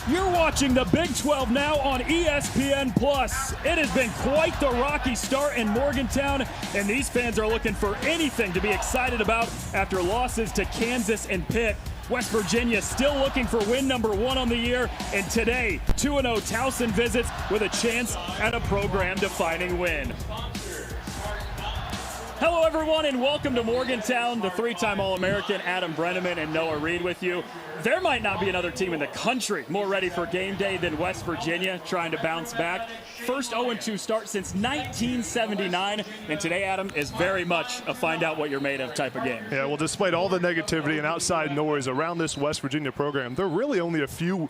You're watching the Big 12 now on ESPN+. It has been quite the rocky start in Morgantown, and these fans are looking for anything to be excited about after losses to Kansas and Pitt. West Virginia still looking for win number 1 on the year, and today, 2-0 Towson visits with a chance at a program-defining win. Hello, everyone, and welcome to Morgantown. The three-time All-American Adam Brenneman and Noah Reed with you. There might not be another team in the country more ready for game day than West Virginia, trying to bounce back. First 0-2 start since 1979, and today, Adam, is very much a find-out-what-you're-made-of type of game. Yeah, well, despite all the negativity and outside noise around this West Virginia program, they're really only a few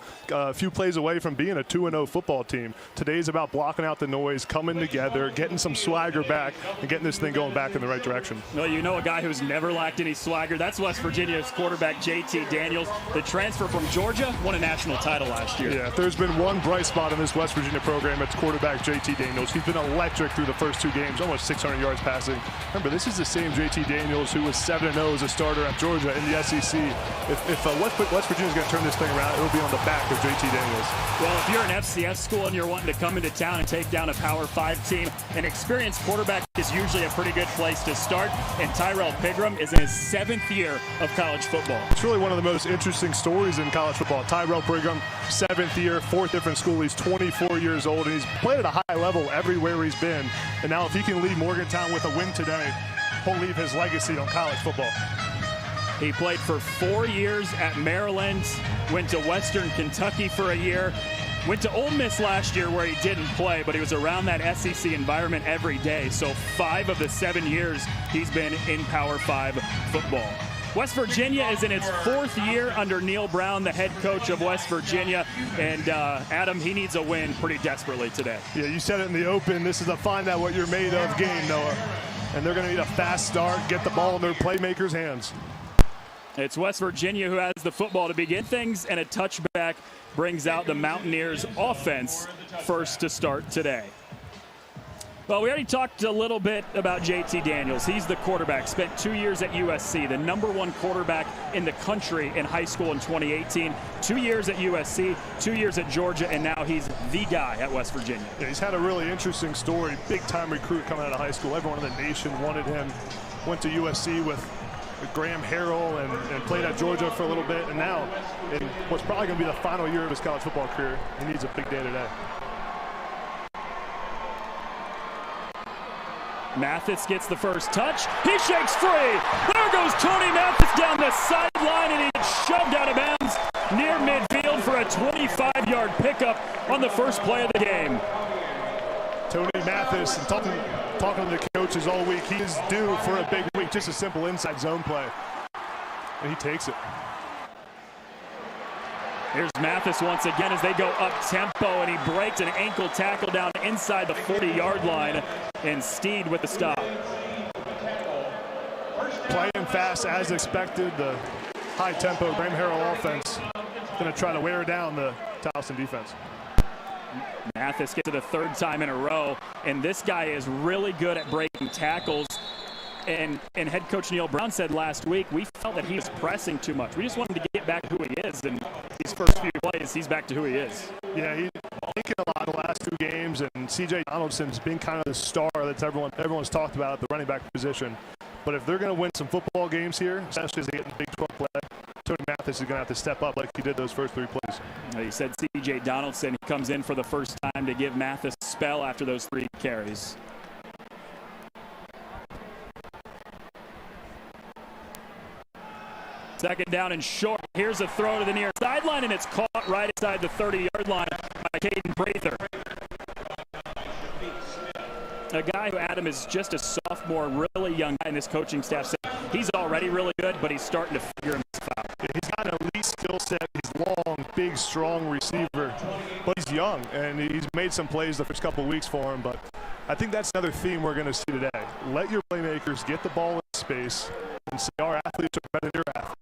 plays away from being a 2-0 football team. Today's about blocking out the noise, coming together, getting some swagger back, and getting this thing going back in the right direction. Well, you know a guy who's never lacked any swagger. That's West Virginia's quarterback, JT Daniels. The transfer from Georgia won a national title last year. Yeah, if there's been one bright spot in this West Virginia program, it's quarterback JT Daniels. He's been electric through the first 2 games, almost 600 yards passing. Remember, this is the same JT Daniels who was 7-0 as a starter at Georgia in the SEC. If West Virginia's going to turn this thing around, it'll be on the back of JT Daniels. Well, if you're an FCS school and you're wanting to come into town and take down a Power 5 team, an experienced quarterback is usually a pretty good place to start, and Tyrell Pigram is in his 7th year of college football. It's really one of the most interesting stories in college football. Tyrell Pigram, 7th year, 4th different school. He's 24 years old, and he's played at a high level everywhere he's been. And now if he can leave Morgantown with a win today, he'll leave his legacy on college football. He played for 4 years at Maryland, went to Western Kentucky for a year, went to Ole Miss last year where he didn't play, but he was around that SEC environment every day. So 5 of the 7 years he's been in Power 5 football. West Virginia is in its 4th year under Neil Brown, the head coach of West Virginia. And Adam, he needs a win pretty desperately today. Yeah, you said it in the open. This is a find-out-what-you're-made-of game, Noah. And they're going to need a fast start, get the ball in their playmakers' hands. It's West Virginia who has the football to begin things, and a touchback brings out the Mountaineers offense first to start today. Well, we already talked a little bit about JT Daniels. He's the quarterback, spent 2 years at USC, the #1 quarterback in the country in high school in 2018. 2 years at USC, 2 years at Georgia, and now he's the guy at West Virginia. Yeah, he's had a really interesting story. Big-time recruit coming out of high school. Everyone in the nation wanted him. Went to USC with Graham Harrell and played at Georgia for a little bit. And now, in what's probably going to be the final year of his college football career, he needs a big day today. Mathis gets the first touch. He shakes free. There goes Tony Mathis down the sideline, and he gets shoved out of bounds near midfield for a 25-yard pickup on the first play of the game. Tony Mathis, and talking to the coaches all week, he is due for a big week, just a simple inside zone play. And he takes it. Here's Mathis once again as they go up-tempo, and he breaks an ankle tackle down inside the 40-yard line, and Steed with the stop. Playing fast as expected, the high-tempo Graham Harrell offense going to try to wear down the Towson defense. Mathis gets it the 3rd time in a row, and this guy is really good at breaking tackles. And head coach Neil Brown said last week, we felt that he was pressing too much. We just want him to get back to who he is, and these first few plays, he's back to who he is. Yeah, he's thinking a lot the last 2 games, and C.J. Donaldson's been kind of the star that everyone's talked about at the running back position. But if they're going to win some football games here, especially as they get in the Big 12 play, Tony Mathis is going to have to step up like he did those first 3 plays. He said C.J. Donaldson comes in for the first time to give Mathis a spell after those 3 carries. Second down and short. Here's a throw to the near sideline, and it's caught right inside the 30-yard line by Caden Prather. A guy who, Adam, is just a sophomore, really young guy, and this coaching staff said he's already really good, but he's starting to figure himself out. He's got an elite skill set. He's long, big, strong receiver, but he's young, and he's made some plays the first couple of weeks for him. But I think that's another theme we're going to see today. Let your playmakers get the ball in space and say our athletes are better than your athletes.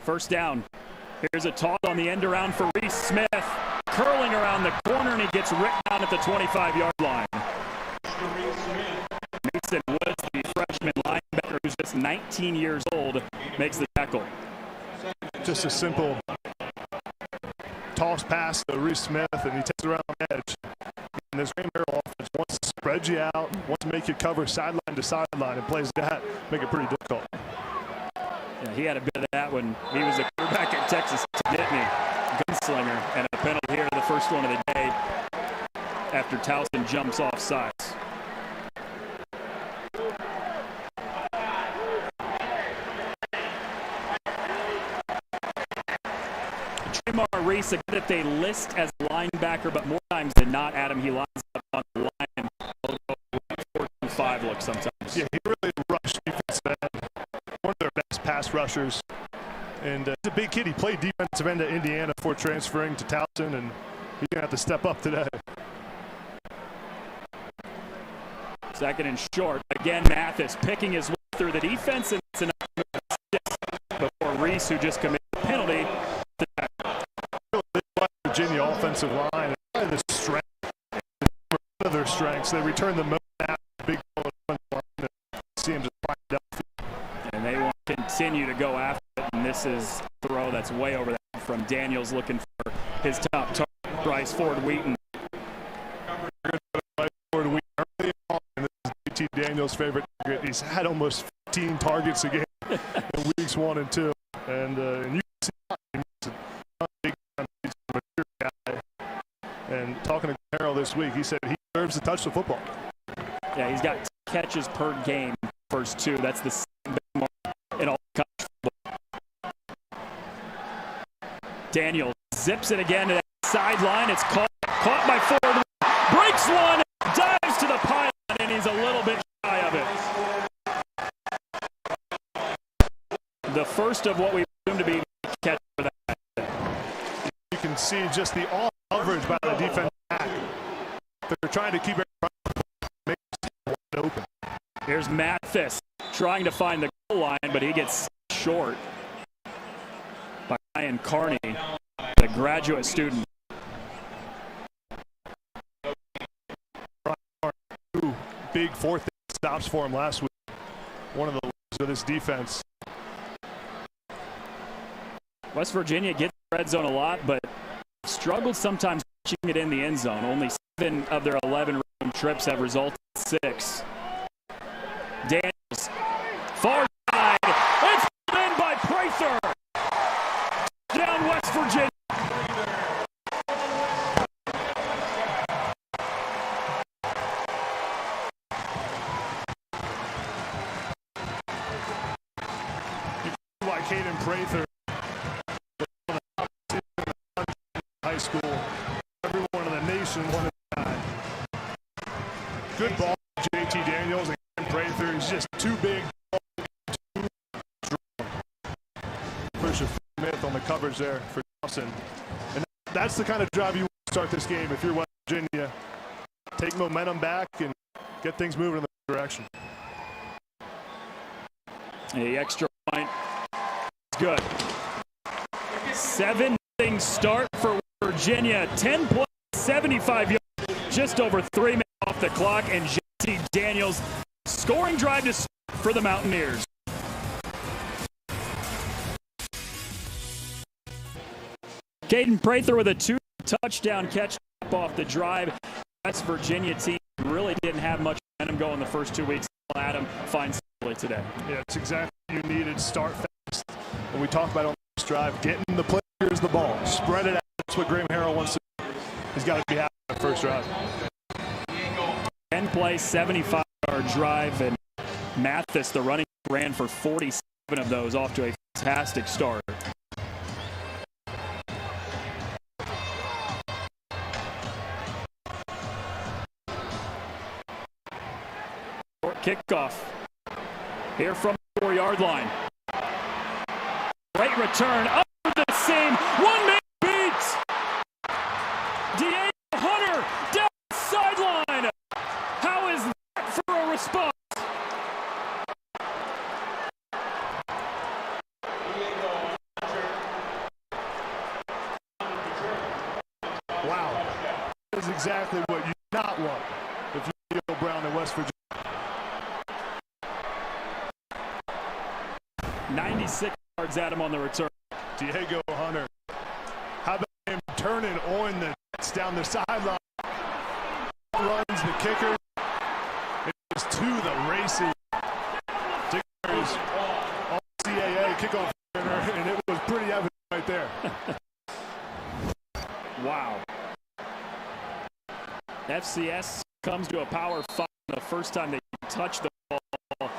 First down. Here's a toss on the end around for Reese Smith. Curling around the corner, and he gets ripped down at the 25-yard line. Mason Woods, the freshman linebacker who's just 19 years old, makes the tackle. Just a simple toss pass to Reese Smith, and he takes it around the edge. And this Graham Harrell offense wants to spread you out, wants to make you cover sideline to sideline, and plays that, make it pretty difficult. Yeah, he had a bit of that when he was a quarterback at Texas Nittany, gunslinger, and a penalty here, the first one of the day, after Towson jumps off sides. Tremar Reese, a guy that they list as linebacker, but more times than not, Adam, he lines up on the line. 4-5 look sometimes. Yeah, he really rushed defensive end. One of their best pass rushers. And he's a big kid. He played defensive end at Indiana before transferring to Towson, and he's going to have to step up today. Second and short. Again, Mathis picking his way through the defense, and it's enough before Reese, who just committed a penalty. Virginia offensive line, and the strength, one of their strengths. They return the most big line and see him just find out. And they want to continue to go after it, and this is a throw that's way over that from Daniels, looking for his top target, Bryce Ford Wheaton. Early on, and this is JT Daniels' favorite target. He's had almost 15 targets a game in weeks 1 and 2, and you can see a big guy. And talking to Carroll this week, he said he deserves to touch the football. Yeah, he's got 10 catches per game, first 2. That's the same mark in all college football. Daniels zips it again to that sideline. It's caught by Ford. Breaks one, dives to the pylon, and he's a little bit shy of it. The first of what we assume to be catch for that. You can see just the all coverage by the defense back. They're trying to keep it wide open. Here's Mathis trying to find the goal line, but he gets short by Ryan Carney, the graduate student. Two big fourth stops for him last week. One of the leaders of this defense. West Virginia gets the red zone a lot, but struggled sometimes catching it in the end zone. Only 7 of their 11 road trips have resulted in 6. Daniels, far side. It's in by Prather. Down West Virginia. Like Caden Prather. High school, everyone in the nation wanted that. Good ball, JT Daniels and Prather. He's just too big, too strong. Christian Smith on the coverage there for Towson. And that's the kind of drive you want to start this game if you're West Virginia. Take momentum back and get things moving in the direction. The extra point is good. 7-0 start for Virginia. 10 plays, 75 yards, just over 3 minutes off the clock, and JT Daniels scoring drive to start for the Mountaineers. Caden Prather with a 2-touchdown catch off the drive. West Virginia team really didn't have much momentum going the first 2 weeks. Adam finds it today. Yeah, it's exactly what you needed. Start fast. When we talk about on this drive, getting the players the ball, spread it out. That's what Graham Harrell wants to do. He's got to be happy in the first drive. 10 play, 75-yard drive, and Mathis, the running back, ran for 47 of those, off to a fantastic start. Short kickoff here from the 4-yard line. Great return up the seam. One-man beat. Diego Hunter down the sideline. How is that for a response? Wow. That is exactly what you not want if you're Brown in West Virginia. 96 yards at him on the return. Diego Hunter. How about him turning on the down the sideline? Runs the kicker. It's to the races. Diggers all CAA kickoff returner, and it was pretty evident right there. Wow. FCS comes to a Power 5. The first time they touch the ball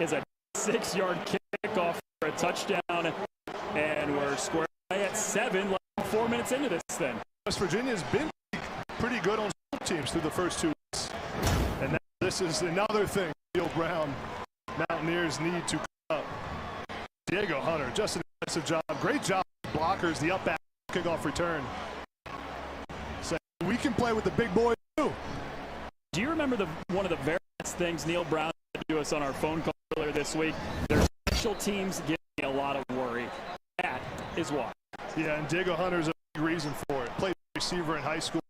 is a 6-yard kickoff for a touchdown, and we're square away at 7, like 4 minutes into this thing. West Virginia's been pretty good on teams through the first 2 weeks, and now this is another thing Neil Brown Mountaineers need to come up. Diego Hunter, just an impressive job. Great job, blockers, the up back kickoff return. So we can play with the big boys too. Do you remember one of the very best things Neil Brown said to us on our phone call earlier this week? Their special teams give me a lot of worry. That is why. Yeah, and Diego Hunter's a big reason for it. Played receiver in high school.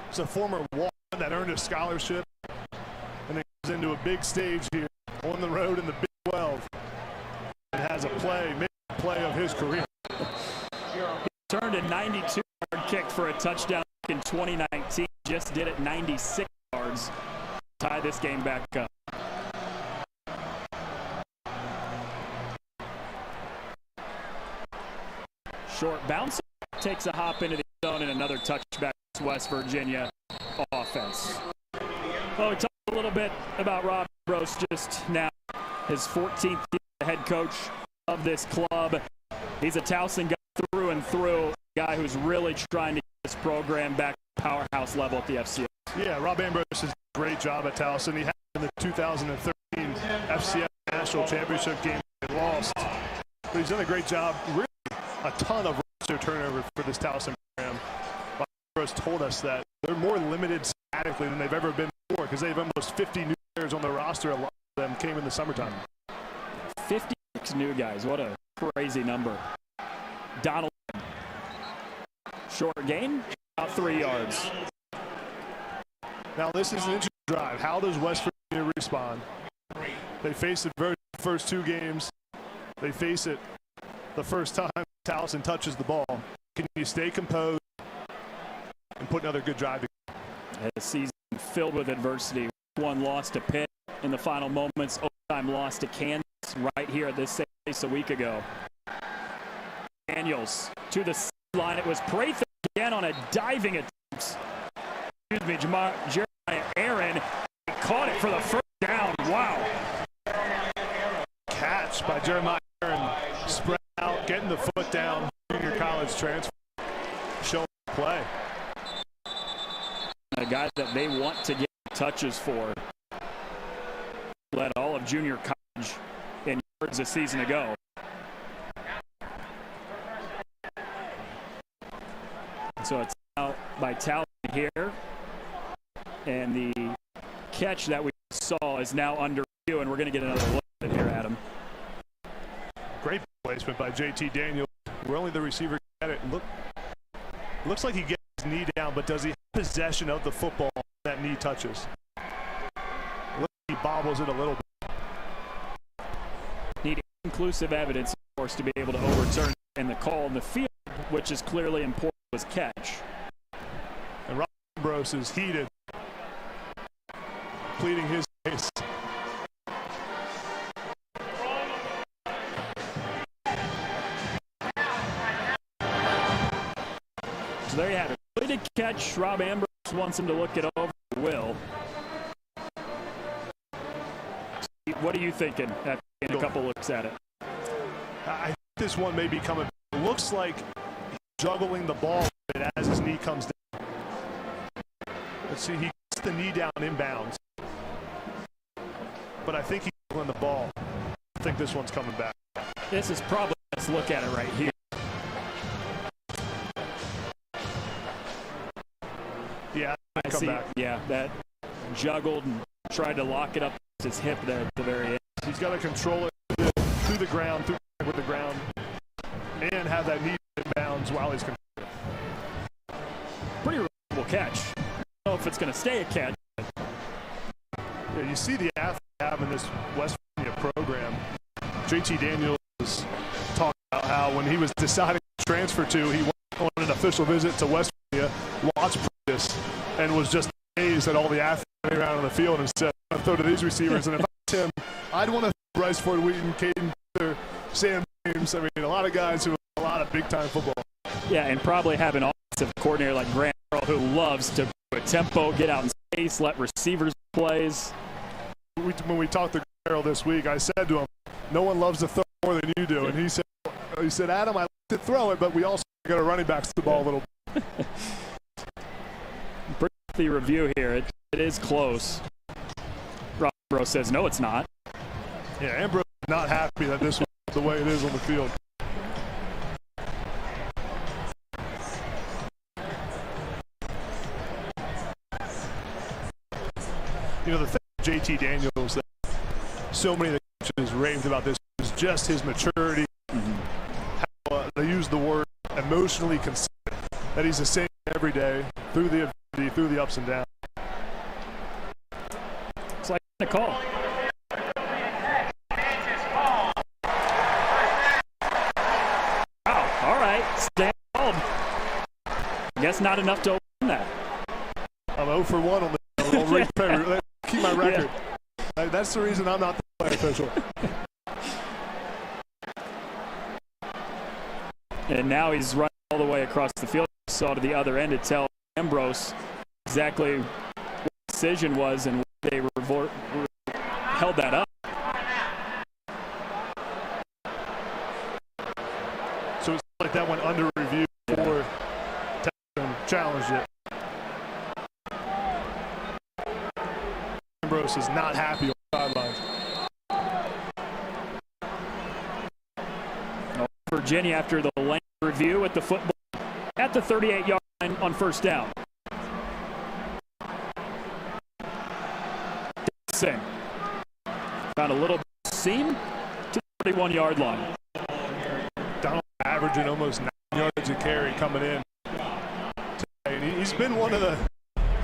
He's a former Walk-On that earned a scholarship, and then goes into a big stage here on the road in the Big 12 and has maybe a play of his career. He turned a 92-yard kick for a touchdown in 2019. Just did it 96 yards. Tie this game back up. Short bounce, takes a hop into the zone, and another touchback to West Virginia offense. Well, we talked a little bit about Rob Ambrose just now, his 14th head coach of this club. He's a Towson guy through and through, a guy who's really trying to get this program back to powerhouse level at the FCS. Yeah, Rob Ambrose has done a great job at Towson. He had in the 2013 FCS National Championship game they lost. But he's done a great job. Really a ton of roster turnover for this Towson program. Rob Ambrose told us that they're more limited statically than they've ever been before because they have almost 50 new players on the roster. A lot of them came in the summertime. 56 new guys. What a crazy number. Donald, short gain, about 3 yards. Now this is an interesting drive. How does West Virginia respond? They face it the first 2 games. They face it the first time Towson touches the ball. Can you stay composed and put another good drive together? A season filled with adversity. One loss to Pitt in the final moments. Overtime loss to Kansas right here at this same place a week ago. Daniels to the line. It was Prather again on a diving attempt. Excuse me, Jeremiah Aaron caught it for the first down. Wow. Catch by Jeremiah Aaron. Spread out, getting the foot down. Junior college transfer. Showing play. A guy that they want to get touches for. Led all of junior college in yards a season ago. So it's out by Towson here. And the catch that we saw is now under review, and we're going to get another look at it here, Adam. Great placement by JT Daniels. We're only the receiver at it. Looks like he gets his knee down, but does he have possession of the football that knee touches? Looks like he bobbles it a little bit. Need inclusive evidence, of course, to be able to overturn in the call in the field, which is clearly important, was catch. And Rob Ambrose is heated, pleading his case. So there you have it. Way to catch. Rob Ambrose wants him to look it over. Will. What are you thinking after getting a couple looks at it? I think this one may be coming. It looks like he's juggling the ball as his knee comes down. Let's see, he gets the knee down inbounds. But I think he's juggling the ball. I think this one's coming back. This is probably, let's look at it right here. Yeah, I see. Back. Yeah, that juggled and tried to lock it up to his hip there at the very end. He's got to control it through the ground, with the ground, and have that knee inbounds while he's controlling it. Pretty remarkable catch. I don't know if it's going to stay a catch. Yeah, you see the athlete having this West Virginia program. JT Daniels talked about how when he was deciding to transfer to, he went on an official visit to West Virginia, watched practice, and was just amazed at all the athletes around on the field and said, I'm going to throw to these receivers. And if I was him, I'd want to Bryce Ford Wheaton, Caden Taylor, Sam James. I mean, a lot of guys who have a lot of big-time football. Yeah, and probably have an offensive coordinator like Grant Earl who loves to put tempo, get out in space, let receivers plays. When we talked to Grant Earl this week, I said to him, no one loves to throw more than you do. And he said, Adam, I like to throw it, but we also got a running back to the ball a little bit. Pretty review here. It is close. Ambrose says, no, it's not. Yeah, Ambrose is not happy that this was the way it is on the field. You know, the thing with JT Daniels that so many of the coaches raved about this is just his maturity. How, they use the word emotionally consistent, that he's the same every day through the adversity, through the ups and downs. It's like a call. Wow, all right, stand called. I guess not enough to win that. I'm 0 for 1 on the keep my record. Yeah. That's the reason I'm not the play official. And now he's running all the way across the field. Saw to the other end to tell Ambrose exactly what the decision was and they held that up. So it's like that went under review for Towson, challenged it. Ambrose is not happy on the sidelines. Virginia after the length review at the football at the 38-yard line on first down. Towson found a little seam to the 31-yard line. Donald averaging almost 9 yards a carry coming in today. He's been one of the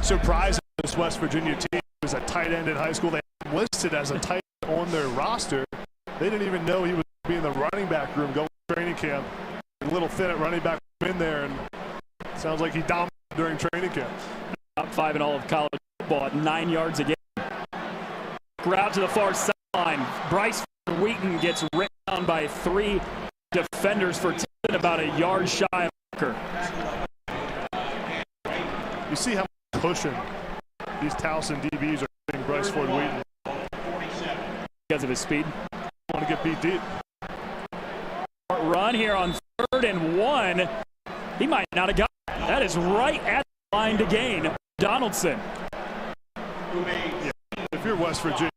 surprises of this West Virginia team. He was a tight end in high school. They had him listed as a tight end on their roster. They didn't even know he was be in the running back room going to training camp. A little thin at running back in there, and sounds like he dominated during training camp. Top 5 in all of college football at 9 yards a game. Route to the far sideline. Bryce Wheaton gets ripped down by 3 defenders for Towson, about a yard shy of Walker. You see how much pushing these Towson DBs are giving Bryce Ford Wheaton. Because of his speed. Want to get beat deep. Run here on 3rd and 1. He might not have got it. That is right at the line to gain. Donaldson. Yeah. If you're West Virginia,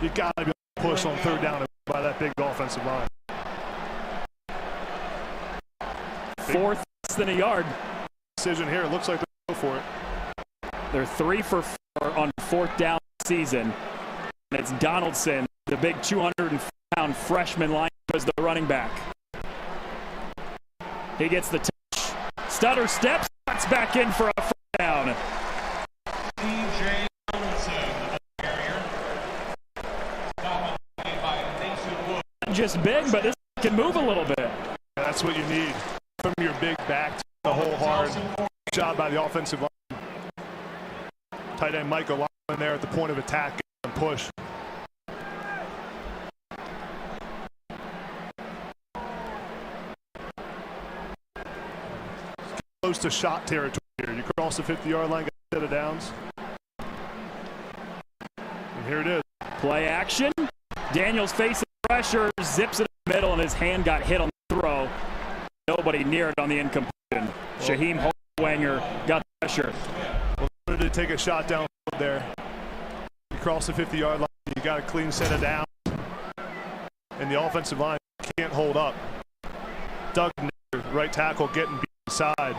you got to be able to push on 3rd down by that big offensive line. 4th less than a yard. Decision here. It looks like they're going for it. They're 3 for 4 on 4th down season. And it's Donaldson, the big 200-pound freshman line, as the running back. He gets the touch. Stutter steps, cuts back in for a first down. DJ Johnson, carrier. Not just big, but this can move a little bit. That's what you need from your big back. The whole hard job by the offensive line. Tight end Michael Lyman there at the point of attack and push. Close to shot territory here. You cross the 50-yard line, got a set of downs. And here it is. Play action. Daniels facing pressure, zips it in the middle, and his hand got hit on the throw. Nobody near it on the incompletion. Shaheem Holwanger got pressure. Well, wanted to take a shot down there. You cross the 50-yard line, you got a clean set of downs. And the offensive line can't hold up. Doug, right tackle, getting beat inside.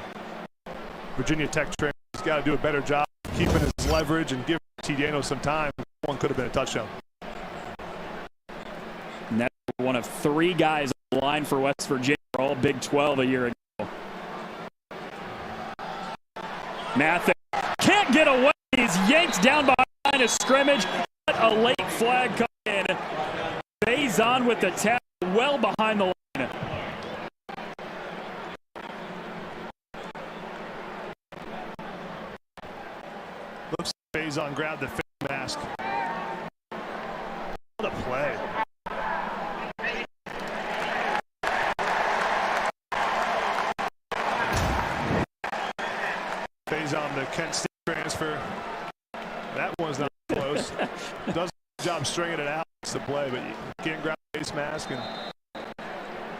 Virginia Tech trainer has got to do a better job keeping his leverage and giving T. Daniels some time. One could have been a touchdown. And that's one of 3 guys on the line for West Virginia, all Big 12 a year ago. Mathis can't get away. He's yanked down by the line of scrimmage. But a late flag coming in. Bays on with the tap, well behind the line. Looks like Faison grabbed the face mask. What a play. Faison, the Kent State transfer. That one's not close. Does a good job stringing it out to play, but you can't grab the face mask, and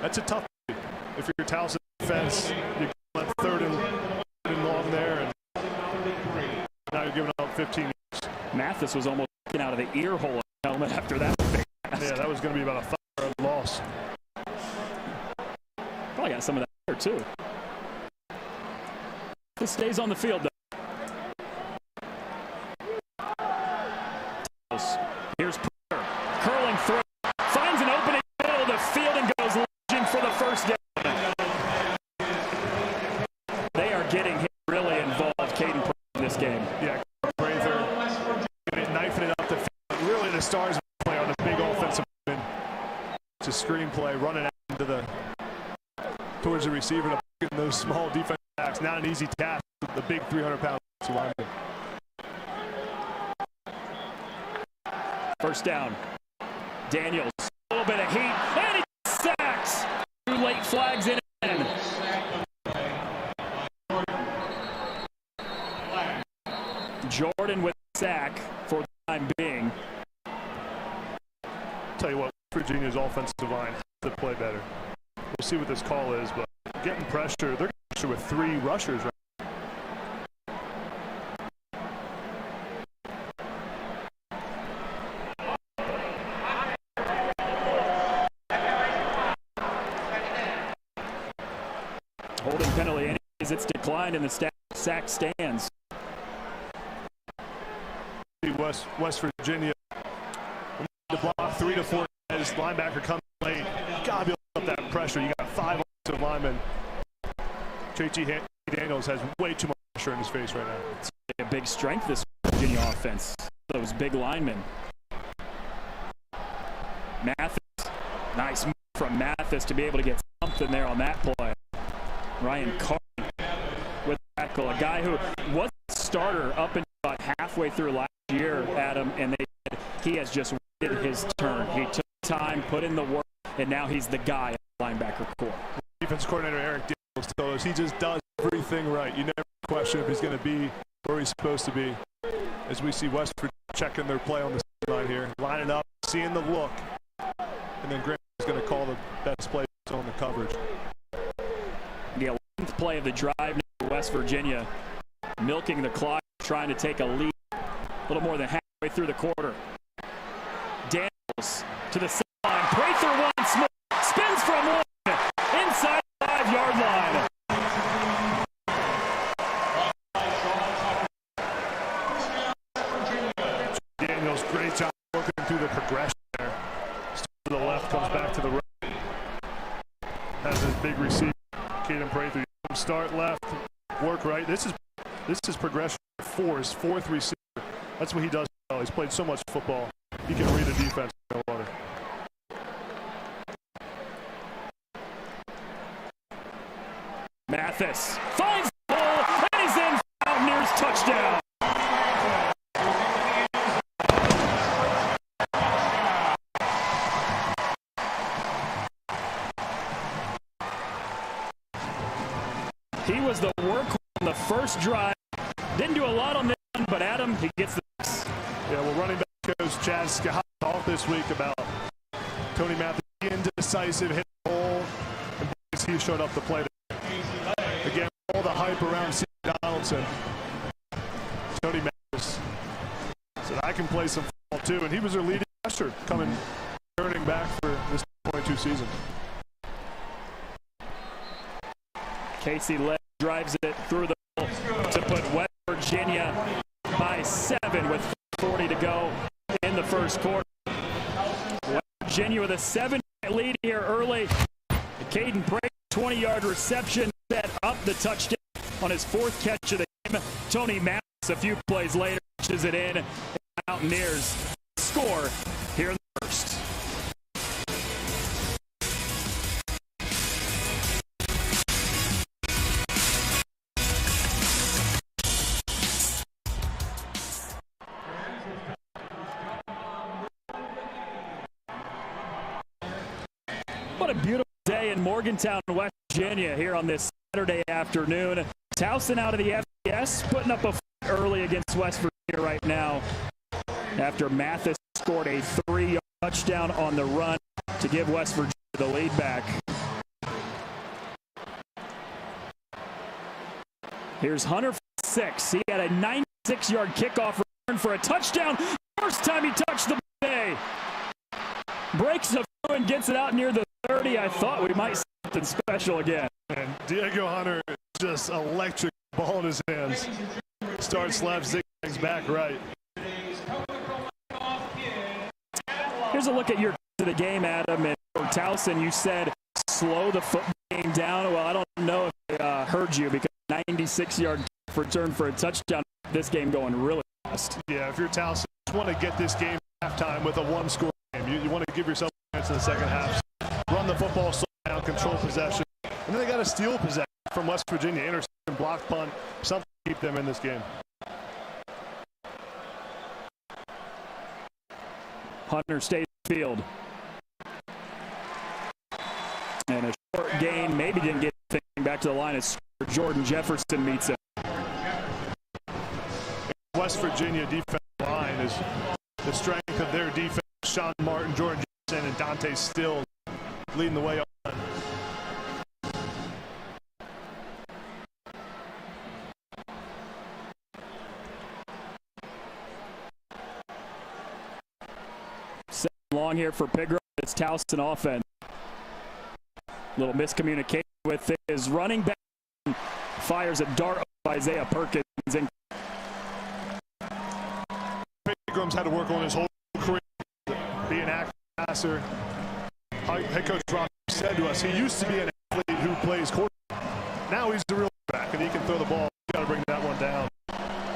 that's a tough play. If you're Towson defense, you left third and long there, and now you're giving up 15 yards. Mathis was almost taken out of the ear hole of the helmet after that face mask. Yeah, that was going to be about a 5-yard loss. Probably got some of that there, too. This stays on the field, though. Here's Porter, curling through, finds an opening middle of the field and goes lunging for the first down. They are getting him really involved, Caden Prather, in this game. Yeah, Prather knifing it up the field. Really, the Stars play on a big offensive win. It's a screenplay running out into towards the receiver to get those small defensive backs. Not an easy task with the big 300-pound lineman. First down. Daniels, a little bit of heat, and he sacks. 2 late flags in again. Jordan with the sack for the time being. Tell you what, Virginia's offensive line has to play better. We'll see what this call is, but getting pressure. They're getting pressure with 3 rushers right now. Holding penalty anyways, it's declined in the sack stands. West Virginia to block 3 to 4 guys. Linebacker comes late. Gotta be able to put up that pressure. You got 5 offensive linemen. JT Daniels has way too much pressure in his face right now. It's a big strength, this Virginia offense. Those big linemen. Mathis, nice move from Mathis to be able to get something there on that play. Ryan Carney with the tackle, a guy who was a starter up until about halfway through last year, Adam, and they said he has just waited his turn. He took time, put in the work, and now he's the guy at the linebacker core. Defense coordinator Eric Daniels told us he just does everything right. You never question if he's going to be where he's supposed to be. As we see West Virginia checking their play on the line here, lining up, seeing the look, and then Graham is going to call the best play on the coverage. The 11th play of the drive now for West Virginia, milking the clock, trying to take a lead a little more than halfway through the quarter. Daniels to the sideline, Prather once more, spins from 1, inside the 5-yard line. Daniels, great job working through the progression there. Starts to the left, comes back to the right. Has his big receiver. Caden Prather, start left, work right. This is progression. His 4th receiver. That's what he does well. He's played so much football. He can read a defense no water. Mathis finds the hole, and he's in. Mountaineers touchdown. He was the workhorse on the first drive. Didn't do a lot on this one, but Adam, he gets the mix. Yeah, well, running back coach Chad Scott talked this week about Tony Mathis indecisive, hit the hole, and he showed up to play. Again, all the hype around C. Donaldson. Tony Mathis said, I can play some football too, and he was their leading rusher turning back for this 22 season. Casey Led drives it through the middle to put West Virginia by 7 with 40 to go in the first quarter. West Virginia with a 7-point lead here early. Caden Prather, 20-yard reception, set up the touchdown on his 4th catch of the game. Tony Mathis, a few plays later, pushes it in. Mountaineers score here in the first. What a beautiful day in Morgantown, West Virginia here on this Saturday afternoon. Towson out of the FBS, putting up a fight early against West Virginia right now after Mathis scored a 3-yard touchdown on the run to give West Virginia the lead back. Here's Hunter for 6. He had a 96-yard kickoff return for a touchdown. First time he touched the day. Breaks a few and gets it out near the 30. I thought we might see something special again. And Diego Hunter, just electric ball in his hands. Starts left, zigzags back right. Here's a look at your to the game, Adam. And for Towson, you said slow the football game down. Well, I don't know if I heard you because 96-yard return for a touchdown. This game going really fast. Yeah, if you're Towson, you just want to get this game at halftime with a one-score game. You want to give yourself a chance in the second half. Run the football, slow down, control possession. And then they got to steal possession from West Virginia. Interception, block punt, something to keep them in this game. Hunter stays in the field. And a short gain, maybe didn't get anything back to the line as Jordan Jefferson meets him. West Virginia defensive line is the strength of their defense. Sean Martin, Jordan Jefferson, and Dante Still leading the way on. Second long here for Pigram. It's Towson offense. Little miscommunication with his running back. Fires a dart of Isaiah Perkins. And Pigram's had to work on his whole career, be an active passer. Head coach Rob said to us, he used to be an athlete who plays quarterback. Now he's a real back, and he can throw the ball. You got to bring that one down.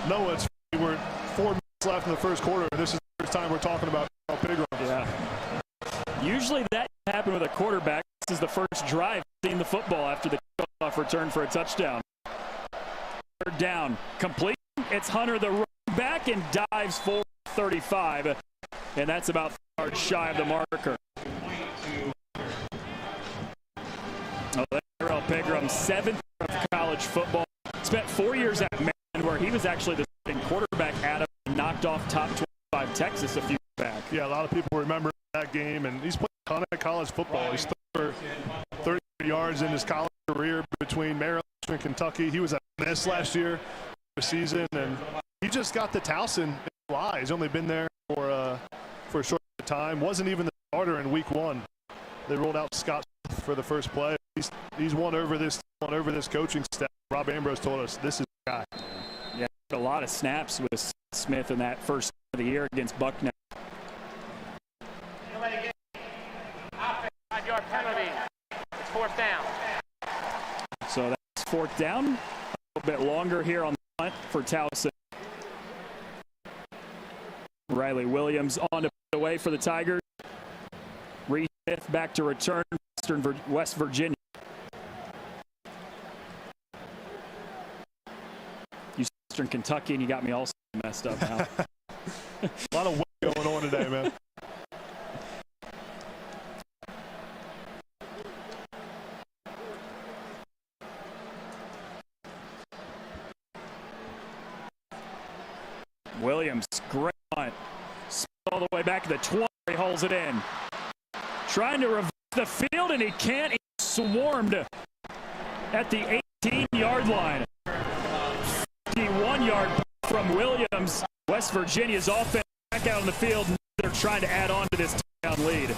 Noah, we're 4 minutes left in the first quarter. This is the first time we're talking about Pigram. Yeah. Usually that can happen with a quarterback. This is the first drive seeing the football after the kickoff return for a touchdown. Third down, complete. It's Hunter, the running back, and dives forward 35, and that's about 3 yards shy of the marker. Oh, that's Terrell Pigram, 7th of college football. Spent 4 years at Maryland, where he was actually the starting quarterback at him, knocked off top 25 Texas a few years back. Yeah, a lot of people remember that game, and he's played a ton of college football. He's threw for 30 yards in his college career between Maryland and Kentucky. He was at Miss last year for season, and he just got the Towson in July. He's only been there for a short time. Wasn't even the starter in week 1. They rolled out Scott for the first play. He's won over this coaching staff. Rob Ambrose told us this is the guy. Yeah, a lot of snaps with Smith in that first of the year against Buckner. 5-yard penalty. It's 4th down. So that's 4th down. A little bit longer here on the punt for Towson. Riley Williams on to put away for the Tigers. Reed Smith back to return. West Virginia. You Western Kentucky, and you got me all messed up now. A lot of weight going on today, man. Williams, great punt. All the way back to the 20. He holds it in. Trying to reverse the field, and he can't. He swarmed at the 18-yard line. 51-yard from Williams. West Virginia's offense back out on the field. They're trying to add on to this touchdown lead.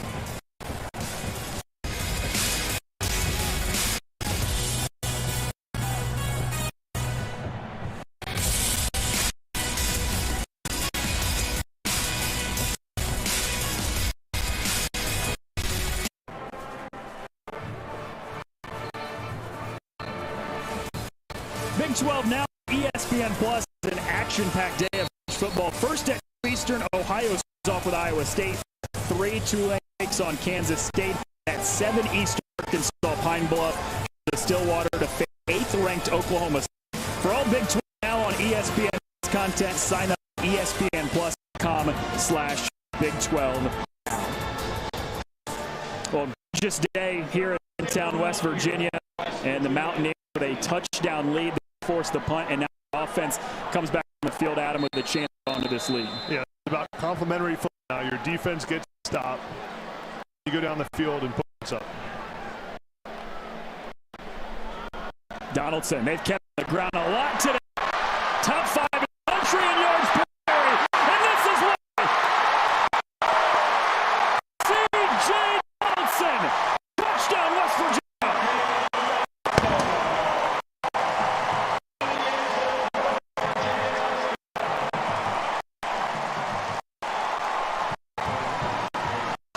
Big 12 now. ESPN Plus is an action-packed day of football. First at Eastern, Ohio starts off with Iowa State. 3 Tulane takes on Kansas State. At 7 Eastern, Arkansas Pine Bluff. The Stillwater to 8th-ranked Oklahoma State. For all Big 12 now on ESPN content, sign up at ESPNplus.com/Big 12. Well, gorgeous day here in town, West Virginia, and the Mountaineers with a touchdown lead that forced the punt, and now the offense comes back on the field, Adam, with a chance onto this lead. Yeah, it's about complementary football now. Your defense gets stopped. You go down the field and put it up. Donaldson, they've kept the ground a lot today. Top 5 in the country in yards per carry, and this is what C.J. Donaldson, touchdown West Virginia.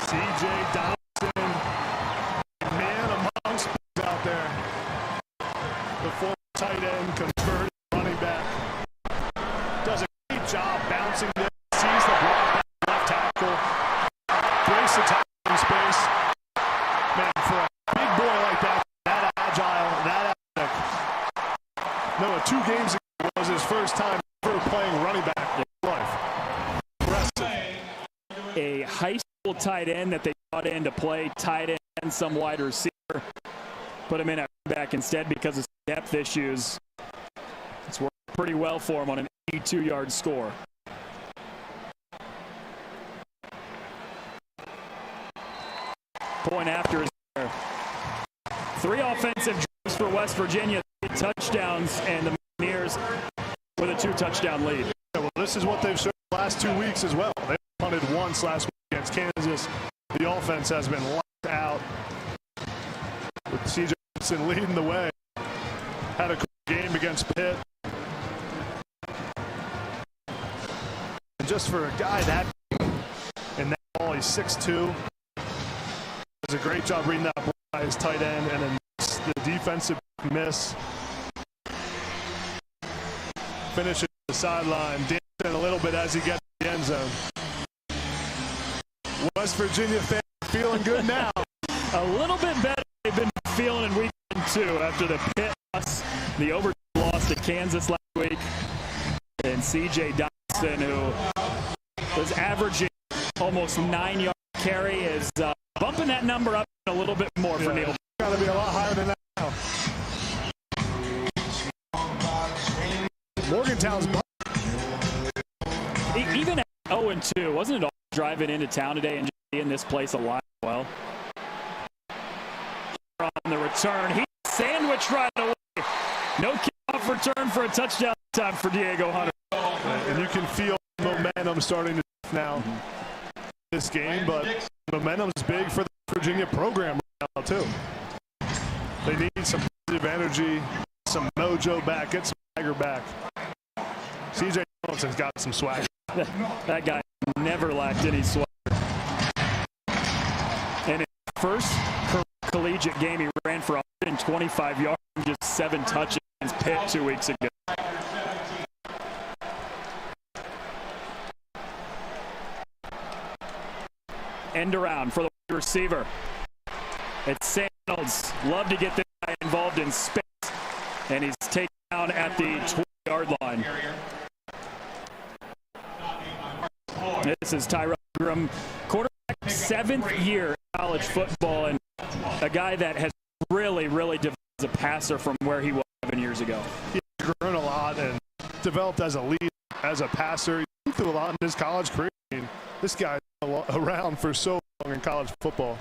C.J. Donaldson, man amongst out there. The former tight end, converted running back, does a great job bouncing this, sees the block, left tackle, breaks the tackle in space. Man, for a big boy like that, that agile, that athletic. No, 2 games ago was his first time ever playing running back in his life. Impressive. A high school tight end that they brought in to play tight end and some wide receiver. Put him in at back instead because of depth issues. It's worked pretty well for him on an 82-yard score. Point after is there. 3 offensive drives for West Virginia, 8 touchdowns, and the Mountaineers with a 2-touchdown lead. Yeah, well, this is what they've shown the last 2 weeks as well. They punted once last week against Kansas. The offense has been locked out with C.J. Donaldson leading the way. Had a game against Pitt. And just for a guy that and that ball, he's 6'2". Does a great job reading that ball by his tight end, and then the defensive miss. Finishes the sideline, dancing a little bit as he gets to the end zone. West Virginia fans feeling good now. A little bit better they've been feeling in week 2 after the Pitt loss, the overtime loss to Kansas last week. And C.J. Donaldson, who was averaging almost 9 yards carry, is bumping that number up a little bit more for Neil. Got to be a lot higher than that now. Morgantown's even at 0-2, wasn't it all driving into town today and just seeing this place alive well? On the return, he sandwiched right away. No kickoff return for a touchdown time for Diego Hunter. And you can feel momentum starting to now this game, but momentum's big for the Virginia program right now too. They need some positive energy, some mojo back, get some swagger back. C.J. Donaldson's got some swagger. That guy never lacked any swagger. And in his first collegiate game, he ran for 125 yards and just 7 touches against Pitt 2 weeks ago. End around for the receiver. It's Sandals. Love to get this guy involved in space. And he's taken down at the 20-yard line. This is Tyrell Ingram, quarterback, 7th year in college football, and a guy that has really developed as a passer from where he was 7 years ago. He's grown a lot and developed as a leader, as a passer. He went through a lot in his college career. I mean, this guy's been around for so long in college football,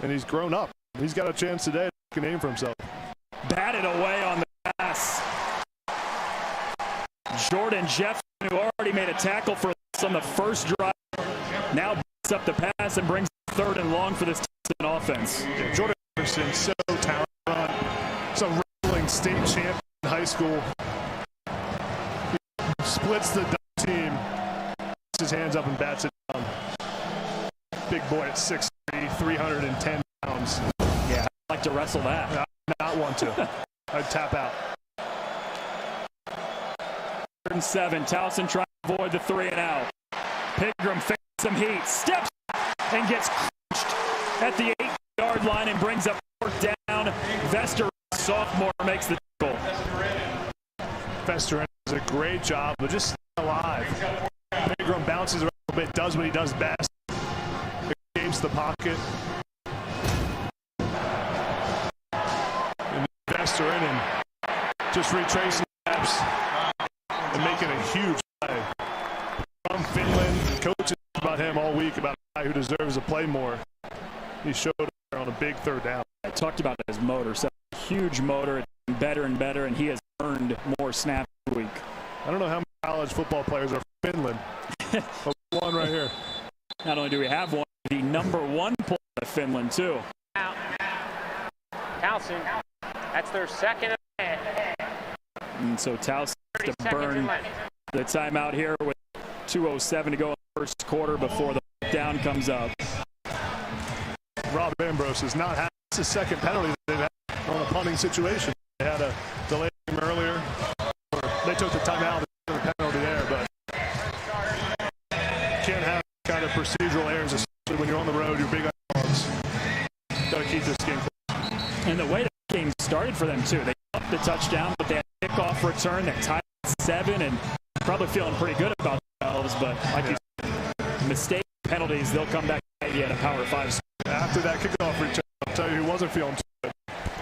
and he's grown up. He's got a chance today to make a name for himself. Batted away on the pass. Jordan Jefferson, who already made a tackle for us on the first drive, now breaks up the pass and brings 3rd and long for this Towson offense. Yeah, Jordan Jefferson, so talented. Some wrestling state champion in high school. He splits the team, puts his hands up and bats it down. Big boy at 6'3", 310 pounds. Yeah, I'd like to wrestle that. I not want to. I'd tap out. 3rd and 7. Towson trying to avoid the 3-and-out. Pigram fakes some heat, steps and gets crushed at the 8-yard line and brings up 4th down. Vester, sophomore, makes the tackle. Vester does a great job, but just alive. Pigram bounces around a little bit, does what he does best. Escapes the pocket. faster inning, just retracing steps and making a huge play. From Finland, coaches about him all week about a guy who deserves to play more. He showed up on a big third down. I talked about his motor. So huge motor, it's better and better, and he has earned more snaps a week. I don't know how many college football players are from Finland. But one right here. Not only do we have one, the #1 player of Finland too. Out. Towson. That's their second and And so Towson has 30 to seconds burn left. the timeout here with 2:07 to go in the first quarter before the down comes up. Rob Ambrose has not had the second penalty that they've had on a punting situation. They had a delay him earlier. They took the timeout and the penalty there, but can't have kind of procedural errors, especially when you're on the road, you're big underdogs. Got to keep this game close. And the way the game started for them too, they got the touchdown, but they had a kickoff return that tied at 7 and probably feeling pretty good about themselves, but like you said, mistake penalties, they'll come back at a Power 5. After that kickoff return, I'll tell you who wasn't feeling too good.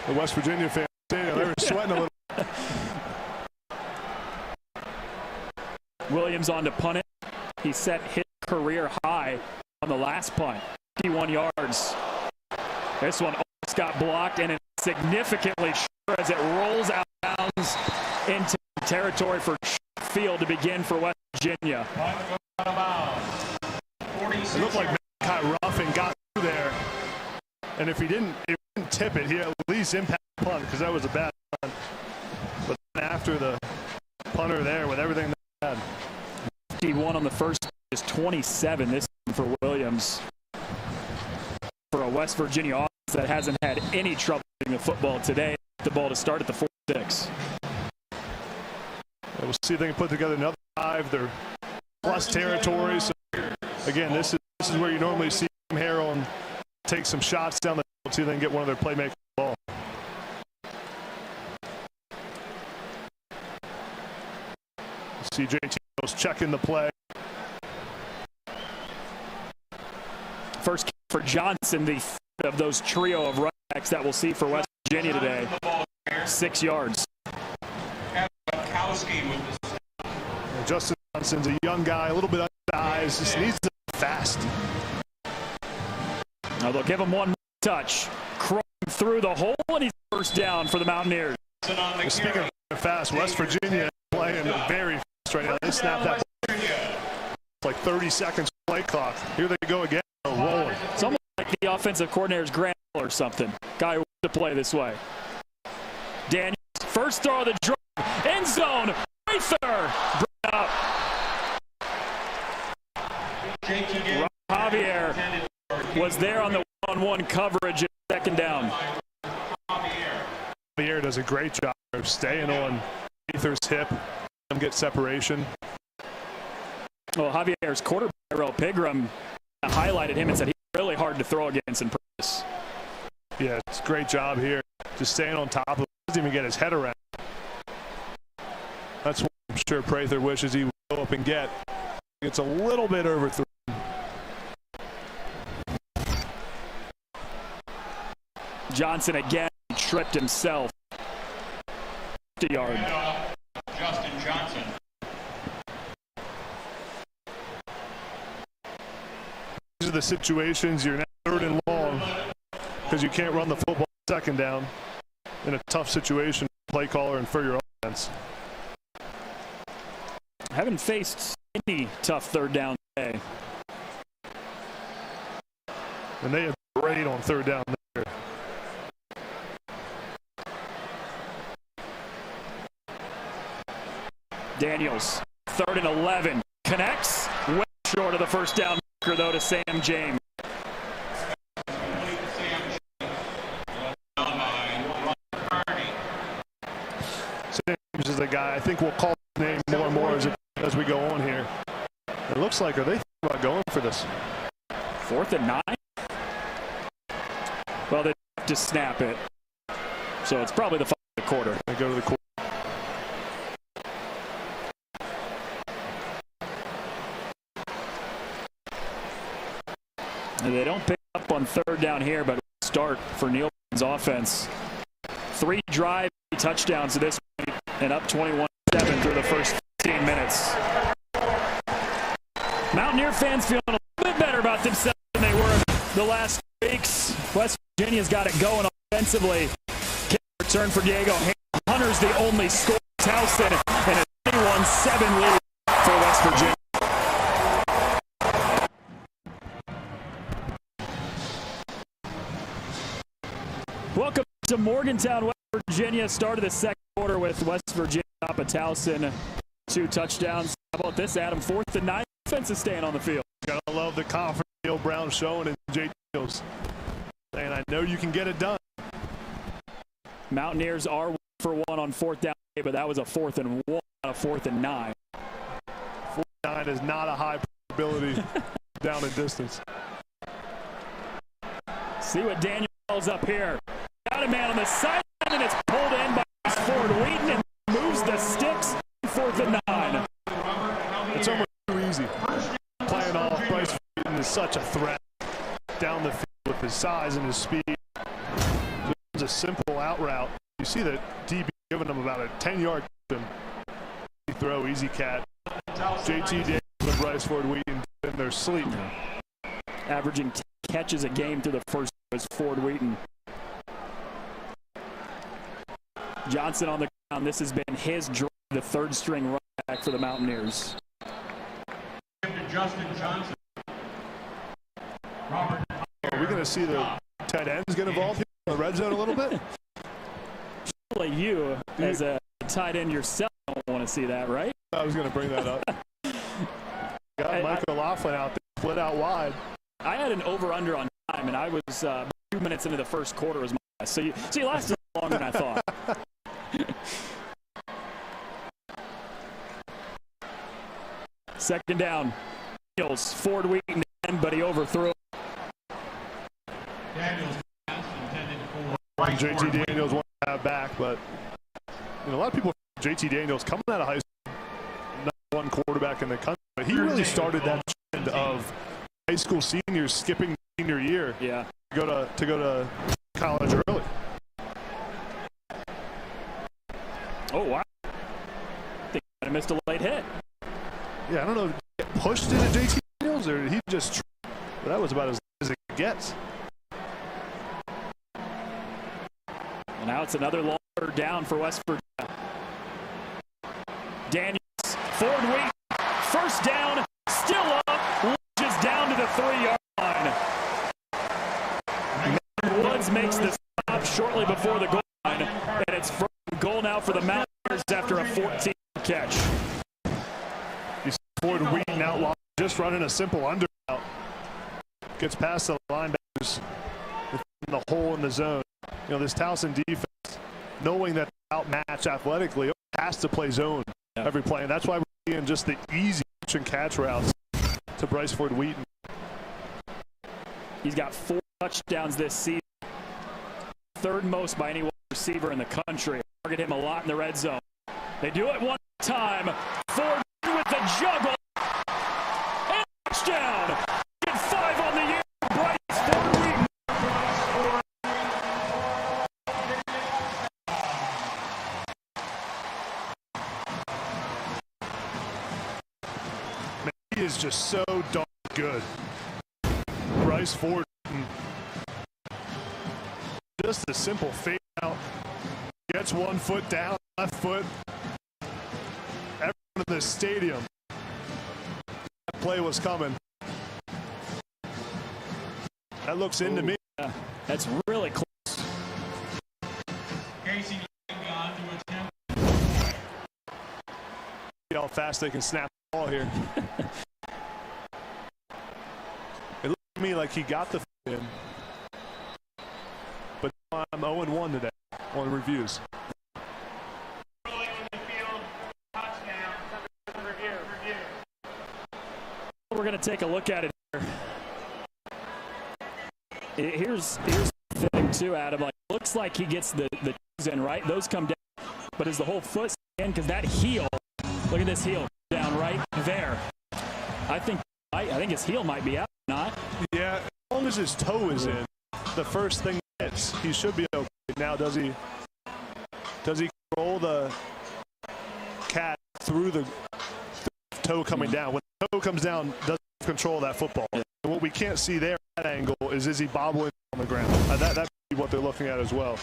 The West Virginia fans, they were sweating a little. Williams on to punt it. He set his career high on the last punt, 51 yards. This one almost got blocked, and it's significantly short as it rolls out of bounds into territory for field to begin for West Virginia. It looked like Malachi Ruffin got through there, and if he didn't tip it, he at least impact the punt because that was a bad punt. But after the punter there with everything they had. 51 on the first is 27 this time for Williams. For a West Virginia offense that hasn't had any trouble getting the football today, the ball to start at the 46. We'll see if they can put together another 5. They're plus territory. So again, this is where you normally see Harrell take some shots down the field, see if they can get one of their playmakers the ball. See JT checking the play. First kick for Johnson, the third of those trio of running backs that we'll see for West Virginia today. 6 yards. Justin Johnson's a young guy, a little bit undersized, just needs to be fast. Now they'll give him one more touch. Crawling through the hole, and he's first down for the Mountaineers. Speaking of fast, West Virginia playing very fast right now. They snapped that. It's like 30 seconds play clock. Here they go again, rolling. It's almost like the offensive coordinator's grandpa or something. Guy who wants to play this way. Daniels, first throw of the drive, end zone, Prather, bring up. Javier was there on the one-on-one coverage at second down. Javier does a great job of staying on Prather's hip, and get separation. Well, Javier's quarterback, Tyrell Pigram, highlighted him and said he's really hard to throw against in practice. Yeah, it's a great job here. Just staying on top of it. Doesn't even get his head around. That's what I'm sure Prather wishes he would go up and get. It's a little bit overthrown. Johnson again tripped himself. 50 yard. Justin Johnson. These are the situations you're now 3rd and long because you can't run the football second down in a tough situation, play caller and for your offense. Haven't faced any tough third down today. And they have great on 3rd down there. Daniels, 3rd and 11, connects, way short of the first down marker though to Sam James. James is the guy I think we'll call his name more and more as we go on here. It looks like, are they thinking about going for this? 4th and 9? Well, they have to snap it. So it's probably the final quarter. They go to the quarter. And they don't pick up on 3rd down here, but start for Nielsen's offense. 3 drives, 3 touchdowns to this point, and up 21-7 through the first 15 minutes. Mountaineer fans feeling a little bit better about themselves than they were the last weeks. West Virginia's got it going offensively. Kick return for Diego Hunter's the only score. Towson and a 21-7 lead for West Virginia. Welcome to Morgantown, West Virginia. Started the second quarter with West Virginia top of Towson. 2 touchdowns. How about this, Adam? 4th and 9. Defense is staying on the field. Gotta love the confidence Neil Brown showing in JT Daniels. And I know you can get it done. Mountaineers are 1 for 1 on 4th down, but that was a 4th and 1, not a 4th and 9. 4th and 9 is not a high probability down in distance. See what Daniel calls up here. Got a man on the sideline, and it's pulled in by Ford Wheaton and moves the sticks. 4th and 9. It's almost too easy. Playing off Bryce Wheaton is such a threat down the field with his size and his speed. It's a simple out route. You see that DB giving him about a 10-yard throw, easy cat. JT Daniels and Bryce Ford Wheaton in their sleep. Averaging 10 catches a game through the first was Ford Wheaton. Johnson on the ground. This has been his drive, the 3rd string running back for the Mountaineers. Justin Johnson. Robert. Are we going to see the tight ends get involved here in the red zone a little bit? Surely you, as a tight end yourself, don't want to see that, right? I was going to bring that up. Got Michael Laughlin out there, split out wide. I had an over-under on time, and I was 2 minutes into the first quarter was my guess. So you lasted longer than I thought. Second down. Daniels, Ford Wheaton, but he overthrew. Daniels intended for JT Daniels want to have back, but a lot of people JT Daniels coming out of high school, number 1 quarterback in the country, but he really started that trend of high school seniors skipping senior year. Yeah. To go to college early. Oh wow! I think I missed a late hit. Yeah, I don't know if he pushed into JT Daniels or he just but that was about as it gets. And now it's another long 3rd down for West Virginia. Daniels, Ford Wheaton, 1st down, still up, launches down to the 3-yard line. Woods makes the stop shortly before the goal line, and it's first goal now for the Mountaineers after a 14 catch. You see Ford Wheaton out just running a simple under route. Gets past the linebackers in the hole in the zone. This Towson defense, knowing that they're outmatched athletically, has to play zone every play. And that's why we're seeing just the easy catch routes to Bryce Ford Wheaton. He's got 4 touchdowns this season. 3rd most by any receiver in the country. Target him a lot in the red zone. They do it one time. Ford with the juggle. And touchdown. Get 5 on the year. Bryce Ford Wheaton. Man, he is just so darn good. Bryce Ford Wheaton. Just a simple fade out. Gets 1 foot down, left foot. Everyone in the stadium. That play was coming. That looks into me. Yeah, that's really close. Casey on to attempt. See how fast they can snap the ball here. It looked to me like he got the in. But I'm 0-1 today on reviews. We're going to take a look at it here. Here's the thing too, Adam. Like, looks like he gets the toes in, right? Those come down, but is the whole foot in? Because that heel, look at this heel down right there. I think his heel might be out, not? Yeah, as long as his toe is in, the first thing he should be okay. Now, does he Does he roll the cat through the toe coming down? When the toe comes down, does he control that football? And what we can't see there at that angle is he bobbling on the ground? That may be what they're looking at as well.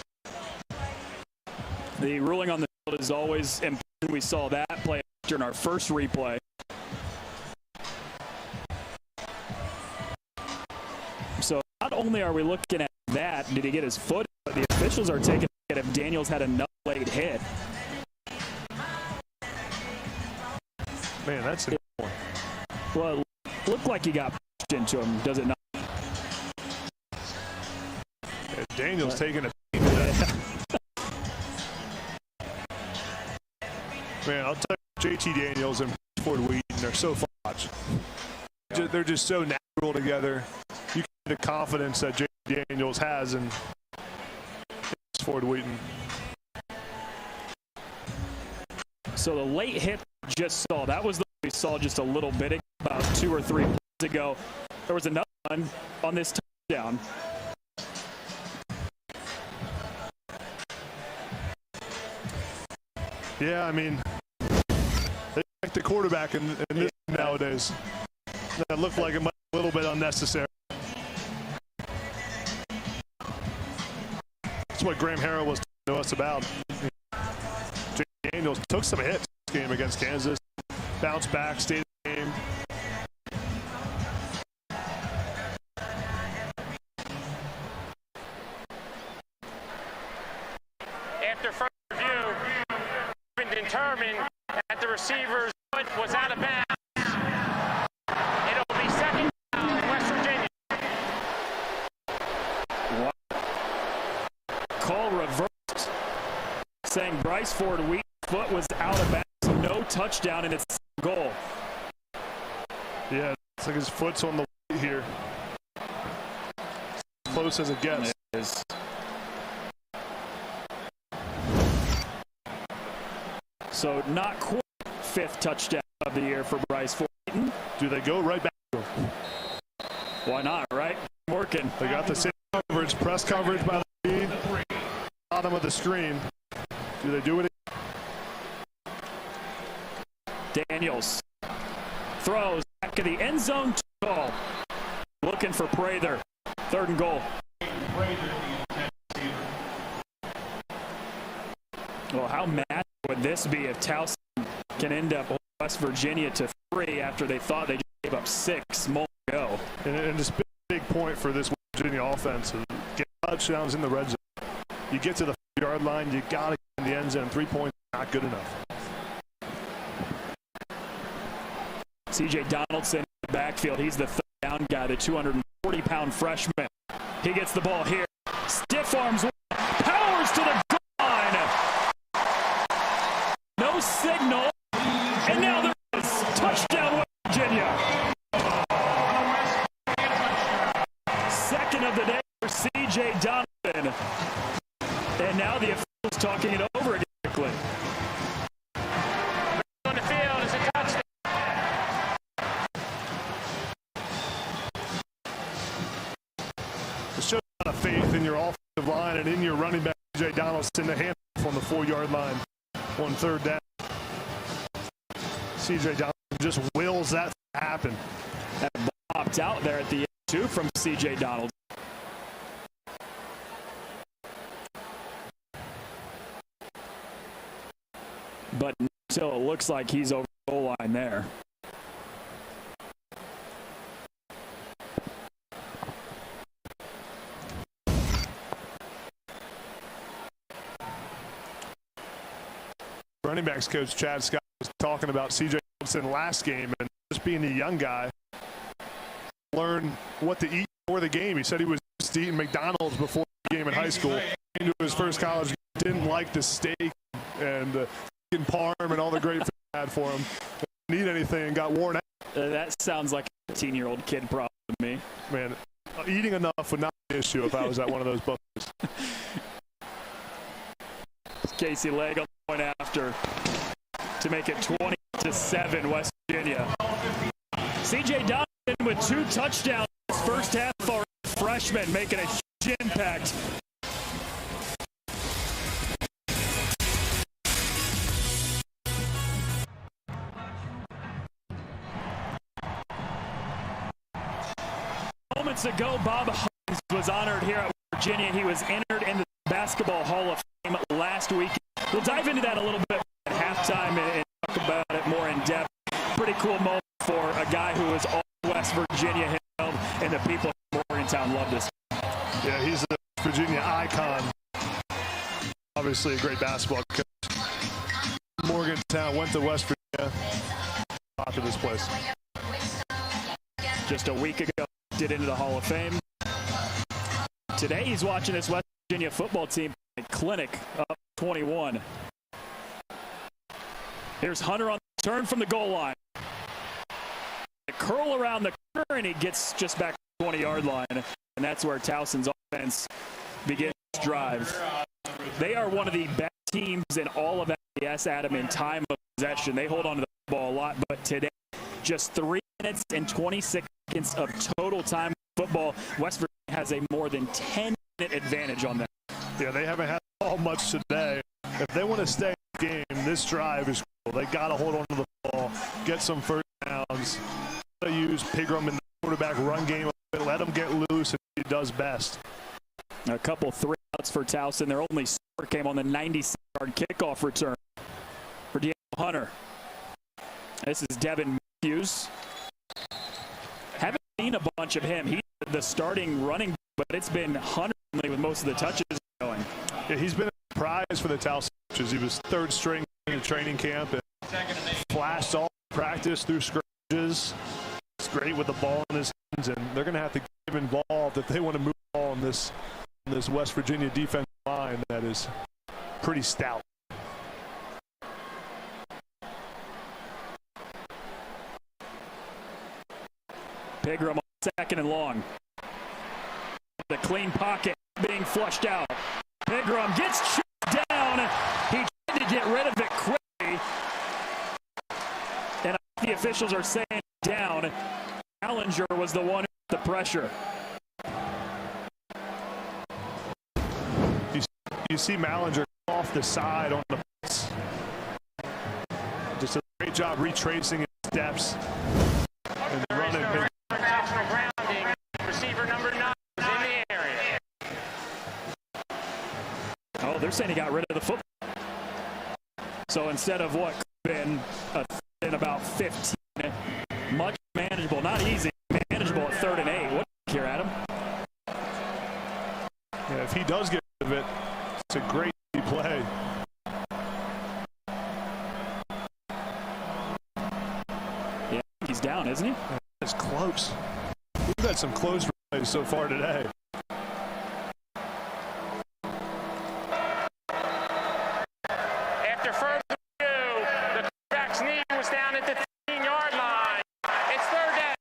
The ruling on the field is always important. We saw that play during our first replay. So not only are we looking at that, did he get his foot, but the officials are taking a look at if Daniels had another late hit. Man, that's a good one. Well, it looked like he got pushed into him, does it not? Yeah, Daniels taking a beat to that. Man, I'll tell you, JT Daniels and Ford Wheaton are so fun to watch. They're just so natural together. You can see the confidence that JT Daniels has in Ford Wheaton. So the late hit we just saw, that was the one we saw just a little bit ago, about 2 or 3 plays ago. There was another one on this touchdown. Yeah, I mean, they like the quarterback in this nowadays. That looked like it might be a little bit unnecessary. That's what Graham Harrell was talking to us about. J. Daniels took some hits this game against Kansas, bounced back, stayed in the game. After further review, it's been determined that the receiver's foot was out of bounds. It'll be second down, West Virginia. Call reversed, saying Bryce Ford Wheaton's foot was out of bounds, no touchdown, and it's goal. Yeah, it's like his foot's on the way here. Close as it gets. It is. So not quite 5th touchdown of the year for Bryce Ford Wheaton. Do they go right back to him? Why not, right? Working. They got the same coverage, press coverage by the lead, bottom of the screen. Do they do it again? Daniels throws back of the end zone. Call. Looking for Prather. 3rd and goal. Well, how mad would this be if Towson can end up West Virginia to 3 after they thought they just gave up 6 more ago? And this big point for this West Virginia offense is get touchdowns in the red zone. You get to the 5-yard line, you got to get in the end zone. 3 points not good enough. C.J. Donaldson in the backfield. He's the 3rd down guy, the 240-pound freshman. He gets the ball here. Stiff arms, powers to the goal line. No signal. And now there is touchdown, West Virginia. 2nd of the day for C.J. Donaldson. And now the officials talking it over again quickly. On the field is a touchdown. It shows a lot of faith in your offensive line and in your running back, C.J. Donaldson, the handoff on the 4-yard line on 3rd down. C.J. Donaldson just wills that to happen. That popped out there at the end, too, from C.J. Donaldson. But until it looks like he's over the goal line there. Running backs coach Chad Scott was talking about C.J. Donaldson last game and just being a young guy, learn what to eat before the game. He said he was used to eating McDonald's before the game in high school. Into his first college game, didn't like the steak and parm and all the great food I had for him. Didn't eat anything and got worn out. That sounds like a 18-year-old kid problem to me. Man, eating enough would not be an issue if I was at one of those buffets. Casey Legg on the point after to make it 20-7 West Virginia. C.J. Donaldson with 2 touchdowns in his first half for a freshman, making a huge impact. Moments ago, Bob Huggins was honored here at Virginia. He was entered in the Basketball Hall of Fame last week. We'll dive into that a little bit at halftime and talk about it more in depth. Pretty cool moment for a guy who was all West Virginia himself, and the people in Morgantown love this. Yeah, he's a Virginia icon. Obviously a great basketball coach. Morgantown went to West Virginia. Off to this place. Just a week ago, did into the Hall of Fame. Today he's watching this West Virginia football team clinic up 21. Here's Hunter on the turn from the goal line. A curl around the corner, and he gets just back to the 20-yard line. And that's where Towson's offense begins to drive. They are one of the best teams in all of FBS, Adam, in time of possession. They hold on to the ball a lot, but today, just 3 minutes and 26 seconds of total time football. West Virginia has a more than 10-minute advantage on them. Yeah, they haven't had all much today. If they want to stay in the game, this drive is cool. They got to hold on to the ball, get some first downs. Got to use Pigram in the quarterback run game. Let him get loose, and he does best. A couple 3-outs for Towson. Their only score came on the 96-yard kickoff return for Diego Hunter. This is Devin Matthews. Haven't seen a bunch of him. He's the starting running, but it's been Hunter with most of the touches going. Yeah, he's been a surprise for the Towson coaches. He was third string in the training camp and flashed all practice through scrimmages. It's great with the ball in his hands, and they're going to have to get him involved if they want to move the ball in this West Virginia defensive line that is pretty stout. Pigram on second and long. The clean pocket being flushed out. Pigram gets choked down. He tried to get rid of it quickly. And the officials are saying down. Ballinger was the one with the pressure. You see Mallinger off the side on the blitz. Just a great job retracing his steps and running. Intentional grounding. Receiver number 9 was in the area. Oh, they're saying he got rid of the football. So instead of what could have been a third and about 15, much manageable, not easy, manageable at 3rd and 8. What do you here, Adam? Yeah, if he does get rid of it, it's a great play. Yeah, he's down, isn't he? It's close. We've had some close plays so far today. After further ado, the quarterback's knee was down at the 15-yard line. It's 3rd down.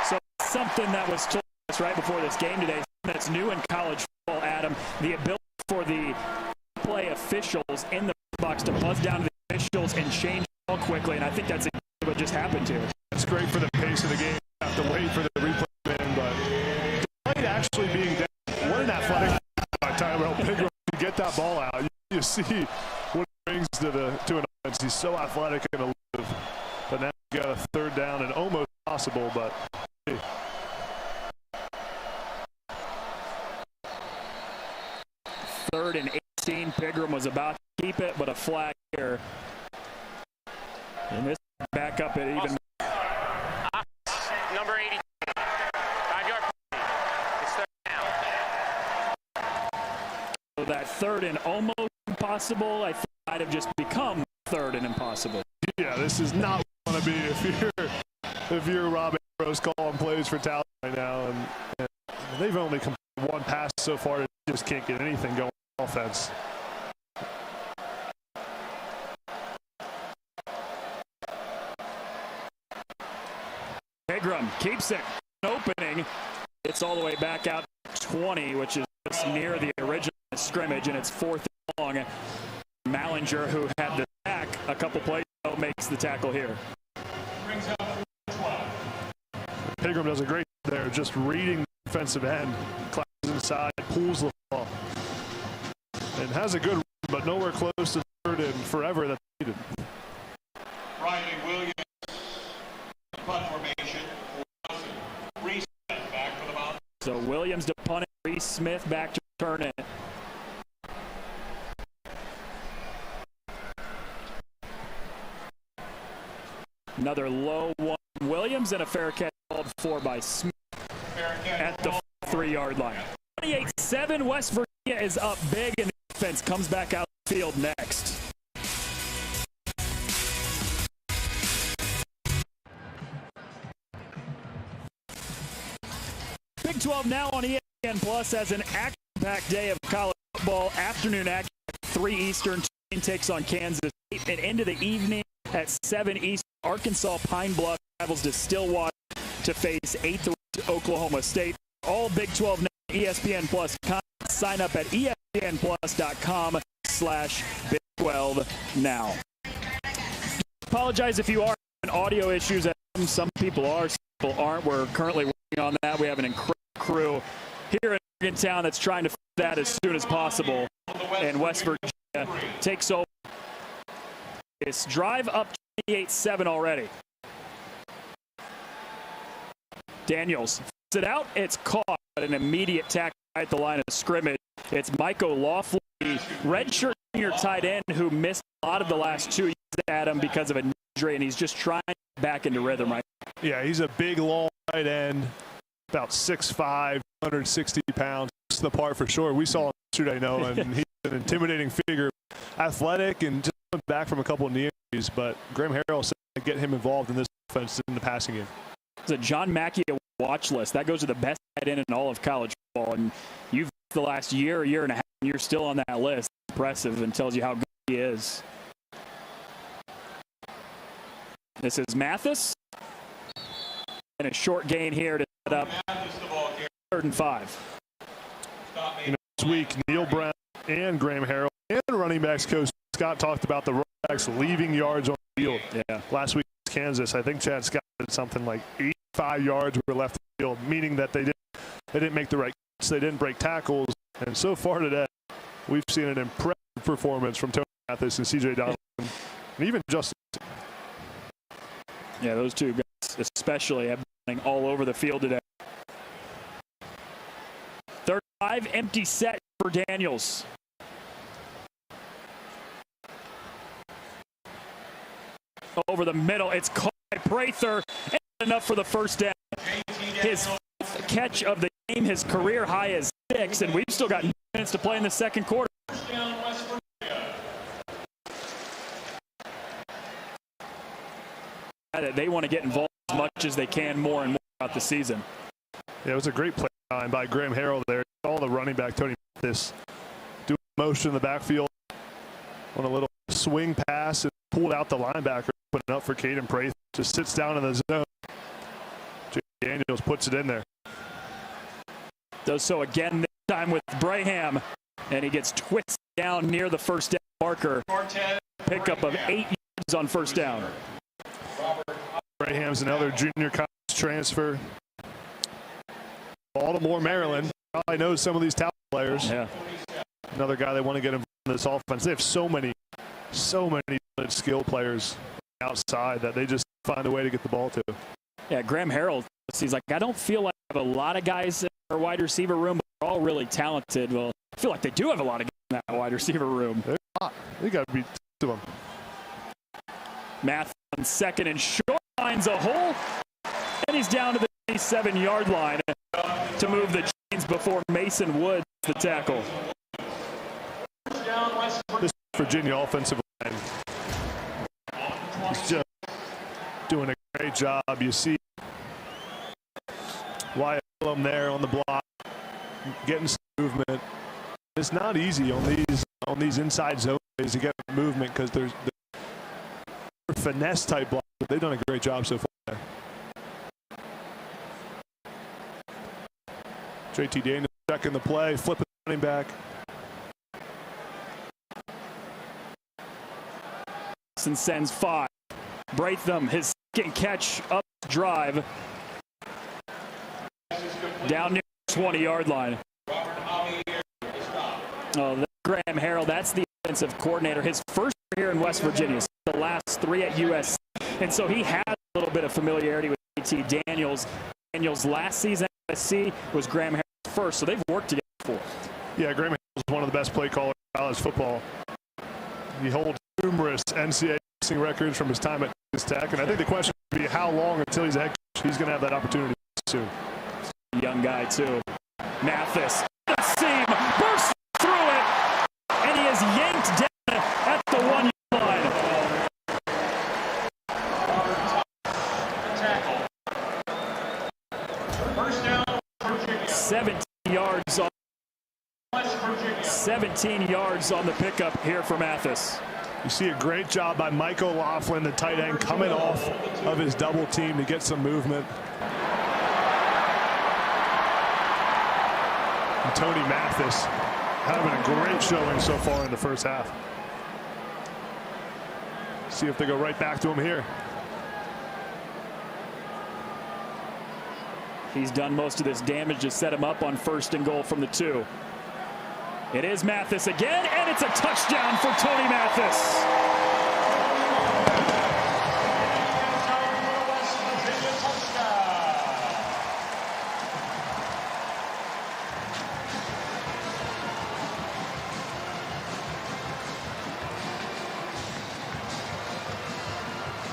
So something that was told us right before this game today, that's new in college football, Adam, the ability for the play officials in the box to buzz down to the officials and change the ball quickly, and I think that's exactly what just happened here. It's great for the pace of the game. You have to wait for the replay in, but despite actually being down, what an athletic by Tyrell Pigram to get that ball out. You see what it brings to an offense. He's so athletic and elusive, but now you got a 3rd down and almost possible, but hey. 3rd and 18. Pigram was about to keep it, but a flag here. And this back up at even. Number 80. 5-yard play. It's 3rd down. So that 3rd and almost impossible, I think might have just become 3rd and impossible. Yeah, this is not what you want to be if you're Rob Ambrose calling plays for Towson right now, and they've only completed 1 pass so far. They just can't get anything going on offense. Pigram keeps it opening. It's all the way back out to 20, which is just near the original scrimmage, and it's 4th and long. Mallinger, who had the sack a couple plays ago, makes the tackle here. Pigram does a great job there, just reading the defensive end, classes inside, pulls the ball, and has a good run, but nowhere close to 3rd and forever that's needed. Riley Williams, punt formation. Reset back So Williams to punt it, Reese Smith back to return it. Another low one, Williams, and a fair catch called for by Smith at the 3-yard line. 28-7, West Virginia is up big, and the defense comes back out the field next. Big 12 now on ESPN Plus as an action-packed day of college football. Afternoon action, 3 Eastern. Tulane takes on Kansas State, and into the evening at 7 Eastern, Arkansas Pine Bluff travels to Stillwater to face 8th Oklahoma State. All Big 12 now, ESPN Plus. Sign up at espnplus.com/Big12 now. Apologize if you are having audio issues. Some people are, some people aren't. We're currently working on that. We have an incredible crew here in Morgantown that's trying to fix that as soon as possible. And West Virginia takes over. It's drive up 28-7 already. Daniels fits it out. It's caught, but an immediate tackle at the line of scrimmage. It's Michael Laughley, redshirt junior tight end, who missed a lot of the last 2 years at him because of an injury, and he's just trying to get back into rhythm right now. Yeah, he's a big, long tight end, about 6'5", 160 pounds. That's the part for sure. We saw him yesterday, and he's an intimidating figure, athletic, and just went back from a couple of knee injuries. But Graham Harrell said to get him involved in this offense in the passing game. It's a John Mackey watch list. That goes to the best tight end in all of college football. And you've the last year and a half, and you're still on that list. Impressive, and tells you how good he is. This is Mathis. And a short gain here to set up 3rd and 5. This week, Neil Brown and Graham Harrell and running backs coach Scott talked about the running backs leaving yards on the field. Yeah. Last week, Kansas, I think Chad Scott did something like 85 yards were left on the field, meaning that they didn't make the right cuts, they didn't break tackles. And so far today, we've seen an impressive performance from Tony Mathis and C.J. Donovan, and even Justin. Yeah, those two guys especially have been all over the field today. 35, empty set for Daniels. Over the middle, it's caught by Prather, and enough for the first down. His 5th catch of the game, his career high is 6, and we've still got minutes to play in the second quarter. They want to get involved as much as they can more and more throughout the season. Yeah, it was a great play time by Graham Harrell there. All the running back, Tony Mathis, doing motion in the backfield on a little swing pass and pulled out the linebacker, putting up for Caden Prather. Just sits down in the zone. J. Daniels puts it in there. Does so again, this time with Braham, and he gets twisted down near the first down marker. Pickup of 8 yards on first down. Braham's another junior college transfer. Baltimore, Maryland. Probably knows some of these talent players. Yeah. Another guy they want to get involved in this offense. They have so many skill players outside that they just find a way to get the ball to. Yeah, Graham Harrell, he's like, I don't feel like I have a lot of guys in our wide receiver room, but they're all really talented. Well, I feel like they do have a lot of guys in that wide receiver room. They're hot. They got to be to them. Math on 2nd and short, finds a hole, and he's down to the 27-yard line to move the chains before Mason Woods the tackle. This Virginia offensive line is just doing a great job. You see Wyatt Elam there on the block, getting some movement. It's not easy on these inside zones to get movement because there's finesse type blocks, but they've done a great job so far. JT Daniels checking the play, flipping the running back. And sends 5. Bratham, his 2nd catch up drive. Down near the 20-yard line. Oh, Graham Harrell, that's the offensive coordinator. His first year here in West Virginia, the last 3 at USC. And so he has a little bit of familiarity with JT Daniels. Daniels last season at USC was Graham Harrell's first, so they've worked together before. Yeah, Graham is one of the best play callers in college football. He holds numerous NCAA passing records from his time at Texas Tech, and I think the question would be how long until he's a head coach. He's going to have that opportunity soon. Young guy, too. Mathis, the seam, bursts through it, and he is yanked down at the 1 yard line. 17 yards on the pickup here for Mathis. You see a great job by Mike O'Loughlin, the tight end, coming off of his double team to get some movement. And Tony Mathis having a great showing so far in the first half. See if they go right back to him here. He's done most of this damage to set him up on 1st and goal from the 2. It is Mathis again, and it's a touchdown for Tony Mathis.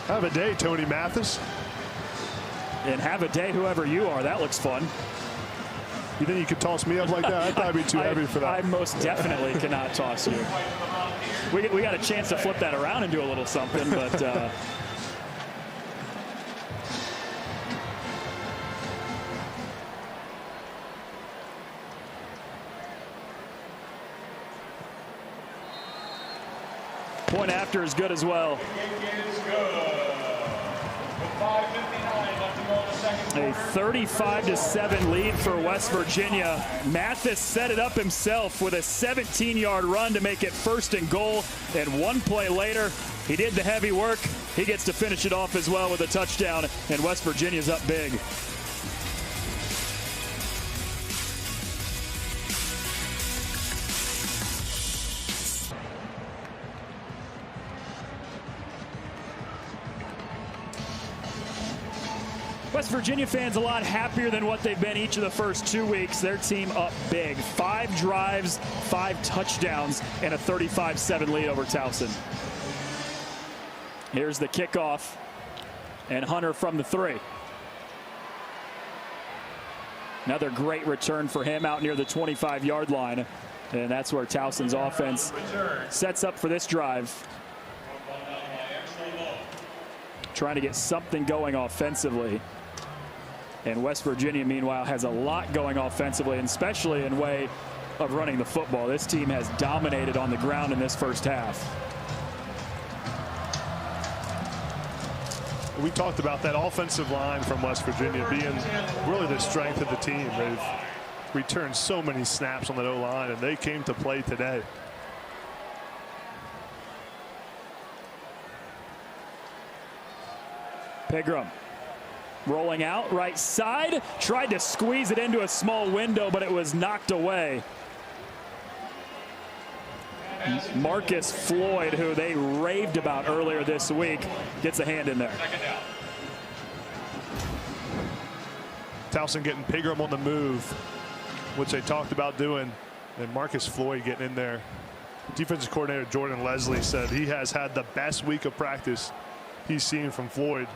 Have a day, Tony Mathis. And have a day, whoever you are. That looks fun. You think you could toss me up like that? I'd probably be too heavy for that. I most definitely cannot toss you. We got a chance to flip that around and do a little something, but point after is good as well. A 35-7 lead for West Virginia. Mathis set it up himself with a 17-yard run to make it 1st and goal. And 1 play later, he did the heavy work. He gets to finish it off as well with a touchdown, and West Virginia's up big. West Virginia fans a lot happier than what they've been each of the first 2 weeks. Their team up big. 5 drives, 5 touchdowns, and a 35-7 lead over Towson. Here's the kickoff, and Hunter from the 3. Another great return for him out near the 25-yard line, and that's where Towson's offense sets up for this drive. Trying to get something going offensively. And West Virginia, meanwhile, has a lot going offensively, and especially in way of running the football. This team has dominated on the ground in this first half. We talked about that offensive line from West Virginia being really the strength of the team. They've returned so many snaps on that O-line, and they came to play today. Pigram rolling out right side, tried to squeeze it into a small window, but it was knocked away. Marcus Floyd, who they raved about earlier this week, gets a hand in there. Towson getting Pigram on the move, which they talked about doing, and Marcus Floyd getting in there. Defensive coordinator Jordan Leslie said he has had the best week of practice he's seen from Floyd.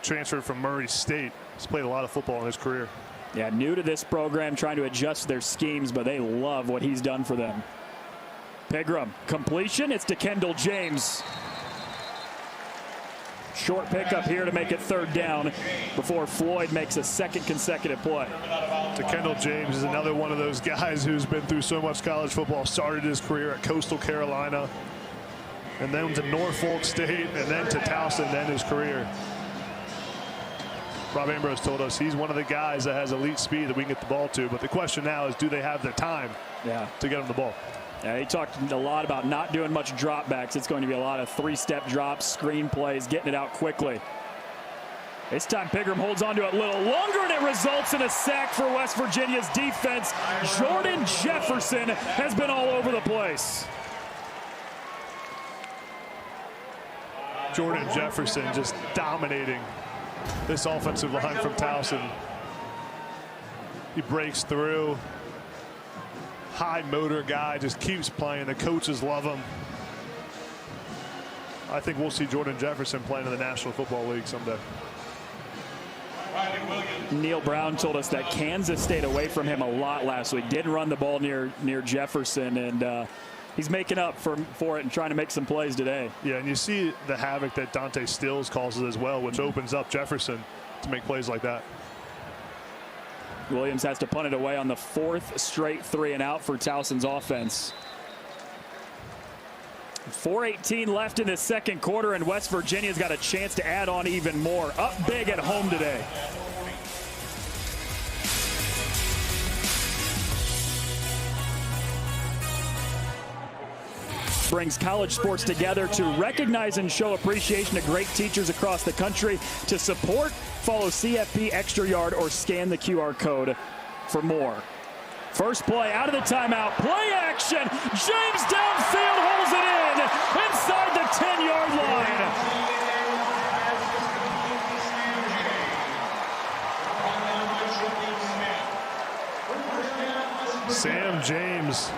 Transferred from Murray State. He's played a lot of football in his career. Yeah, new to this program, trying to adjust their schemes, but they love what he's done for them. Pigram, completion. It's to Kendall James. Short pickup here to make it 3rd down before Floyd makes a 2nd consecutive play. To Kendall James is another one of those guys who's been through so much college football. Started his career at Coastal Carolina, and then to Norfolk State, and then to Towson, then his career. Rob Ambrose told us he's one of the guys that has elite speed that we can get the ball to, but the question now is, do they have the time to get him the ball? Yeah, he talked a lot about not doing much dropbacks. It's going to be a lot of 3-step drops, screen plays, getting it out quickly. This time Pigram holds on to it a little longer, and it results in a sack for West Virginia's defense. Jordan Jefferson has been all over the place. Jordan Jefferson just dominating this offensive line from Towson. He breaks through. High motor guy, just keeps playing. The coaches love him. I think we'll see Jordan Jefferson playing in the National Football League someday. Neil Brown told us that Kansas stayed away from him a lot last week. Didn't run the ball near Jefferson, and he's making up for it and trying to make some plays today. Yeah, and you see the havoc that Dante Stills causes as well, which opens up Jefferson to make plays like that. Williams has to punt it away on the 4th straight 3-and-out for Towson's offense. 4:18 left in the second quarter, and West Virginia's got a chance to add on even more. Up big at home today. Brings college sports together to recognize and show appreciation to great teachers across the country. To support, follow CFP Extra Yard or scan the QR code for more. First play out of the timeout. Play action. James downfield holds it in inside the 10-yard line. Sam James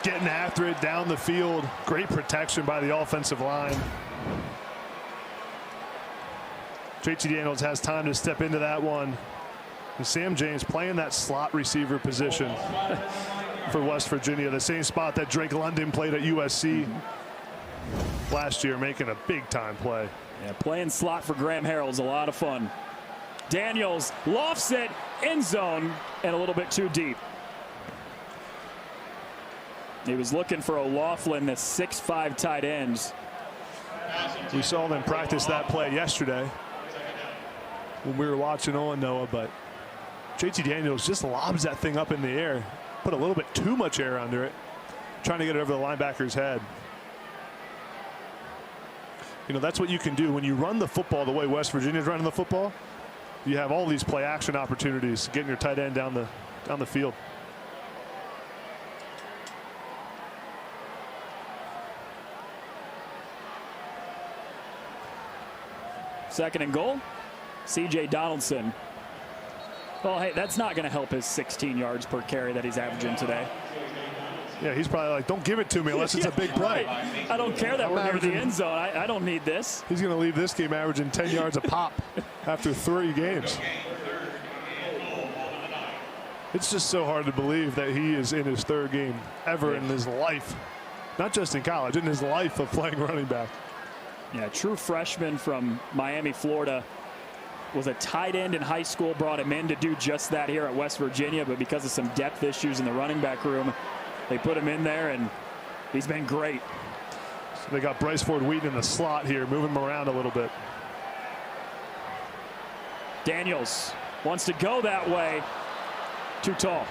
getting after it down the field. Great protection by the offensive line. JT Daniels has time to step into that one. And Sam James playing that slot receiver position for West Virginia, the same spot that Drake London played at USC last year, making a big-time play. Yeah, playing slot for Graham Harrell's a lot of fun. Daniels lofts it, end zone, and a little bit too deep. He was looking for O'Laughlin, the 6'5" tight ends. We saw them practice that play yesterday when we were watching on, Noah, but JT Daniels just lobs that thing up in the air, put a little bit too much air under it, trying to get it over the linebacker's head. You know, that's what you can do when you run the football the way West Virginia's running the football. You have all these play action opportunities, getting your tight end down the field. Second and goal. C.J. Donaldson. Well, hey, that's not going to help his 16 yards per carry that he's averaging today. Yeah, he's probably like, don't give it to me unless it's a big play. Right. I don't care that we're near the end zone. I don't need this. He's going to leave this game averaging 10 yards a pop after 3 games. It's just so hard to believe that he is in his 3rd game ever in his life. Not just in college, in his life of playing running back. Yeah, true freshman from Miami, Florida. Was a tight end in high school, brought him in to do just that here at West Virginia, but because of some depth issues in the running back room, they put him in there, and he's been great. So they got Bryce Ford Wheaton in the slot here, moving him around a little bit. Daniels wants to go that way. Too tall.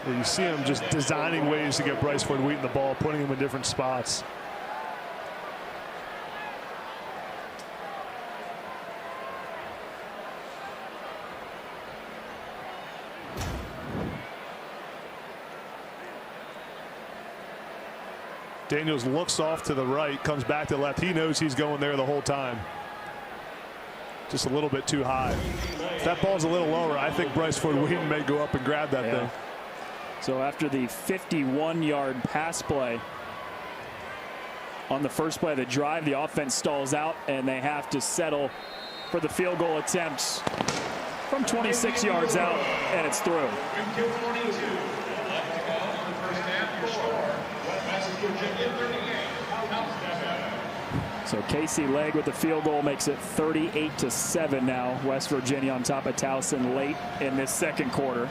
Yeah, you see him just designing ways to get Bryce Ford Wheaton the ball, putting him in different spots. Daniels looks off to the right, comes back to the left. He knows he's going there the whole time. Just a little bit too high. If that ball's a little lower, I think Bryce Ford Wheaton may go up and grab that thing. So after the 51-yard pass play on the first play of the drive, the offense stalls out, and they have to settle for the field goal attempts from 26 yards out, and it's through. So Casey Legg with the field goal makes it 38-7 now. West Virginia on top of Towson late in this second quarter.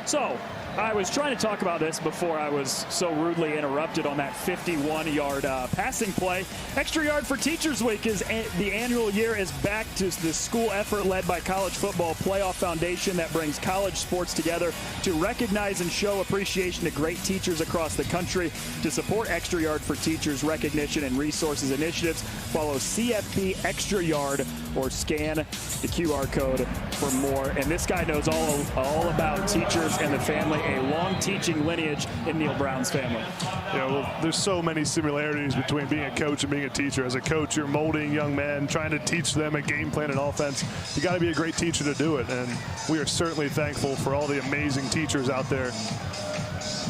So I was trying to talk about this before I was so rudely interrupted on that 51-yard passing play. Extra Yard for Teachers Week is the annual year is back to the school effort led by College Football Playoff Foundation that brings college sports together to recognize and show appreciation to great teachers across the country. To support Extra Yard for Teachers recognition and resources initiatives, follow CFP Extra Yard or scan the QR code for more. And this guy knows all about teachers and the family, a long teaching lineage in Neil Brown's family. Yeah, well, there's so many similarities between being a coach and being a teacher. As a coach, you're molding young men, trying to teach them a game plan and offense. You got to be a great teacher to do it, and we are certainly thankful for all the amazing teachers out there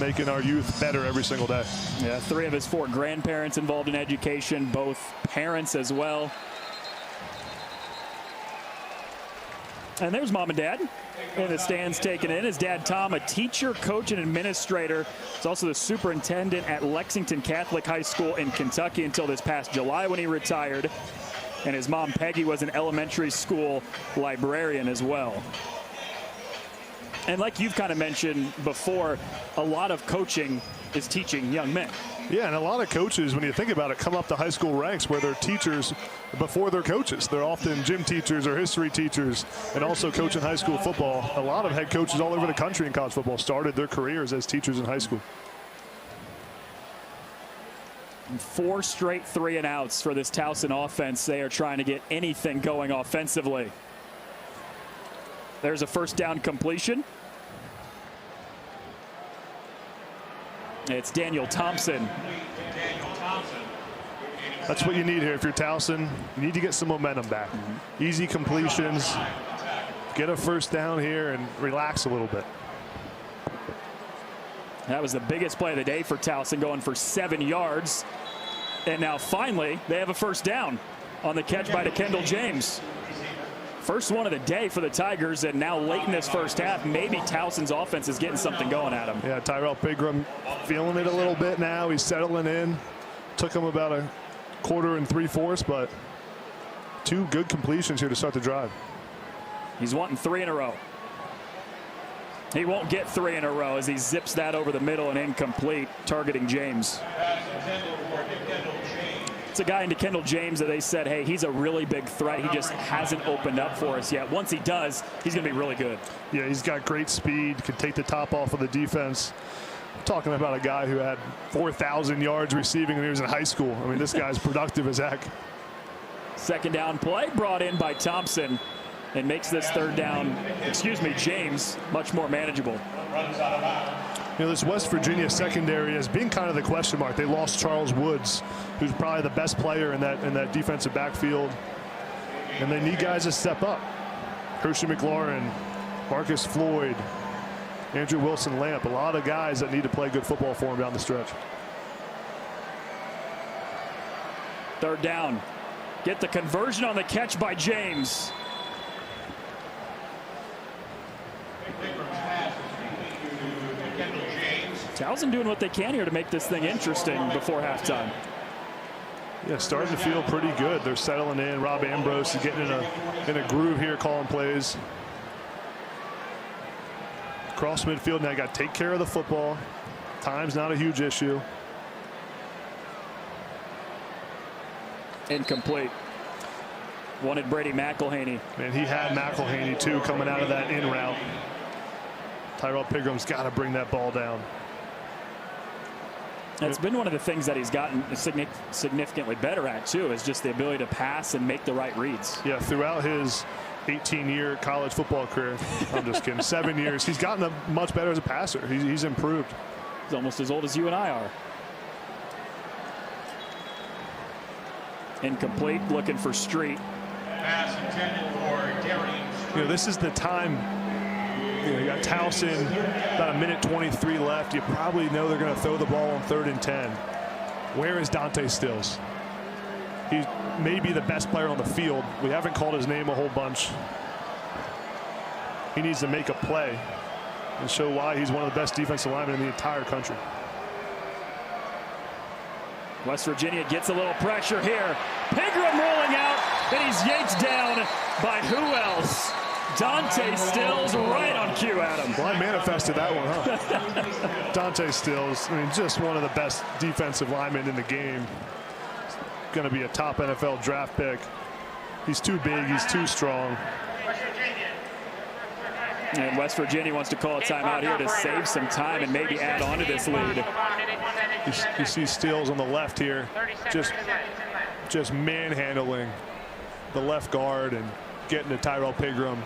making our youth better every single day. Yeah, 3 of his 4 grandparents involved in education, both parents as well. And there's mom and dad in the stands taking in. His dad, Tom, a teacher, coach, and administrator. He's also the superintendent at Lexington Catholic High School in Kentucky until this past July when he retired. And his mom, Peggy, was an elementary school librarian as well. And like you've kind of mentioned before, a lot of coaching is teaching young men. Yeah, and a lot of coaches, when you think about it, come up the high school ranks where they're teachers before they're coaches. They're often gym teachers or history teachers and also coaching high school football. A lot of head coaches all over the country in college football started their careers as teachers in high school. 4 straight 3-and-outs for this Towson offense. They are trying to get anything going offensively. There's a first down completion. It's Daniel Thompson. That's what you need here if you're Towson. You need to get some momentum back. Easy completions. Get a first down here and relax a little bit. That was the biggest play of the day for Towson, going for 7 yards. And now finally they have a first down on the catch by Kendall James. First one of the day for the Tigers, and now late in this first half, maybe Towson's offense is getting something going at him. Yeah, Tyrell Pigram feeling it a little bit now. He's settling in. Took him about a 1/4 and 3/4, but 2 good completions here to start the drive. He's wanting 3 in a row. He won't get 3 in a row as he zips that over the middle and incomplete, targeting James. It's a guy into Kendall James that they said, hey, he's a really big threat. He just hasn't opened up for us yet. Once he does, he's going to be really good. Yeah, he's got great speed, can take the top off of the defense. I'm talking about a guy who had 4,000 yards receiving when he was in high school. I mean, this guy's productive as heck. Second down play brought in by Thompson and makes this James, much more manageable. You know, this West Virginia secondary has been kind of the question mark. They lost Charles Woods, who's probably the best player in that defensive backfield. And they need guys to step up. Hershey McLaurin, Marcus Floyd, Andrew Wilson Lamp, a lot of guys that need to play good football for him down the stretch. Third down. Get the conversion on the catch by James. Towson doing what they can here to make this thing interesting before halftime. Yeah, starting to feel pretty good. They're settling in. Rob Ambrose is getting in a groove here, calling plays. Cross midfield, now got to take care of the football. Time's not a huge issue. Incomplete. Wanted Brady McElhaney. And he had McElhaney too coming out of that in route. Tyrell Pigram's got to bring that ball down. That's been one of the things that he's gotten significantly better at too, is just the ability to pass and make the right reads. Yeah, throughout his 18-year college football career, I'm just kidding, 7 years, he's gotten much better as a passer. He's improved. He's almost as old as you and I are. Incomplete, looking for Street. Pass intended for Darian Street. You know, this is the time. You got Towson, about 1:23 left. You probably know they're going to throw the ball on 3rd and 10. Where is Dante Stills? He's maybe the best player on the field. We haven't called his name a whole bunch. He needs to make a play and show why he's one of the best defensive linemen in the entire country. West Virginia gets a little pressure here. Pigram rolling out, and he's yanked down by who else? Dante Stills, right on cue, Adam. Well, I manifested that one, huh? Dante Stills, I mean, just one of the best defensive linemen in the game. Going to be a top NFL draft pick. He's too big, he's too strong. And West Virginia wants to call a timeout here to save some time and maybe add on to this lead. You see Stills on the left here, just manhandling the left guard and getting to Tyrell Pigram.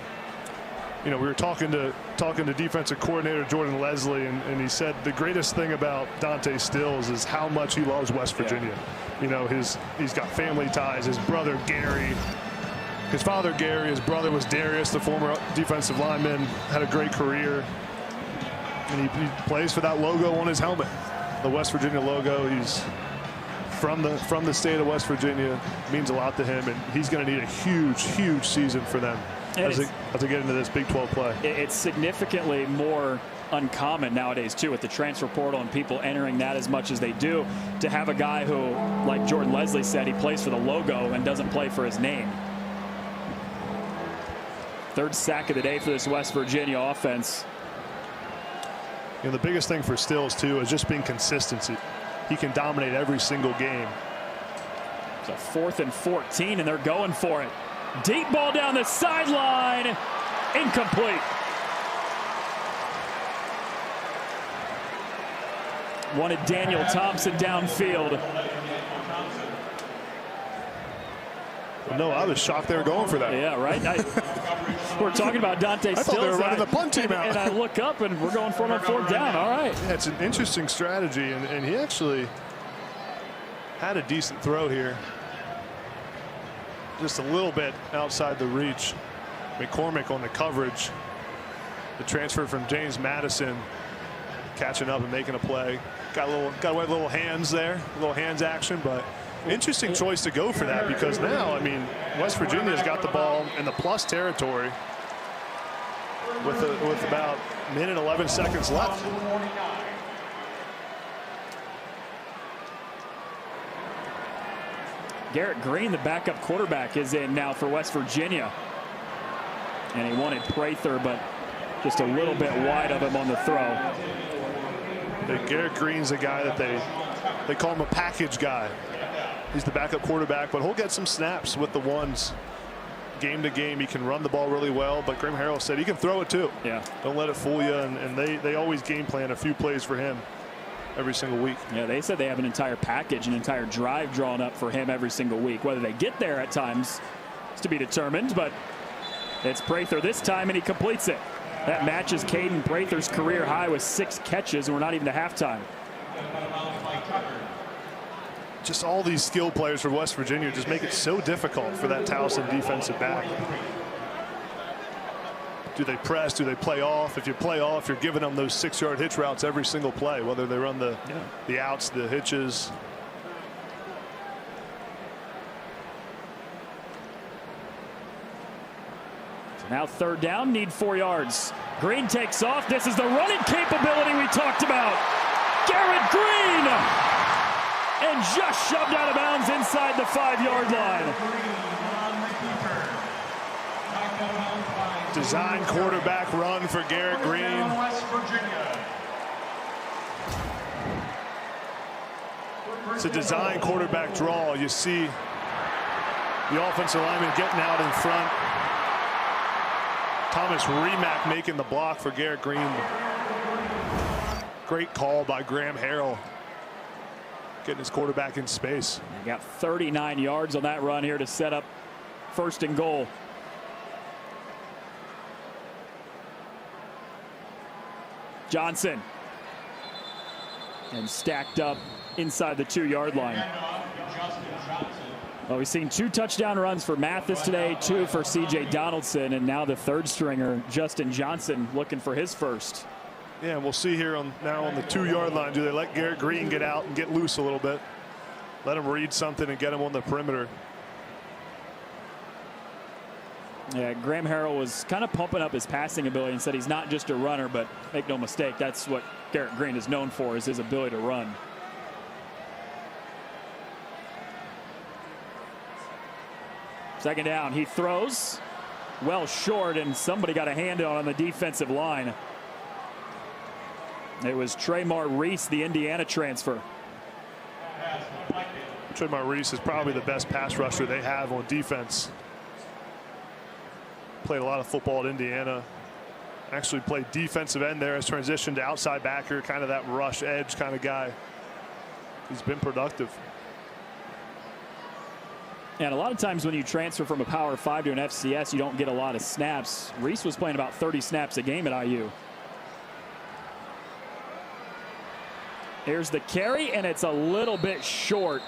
You know, we were talking to defensive coordinator Jordan Leslie, and he said the greatest thing about Dante Stills is how much he loves West Virginia. You know, he's got family ties. His brother Gary, his father Gary, his brother was Darius, the former defensive lineman, had a great career, and he plays for that logo on his helmet, the West Virginia logo. He's from the state of West Virginia. Means a lot to him, and he's going to need a huge season for them as they get into this Big 12 play. It's significantly more uncommon nowadays too, with the transfer portal and people entering that as much as they do, to have a guy who, like Jordan Leslie said, he plays for the logo and doesn't play for his name. Third sack of the day for this West Virginia offense. You know, the biggest thing for Stills too is just being consistency. He can dominate every single game. It's a 4th and 14, and they're going for it. Deep ball down the sideline, incomplete. Wanted Daniel Thompson downfield. No, I was shocked they were going for that. Yeah, right. We're talking about Dante Stills. I thought they were running the punt team out. And I look up, and we're going for it on 4th down. All right. Yeah, it's an interesting strategy, and he actually had a decent throw here. Just a little bit outside the reach. McCormick on the coverage. The transfer from James Madison catching up and making a play. Got little hands there, little hands action, but interesting choice to go for that, because now, I mean, West Virginia's got the ball in the plus territory with about a minute 11 seconds left. Garrett Green, the backup quarterback, is in now for West Virginia. And he wanted Prather, but just a little bit wide of him on the throw. Garrett Green's a guy that they call him a package guy. He's the backup quarterback, but he'll get some snaps with the ones. Game to game, he can run the ball really well, but Graham Harrell said he can throw it too. Yeah. Don't let it fool you, and they always game plan a few plays for him every single week. Yeah, they said they have an entire package, an entire drive drawn up for him every single week. Whether they get there at times is to be determined, but it's Prather this time, and he completes it. That matches Caden Prather's career high with 6 catches, and we're not even to halftime. Just all these skill players for West Virginia just make it so difficult for that Towson defensive back. Do they press? Do they play off? If you play off, you're giving them those 6-yard hitch routes every single play, whether they run the outs, the hitches. So now 3rd down, need 4 yards. Green takes off. This is the running capability we talked about. Garrett Green! And just shoved out of bounds inside the 5-yard line. Design quarterback run for Garrett Green. It's a design quarterback draw. You see the offensive lineman getting out in front. Thomas Remack making the block for Garrett Green. Great call by Graham Harrell, getting his quarterback in space. He got 39 yards on that run here to set up 1st and goal. Johnson. And stacked up inside the 2-yard line. Well, we've seen 2 touchdown runs for Mathis today, 2 for C.J. Donaldson, and now the 3rd stringer, Justin Johnson, looking for his first. Yeah, and we'll see here now on the 2-yard line. Do they let Garrett Green get out and get loose a little bit? Let him read something and get him on the perimeter. Yeah, Graham Harrell was kind of pumping up his passing ability and said he's not just a runner, but make no mistake, that's what Garrett Green is known for, is his ability to run. Second down, he throws well short, and somebody got a hand on the defensive line. It was Tremar Reese, the Indiana transfer. Tremar Reese is probably the best pass rusher they have on defense. Played a lot of football at Indiana. Actually played defensive end there, has transitioned to outside backer, kind of that rush edge kind of guy. He's been productive. And a lot of times when you transfer from a Power 5 to an FCS, you don't get a lot of snaps. Reese was playing about 30 snaps a game at IU. Here's the carry, and it's a little bit short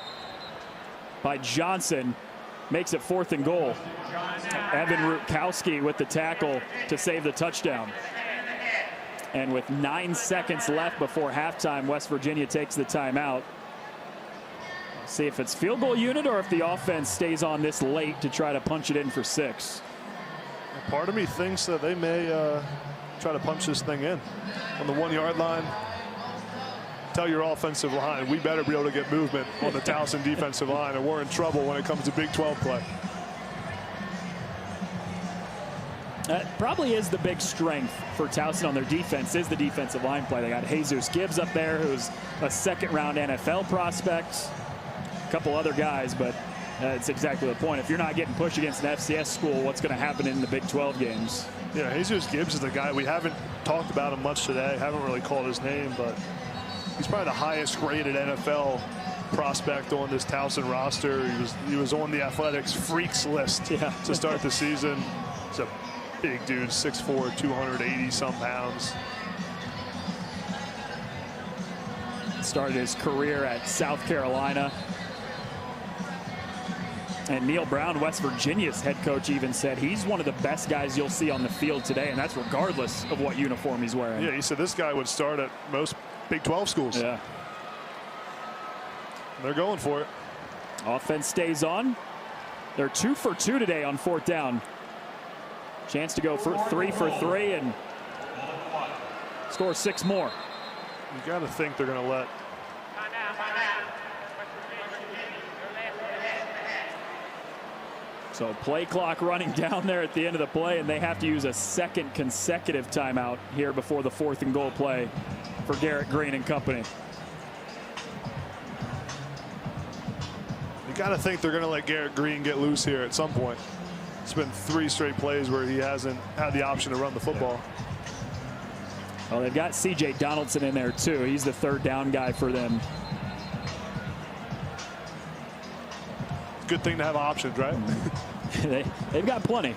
by Johnson. Makes it 4th and goal. Evan Rutkowski with the tackle to save the touchdown. And with 9 seconds left before halftime, West Virginia takes the timeout. See if it's field goal unit or if the offense stays on this late to try to punch it in for 6. Part of me thinks that they may try to punch this thing in on the 1-yard line. Tell your offensive line, we better be able to get movement on the Towson defensive line, or we're in trouble when it comes to Big 12 play. That probably is the big strength for Towson on their defense, is the defensive line play. They got Jesus Gibbs up there, who's a 2nd-round NFL prospect. A couple other guys, but it's exactly the point. If you're not getting pushed against an FCS school, what's going to happen in the Big 12 games? Yeah, Jesus Gibbs is the guy. We haven't talked about him much today. Haven't really called his name, but he's probably the highest graded NFL prospect on this Towson roster. He was on the Athletics freaks list to start the season. He's a big dude, 6'4", 280 some pounds. Started his career at South Carolina. And Neil Brown, West Virginia's head coach, even said he's one of the best guys you'll see on the field today, and that's regardless of what uniform he's wearing. Yeah, he said this guy would start at most Big 12 schools. Yeah. And they're going for it. Offense stays on. They're 2 for 2 today on 4th down. Chance to go for 3 for 3 and score 6 more. You got to think they're going to let. So play clock running down there at the end of the play, and they have to use a 2nd consecutive timeout here before the 4th and goal play for Garrett Green and company. You got to think they're going to let Garrett Green get loose here at some point. It's been 3 straight plays where he hasn't had the option to run the football. Well, they've got C.J. Donaldson in there too. He's the 3rd down guy for them. Good thing to have options, right? They've got plenty.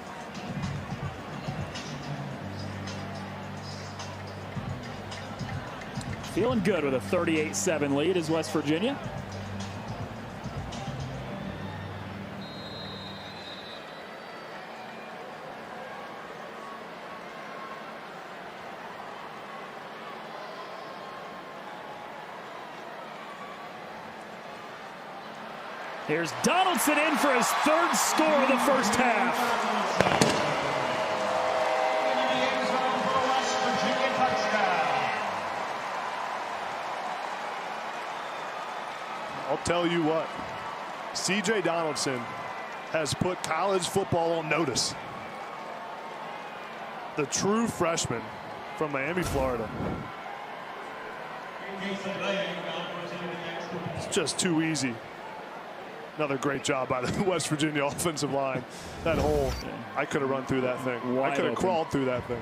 Feeling good with a 38-7 lead is West Virginia. Here's Donaldson in for his 3rd score of the first half. I'll tell you what, C.J. Donaldson has put college football on notice. The true freshman from Miami, Florida. It's just too easy. Another great job by the West Virginia offensive line. That hole, I could have run through that thing. I could have crawled through that thing.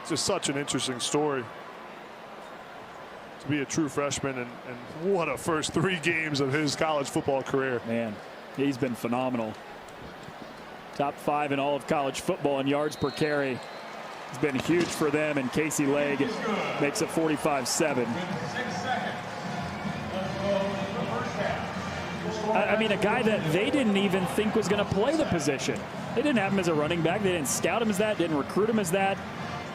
It's just such an interesting story to be a true freshman, and what a first 3 games of his college football career. Man, he's been phenomenal. Top 5 in all of college football in yards per carry. It's been huge for them, and Casey Legg makes it 45-7. I mean, a guy that they didn't even think was going to play the position. They didn't have him as a running back. They didn't scout him as that, didn't recruit him as that.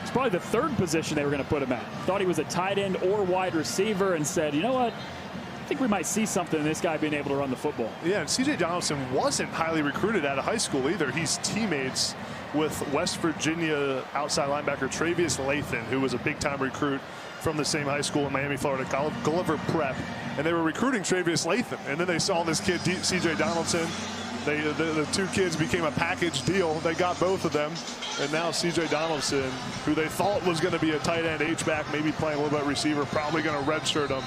It's probably the 3rd position they were going to put him at. Thought he was a tight end or wide receiver, and said, you know what? I think we might see something in this guy being able to run the football. Yeah, and C.J. Donaldson wasn't highly recruited out of high school either. He's teammates with West Virginia outside linebacker Travius Lathan, who was a big-time recruit from the same high school in Miami, Florida, Gulliver Prep. And they were recruiting Travius Lathan, and then they saw this kid, C.J. Donaldson. The 2 kids became a package deal. They got both of them, and now C.J. Donaldson, who they thought was going to be a tight end H-back, maybe playing a little bit receiver, probably going to redshirt him,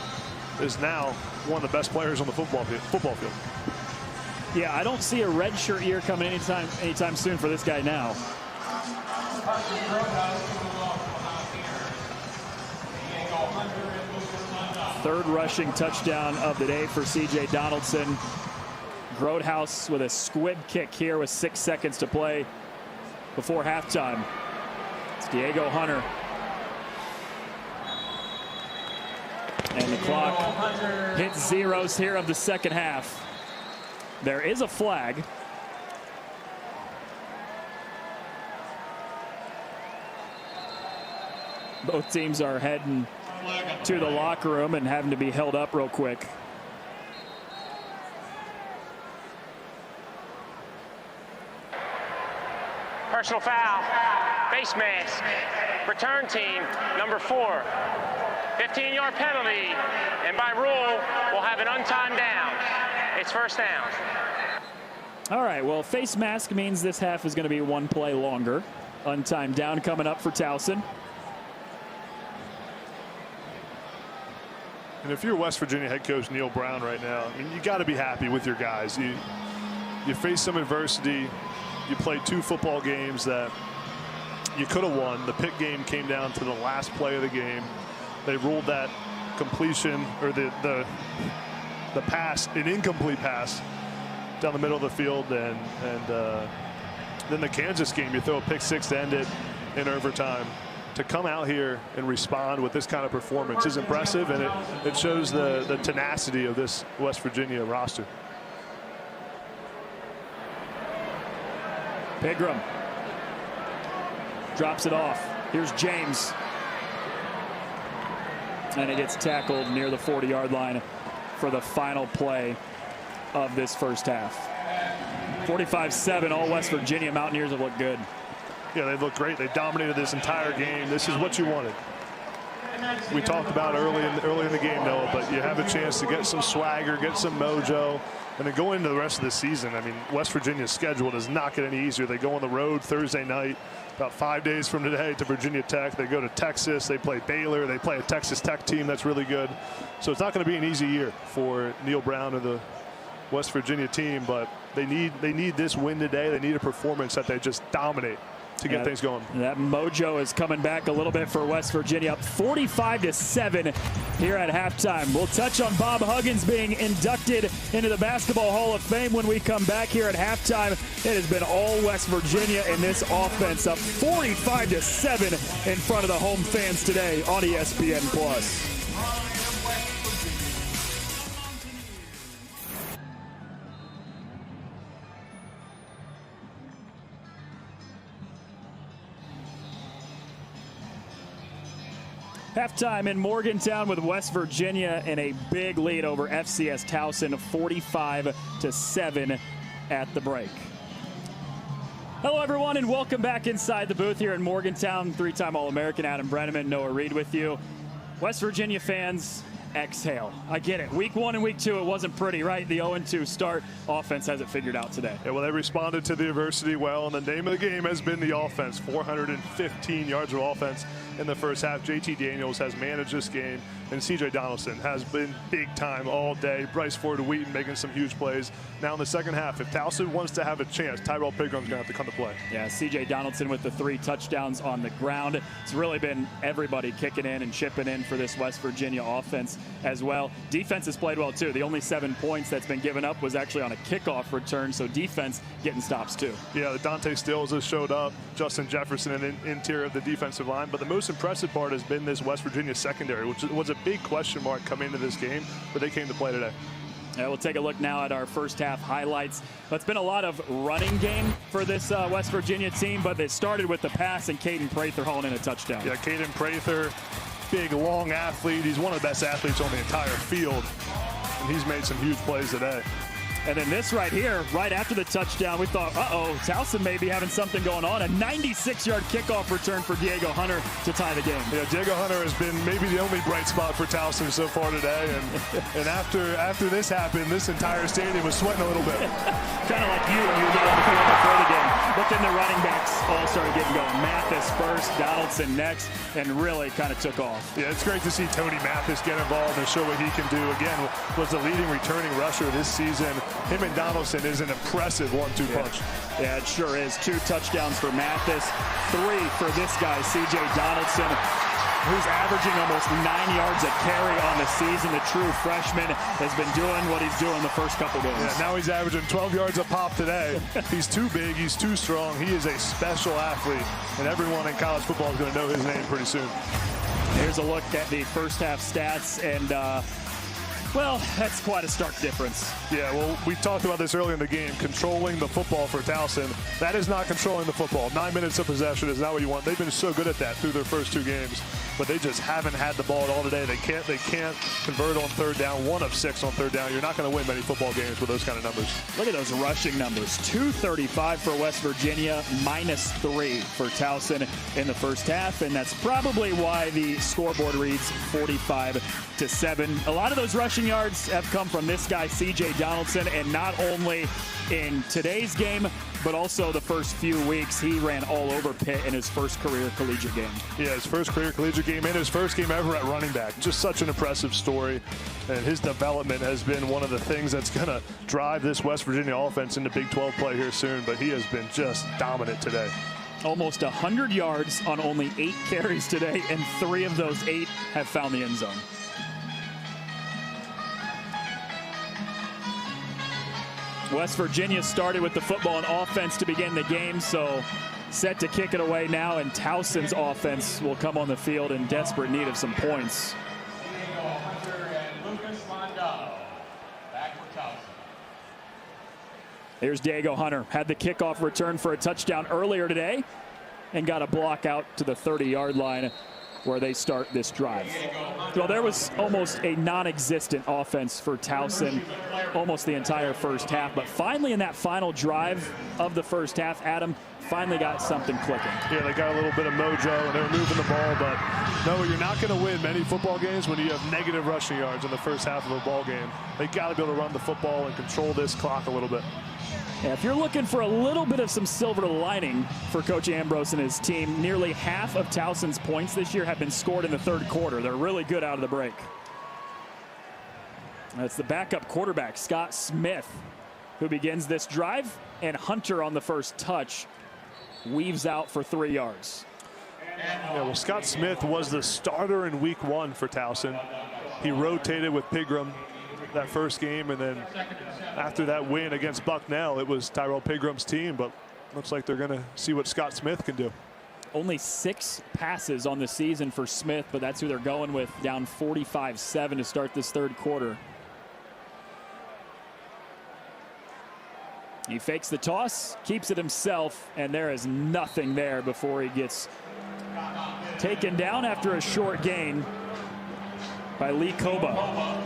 is now one of the best players on the football field. Yeah, I don't see a redshirt year coming anytime soon for this guy now. Third rushing touchdown of the day for C.J. Donaldson. Grotehouse with a squib kick here with 6 seconds to play before halftime. It's Diego Hunter. And the clock hits zeros here of the second half. There is a flag. Both teams are heading to the locker room and having to be held up real quick. Personal foul, face mask, return team, number 4. 15-yard penalty, and by rule, we'll have an untimed down. It's first down. All right, well, face mask means this half is going to be one play longer. Untimed down coming up for Towson. And if you're West Virginia head coach Neil Brown right now, I mean, you got to be happy with your guys. You face some adversity. You played 2 football games that you could have won. The Pitt game came down to the last play of the game. They ruled that completion, or the pass, an incomplete pass down the middle of the field, and then the Kansas game, you throw a pick 6 to end it in overtime. To come out here and respond with this kind of performance is impressive, and it shows the tenacity of this West Virginia roster. Pigram drops it off. Here's James. And it gets tackled near the 40-yard line for the final play of this first half. 45-7, all West Virginia Mountaineers have looked good. Yeah, they've looked great. They dominated this entire game. This is what you wanted. We talked about early in the game, Noah, but you have a chance to get some swagger, get some mojo, and then go into the rest of the season. I mean, West Virginia's schedule does not get any easier. They go on the road Thursday night, about 5 days from today, to Virginia Tech. They go to Texas. They play Baylor. They play a Texas Tech team that's really good. So it's not going to be an easy year for Neil Brown and the West Virginia team, but they need this win today. They need a performance that they just dominate to get things going. That mojo is coming back a little bit for West Virginia, up 45-7 here at halftime. We'll touch on Bob Huggins being inducted into the Basketball Hall of Fame when we come back here at halftime. It has been all West Virginia in this offense, up 45-7 in front of the home fans today on ESPN+. Halftime in Morgantown with West Virginia in a big lead over FCS Towson, 45-7 at the break. Hello, everyone, and welcome back inside the booth here in Morgantown. 3-time All-American Adam Brenneman, Noah Reed with you. West Virginia fans, exhale. I get it. Week 1 and week 2, it wasn't pretty, right? The 0-2 start. Offense has it figured out today. Yeah, well, they responded to the adversity well, and the name of the game has been the offense. 415 yards of offense in the first half. JT Daniels has managed this game, and C.J. Donaldson has been big time all day. Bryce Ford-Wheaton making some huge plays. Now in the second half, if Towson wants to have a chance, Tyrell Pigram's going to have to come to play. Yeah, C.J. Donaldson with the 3 touchdowns on the ground. It's really been everybody kicking in and chipping in for this West Virginia offense as well. Defense has played well, too. The only 7 points that's been given up was actually on a kickoff return, so defense getting stops, too. Yeah, the Dante Stills has showed up. Justin Jefferson in the interior of the defensive line. But the most impressive part has been this West Virginia secondary, which was a big question mark coming into this game, but they came to play today. Yeah, we'll take a look now at our first half highlights. It's been a lot of running game for this West Virginia team, but it started with the pass and Caden Prather hauling in a touchdown. Yeah, Caden Prather, big, long athlete. He's one of the best athletes on the entire field, and he's made some huge plays today. And then this right here, right after the touchdown, we thought, uh-oh, Towson may be having something going on. A 96-yard kickoff return for Diego Hunter to tie the game. Yeah, Diego Hunter has been maybe the only bright spot for Towson so far today. And after this happened, this entire stadium was sweating a little bit. Kind of like you when you were getting before the game. But then the running backs all started getting going. Mathis first, Donaldson next, and really kind of took off. Yeah, it's great to see Tony Mathis get involved and show what he can do. Again, was the leading returning rusher this season. Him and Donaldson is an impressive 1-2 punch. Yeah, it sure is. 2 touchdowns for Mathis, 3 for this guy, C.J. Donaldson. who's averaging almost 9 yards a carry on the season. The true freshman has been doing what he's doing the first couple games. Yeah, now he's averaging 12 yards a pop today. He's too big. He's too strong. He is a special athlete, and everyone in college football is going to know his name pretty soon. Here's a look at the first half stats, and well, that's quite a stark difference. Yeah, well, we talked about this earlier in the game. Controlling the football for Towson, that is not controlling the football. 9 minutes of possession is not what you want. They've been so good at that through their first 2 games, but they just haven't had the ball at all today. They can't convert on third down. 1 of 6 on third down. You're not going to win many football games with those kind of numbers. Look at those rushing numbers. 235 for West Virginia, -3 for Towson in the first half, and that's probably why the scoreboard reads 45-7. A lot of those rushing yards have come from this guy, C.J. Donaldson, and not only in today's game, but also the first few weeks. He ran all over Pitt in his first career collegiate game. Yeah, his first career collegiate game and his first game ever at running back. Just such an impressive story, and his development has been one of the things that's going to drive this West Virginia offense into Big 12 play here soon, but he has been just dominant today. Almost 100 yards on only 8 carries today, and 3 of those 8 have found the end zone. West Virginia started with the football and offense to begin the game, so set to kick it away now, and Towson's offense will come on the field in desperate need of some points. Here's Diego Hunter. Had the kickoff return for a touchdown earlier today and got a block out to the 30-yard line where they start this drive. Well, there was almost a non-existent offense for Towson almost the entire first half, but finally in that final drive of the first half, Adam finally got something clicking. Yeah, they got a little bit of mojo, and they're moving the ball, but no, you're not going to win many football games when you have negative rushing yards in the first half of a ball game. They got to be able to run the football and control this clock a little bit. Yeah, if you're looking for a little bit of some silver lining for Coach Ambrose and his team, nearly half of Towson's points this year have been scored in the third quarter. They're really good out of the break. That's the backup quarterback, Scott Smith, who begins this drive, and Hunter on the first touch weaves out for 3 yards. Yeah, well, Scott Smith was the starter in week 1 for Towson. He rotated with Pigram that first game, and then after that win against Bucknell, it was Tyrell Pigram's team, but looks like they're going to see what Scott Smith can do. Only 6 passes on the season for Smith, but that's who they're going with, down 45-7 to start this third quarter. He fakes the toss, keeps it himself, and there is nothing there before he gets taken down after a short gain by Lee Koba.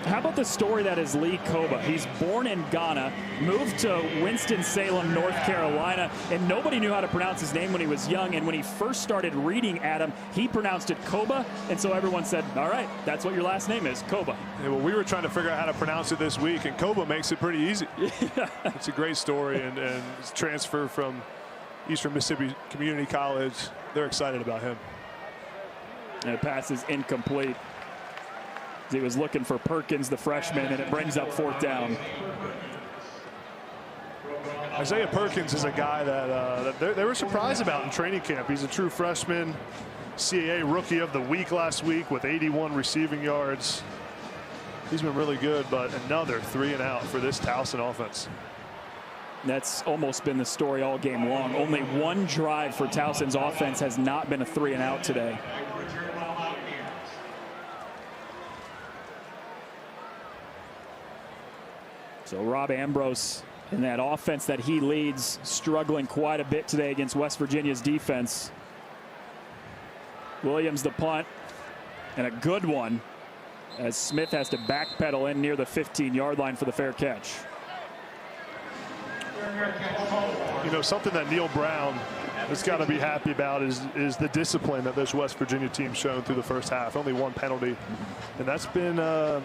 How about the story that is Lee Koba? He's born in Ghana, moved to Winston-Salem, North Carolina, and nobody knew how to pronounce his name when he was young. And when he first started reading Adam, he pronounced it Koba, and so everyone said, all right, that's what your last name is, Koba. Yeah, well, we were trying to figure out how to pronounce it this week, and Koba makes it pretty easy. Yeah. It's a great story, and his transfer from Eastern Mississippi Community College, they're excited about him. And the pass is incomplete. He was looking for Perkins, the freshman, and it brings up 4th down. Isaiah Perkins is a guy that they were surprised about in training camp. He's a true freshman, CAA Rookie of the Week last week with 81 receiving yards. He's been really good, but another 3 and out for this Towson offense. That's almost been the story all game long. Only 1 drive for Towson's offense has not been a 3 and out today. So Rob Ambrose in that offense that he leads, struggling quite a bit today against West Virginia's defense. Williams the punt, and a good one as Smith has to backpedal in near the 15-yard line for the fair catch. You know, something that Neil Brown has got to be happy about is the discipline that this West Virginia team's shown through the first half. Only 1 penalty, and that's been a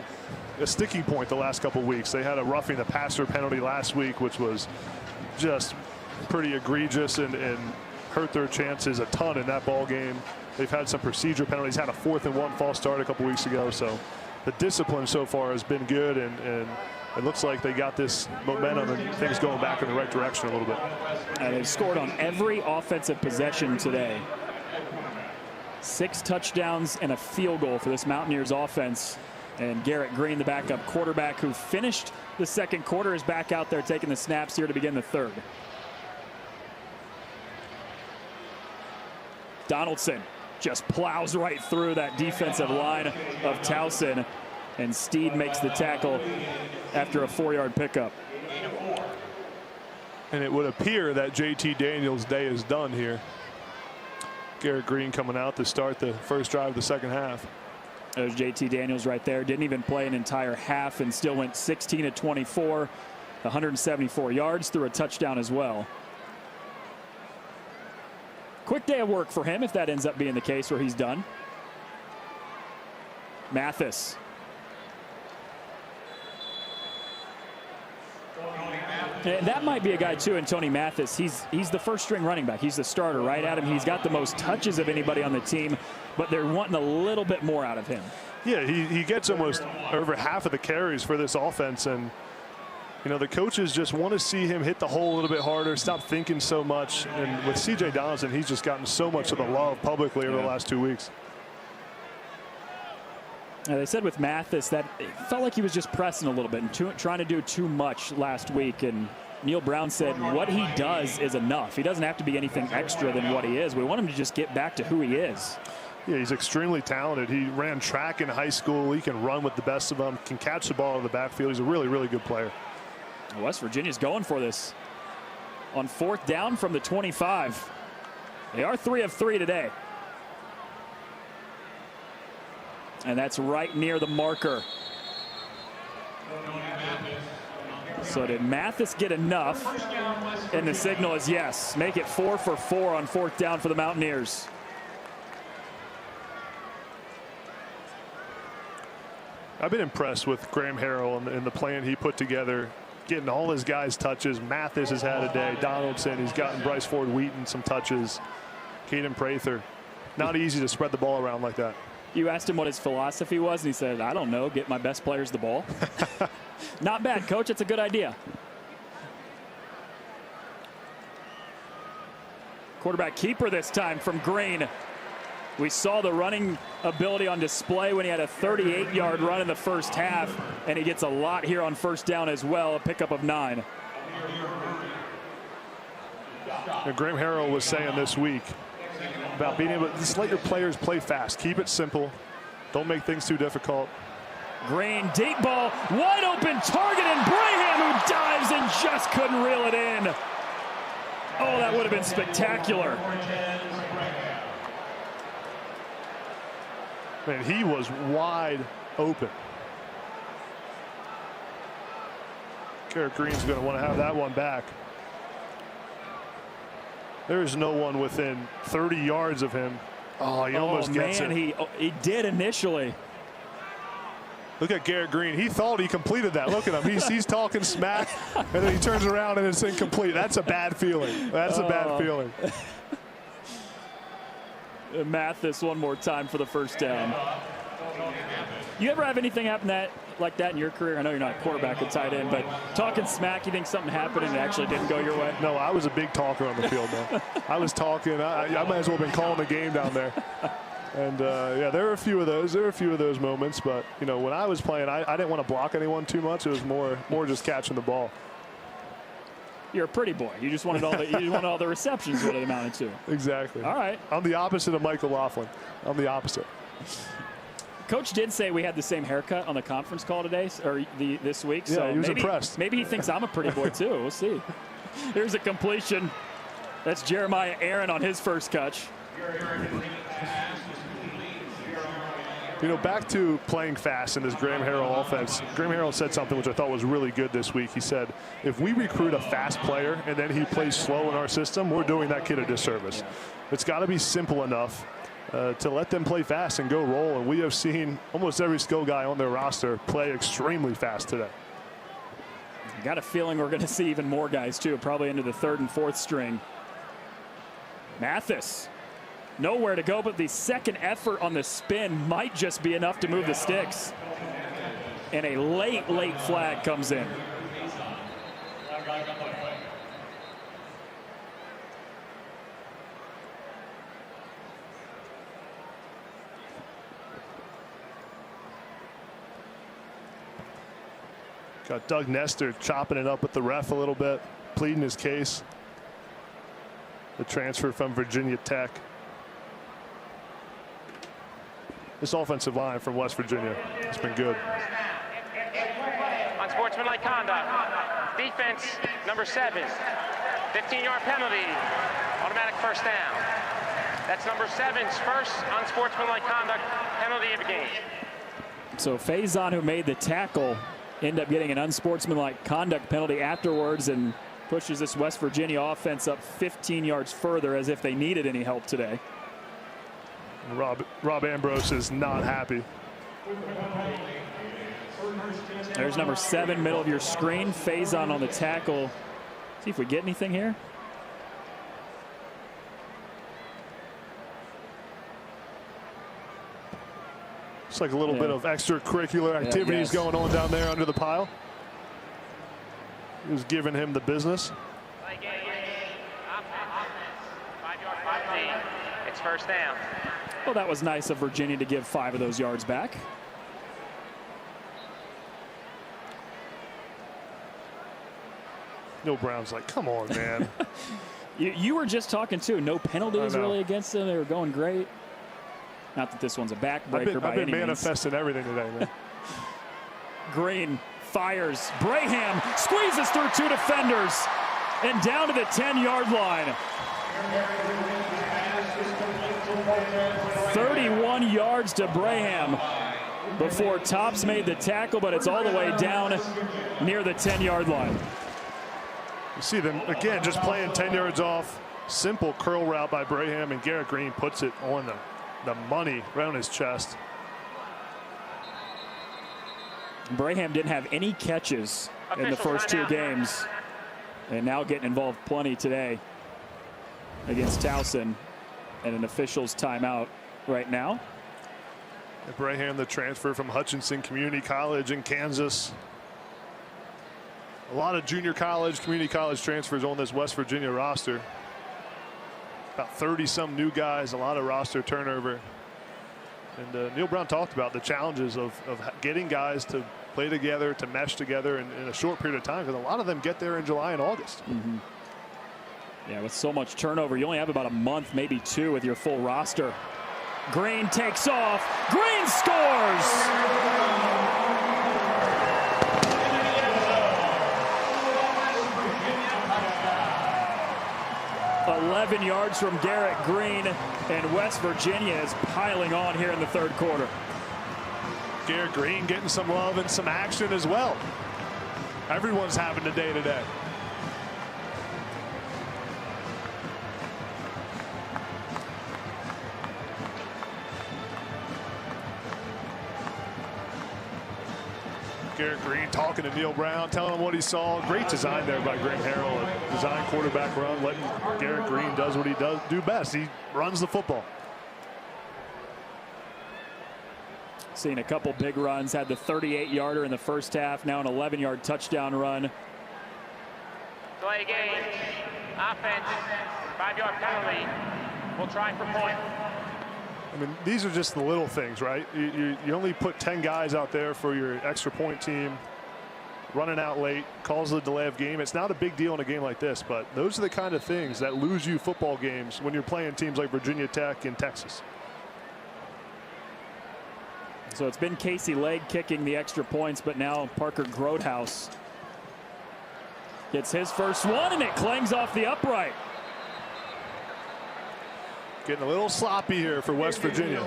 sticking point the last couple weeks. They had a roughing the passer penalty last week, which was just pretty egregious and hurt their chances a ton in that ball game. They've had some procedure penalties, had a 4th and 1 false start a couple weeks ago. So the discipline so far has been good, and it looks like they got this momentum and things going back in the right direction a little bit. And they've scored on every offensive possession today. 6 touchdowns and a field goal for this Mountaineers offense. And Garrett Green, the backup quarterback who finished the second quarter, is back out there taking the snaps here to begin the third. Donaldson just plows right through that defensive line of Towson, and Steed makes the tackle after a 4-yard pickup. And it would appear that JT Daniels' day is done here. Garrett Green coming out to start the first drive of the second half. There's JT Daniels right there. Didn't even play an entire half and still went 16 of 24, 174 yards, threw a touchdown as well. Quick day of work for him if that ends up being the case where he's done. Mathis. And that might be a guy too, and Tony Mathis. He's the first string running back. He's the starter, right, Adam? He's got the most touches of anybody on the team, but they're wanting a little bit more out of him. Yeah, he gets almost over half of the carries for this offense, and you know the coaches just want to see him hit the hole a little bit harder, stop thinking so much. And with C.J. Donaldson, he's just gotten so much of the love publicly over the last 2 weeks. They said with Mathis that it felt like he was just pressing a little bit and trying to do too much last week. And Neil Brown said what he does is enough. He doesn't have to be anything extra than what he is. We want him to just get back to who he is. Yeah, he's extremely talented. He ran track in high school. He can run with the best of them, can catch the ball in the backfield. He's a really, really good player. West Virginia's going for this on 4th down from the 25. They are 3 of 3 today. And that's right near the marker. So did Mathis get enough? And the signal is yes. Make it 4 for 4 on 4th down for the Mountaineers. I've been impressed with Graham Harrell and the plan he put together, getting all his guys touches. Mathis has had a day. Donaldson, he's gotten Bryce Ford Wheaton some touches. Caden Prather. Not easy to spread the ball around like that. You asked him what his philosophy was, and he said, I don't know, get my best players the ball. Not bad, Coach. It's a good idea. Quarterback keeper this time from Green. We saw the running ability on display when he had a 38-yard run in the first half, and he gets a lot here on 1st down as well, a pickup of 9. And Graham Harrell was saying this week about being able to just let your players play fast. Keep it simple. Don't make things too difficult. Green, deep ball, wide open target, and Braham who dives and just couldn't reel it in. Oh, that would have been spectacular. Man, he was wide open. Garrett Green's going to want to have that one back. There's no one within 30 yards of him. Oh, he almost gets it. He did initially. Look at Garrett Green. He thought he completed that. Look at him. He's talking smack, and then he turns around and it's incomplete. That's a bad feeling. That's a bad feeling. Mathis one more time for the 1st down. You ever have anything happen like that in your career? I know you're not a quarterback or tight end, but talking smack, you think something happened and it actually didn't go your way? No, I was a big talker on the field, man. I was talking. I might as well have been calling the game down there. And yeah, there were a few of those. There were a few of those moments, but you know, when I was playing, I didn't want to block anyone too much. It was more just catching the ball. You're a pretty boy. You just wanted all the receptions. What it amounted to. Exactly. All right. I'm the opposite of Michael Laughlin. I'm the opposite. Coach did say we had the same haircut on the conference call today, or this week. Yeah, so he was impressed. Maybe he thinks I'm a pretty boy too. We'll see. Here's a completion. That's Jeremiah Aaron on his first catch. You know, back to playing fast in this Graham Harrell offense. Graham Harrell said something which I thought was really good this week. He said, if we recruit a fast player and then he plays slow in our system, we're doing that kid a disservice. It's got to be simple enough to let them play fast and go roll. And we have seen almost every skill guy on their roster play extremely fast today. I got a feeling we're going to see even more guys too, probably into the 3rd and 4th string. Mathis. Nowhere to go, but the second effort on the spin might just be enough to move the sticks. And a late flag comes in. Got Doug Nestor chopping it up with the ref a little bit, pleading his case. The transfer from Virginia Tech. This offensive line from West Virginia has been good. Unsportsmanlike conduct. Defense, number 7. 15-yard penalty. Automatic first down. That's number 7's first unsportsmanlike conduct penalty of the game. So Faison, who made the tackle, ended up getting an unsportsmanlike conduct penalty afterwards and pushes this West Virginia offense up 15 yards further, as if they needed any help today. Rob Ambrose is not happy. There's number 7, middle of your screen. Faison on the tackle. See if we get anything here. It's like a little bit of extracurricular activities going on down there under the pile. He was giving him the business. 5-yard penalty. It's first down. Well, that was nice of Virginia to give 5 of those yards back. Neil Brown's like, come on, man. You were just talking too. No penalties really against them. They were going great. Not that this one's a backbreaker by any means. I've been manifesting everything today, man. Green fires. Braham squeezes through 2 defenders and down to the 10-yard line. 31 yards to Braham before Tops made the tackle, but it's all the way down near the 10-yard line. You see them again just playing 10 yards off. Simple curl route by Braham, and Garrett Green puts it on the money around his chest. Braham didn't have any catches in the first 2 games, and now getting involved plenty today against Towson, and an official's timeout right now. And Braham, the transfer from Hutchinson Community College in Kansas. A lot of junior college, community college transfers on this West Virginia roster. About 30-some new guys, a lot of roster turnover. And Neil Brown talked about the challenges of getting guys to play together, to mesh together in a short period of time, because a lot of them get there in July and August. Mm-hmm. Yeah, with so much turnover, you only have about a month, maybe 2 with your full roster. Green takes off. Green scores! 11 yards from Garrett Green, and West Virginia is piling on here in the 3rd quarter. Garrett Green getting some love and some action as well. Everyone's having a day today. Garrett Green talking to Neil Brown, telling him what he saw. Great design there by Graham Harrell. A design quarterback run, letting Garrett Green does what he does do best. He runs the football. Seen a couple big runs, had the 38-yarder in the first half, now an 11-yard touchdown run. Play game. Offense. 5-yard penalty. We'll try for point. I mean, these are just the little things, right? You only put 10 guys out there for your extra point team. Running out late, calls the delay of game. It's not a big deal in a game like this, but those are the kind of things that lose you football games when you're playing teams like Virginia Tech and Texas. So it's been Casey Legg kicking the extra points, but now Parker Grotehouse gets his first one, and it clangs off the upright. Getting a little sloppy here for West Virginia.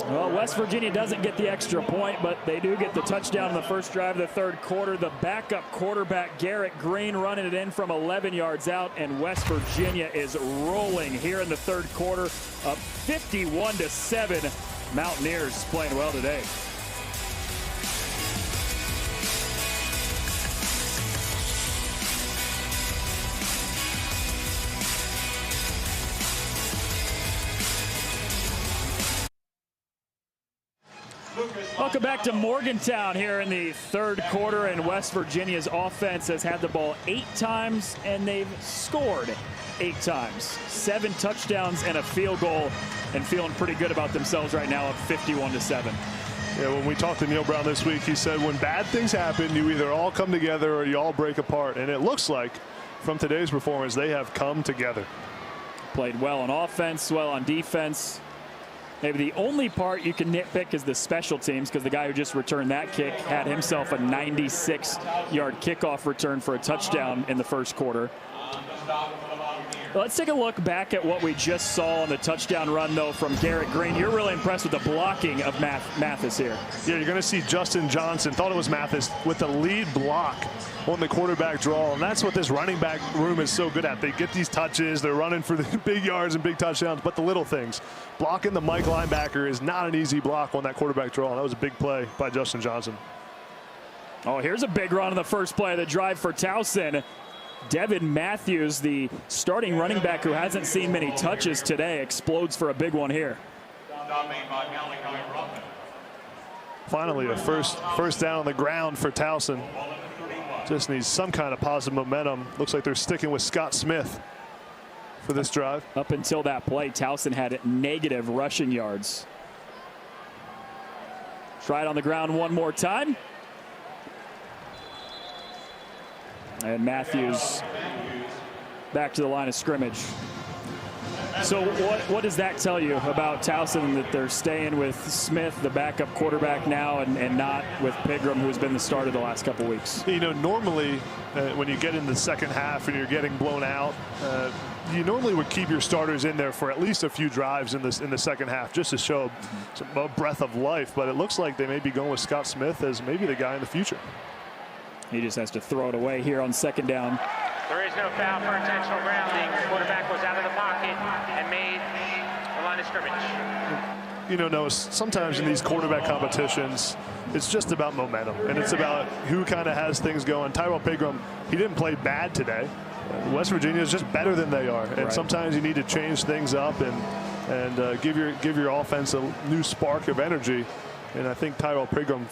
Well, West Virginia doesn't get the extra point, but they do get the touchdown in the first drive of the 3rd quarter. The backup quarterback, Garrett Green, running it in from 11 yards out, and West Virginia is rolling here in the 3rd quarter, up 51-7. Mountaineers playing well today. Lucas Welcome back to Morgantown here in the third quarter, and West Virginia's offense has had the ball 8 times, and they've scored 8 times. 7 touchdowns and a field goal, and feeling pretty good about themselves right now, up 51-7. Yeah, when we talked to Neil Brown this week, he said when bad things happen, you either all come together or you all break apart. And it looks like from today's performance, they have come together. Played well on offense, well on defense. Maybe the only part you can nitpick is the special teams, because the guy who just returned that kick had himself a 96-yard kickoff return for a touchdown in the first quarter. Let's take a look back at what we just saw on the touchdown run, though, from Garrett Green. You're really impressed with the blocking of Mathis here. Yeah, you're going to see Justin Johnson, thought it was Mathis, with the lead block on the quarterback draw, and that's what this running back room is so good at. They get these touches, they're running for the big yards and big touchdowns, but the little things. Blocking the Mike linebacker is not an easy block on that quarterback draw. That was a big play by Justin Johnson. Oh, here's a big run on the first play of the drive for Towson. Devin Matthews, the starting running back who hasn't seen many touches today, explodes for a big one here. Finally, a first down on the ground for Towson. Just needs some kind of positive momentum. Looks like they're sticking with Scott Smith for this drive. Up until that play, Towson had negative rushing yards. Try it on the ground one more time. And Matthews back to the line of scrimmage. So what does that tell you about Towson, that they're staying with Smith, the backup quarterback now, and not with Pigram, who's been the starter the last couple weeks? You know, normally when you get in the second half and you're getting blown out, you normally would keep your starters in there for at least a few drives in the second half, just to show a breath of life. But it looks like they may be going with Scott Smith as maybe the guy in the future. He just has to throw it away here on second down. There is no foul for intentional grounding. The quarterback was out of the pocket and made the line of scrimmage. You know, Noah, sometimes in these quarterback competitions, it's just about momentum, and it's about who kind of has things going. Tyrell Pigram, he didn't play bad today. West Virginia is just better than they are, and sometimes you need to change things up and give your offense a new spark of energy. And I think Tyrell Pigram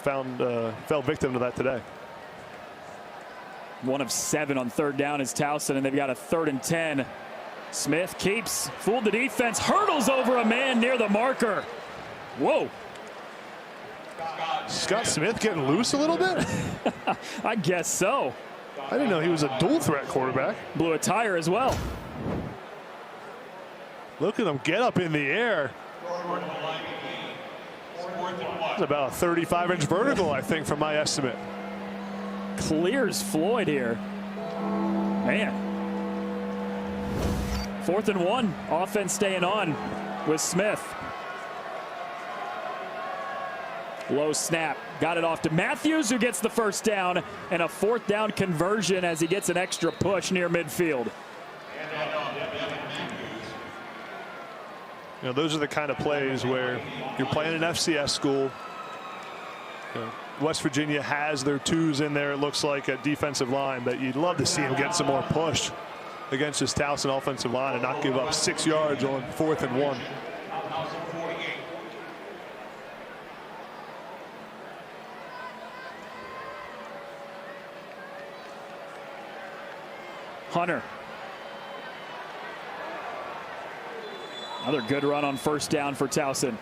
fell victim to that today. 1 of 7 on third down is Towson, and they've got a 3rd and 10. Smith keeps, fooled the defense, hurdles over a man near the marker. Whoa. Scott Smith getting loose a little bit? I guess so. I didn't know he was a dual threat quarterback. Blew a tire as well. Look at him get up in the air. It's about a 35-inch vertical, I think, from my estimate. Clears Floyd here. Man. 4th and 1. Offense staying on with Smith. Low snap. Got it off to Matthews, who gets the first down, and a 4th down conversion as he gets an extra push near midfield. You know, those are the kind of plays where you're playing an FCS school. You know, West Virginia has their 2s in there, it looks like, at defensive line, but you'd love to see him get some more push against this Towson offensive line and not give up 6 yards on 4th and 1. Hunter. Another good run on first down for Towson.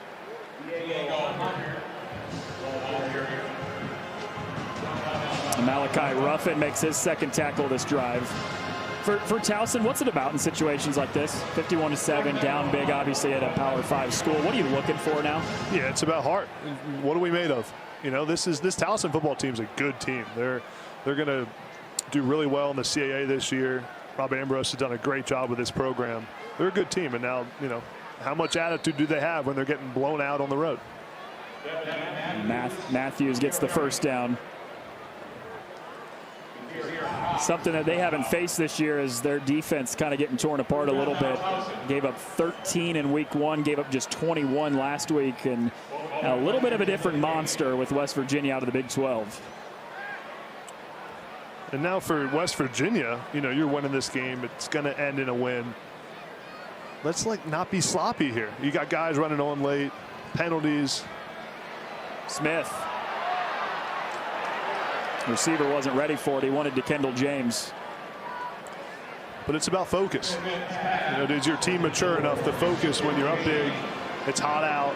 Malachi Ruffin makes his 2nd tackle this drive. For Towson, what's it about in situations like this? 51-7, down big, obviously at a Power 5 school. What are you looking for now? Yeah, it's about heart. What are we made of? You know, this Towson football team's a good team. They're going to do really well in the CAA this year. Robert Ambrose has done a great job with this program. They're a good team, and now, you know, how much attitude do they have when they're getting blown out on the road? Matthews gets the first down. Something that they haven't faced this year is their defense kind of getting torn apart a little bit. Gave up 13 in week 1, gave up just 21 last week, and a little bit of a different monster with West Virginia out of the Big 12. And now for West Virginia, you know, you're winning this game. It's going to end in a win. Let's not be sloppy here. You got guys running on late, penalties. Smith. Receiver wasn't ready for it. He wanted to Kendall James. But it's about focus. You know, is your team mature enough to focus when you're up big? It's hot out.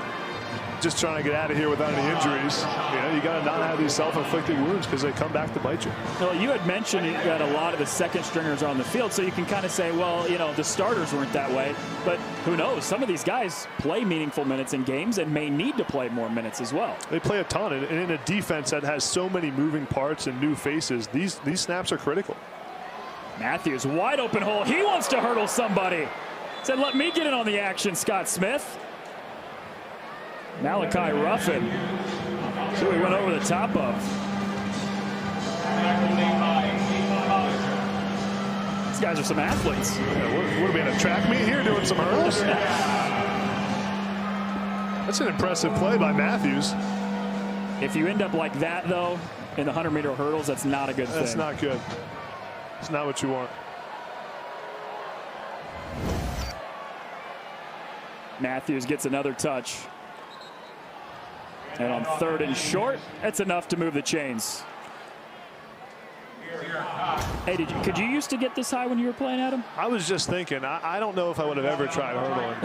Just trying to get out of here without any injuries. You know, you got to not have these self-inflicted wounds because they come back to bite you. Well, you had mentioned that a lot of the second stringers are on the field, so you can kind of say, well, you know, the starters weren't that way. But who knows? Some of these guys play meaningful minutes in games and may need to play more minutes as well. They play a ton, and in a defense that has so many moving parts and new faces, these snaps are critical. Matthews, wide open hole. He wants to hurdle somebody. Said, let me get in on the action, Scott Smith. Malachi Ruffin. That's who he went over the top of. These guys are some athletes. Yeah, what are we in a track meet here doing some hurdles? That's an impressive play by Matthews. If you end up like that, though, in the 100-meter hurdles, that's not a good thing. That's not good. It's not what you want. Matthews gets another touch. And on 3rd and short, that's enough to move the chains. Hey, could you used to get this high when you were playing, Adam? I was just thinking, I don't know if I would have ever tried hurdling.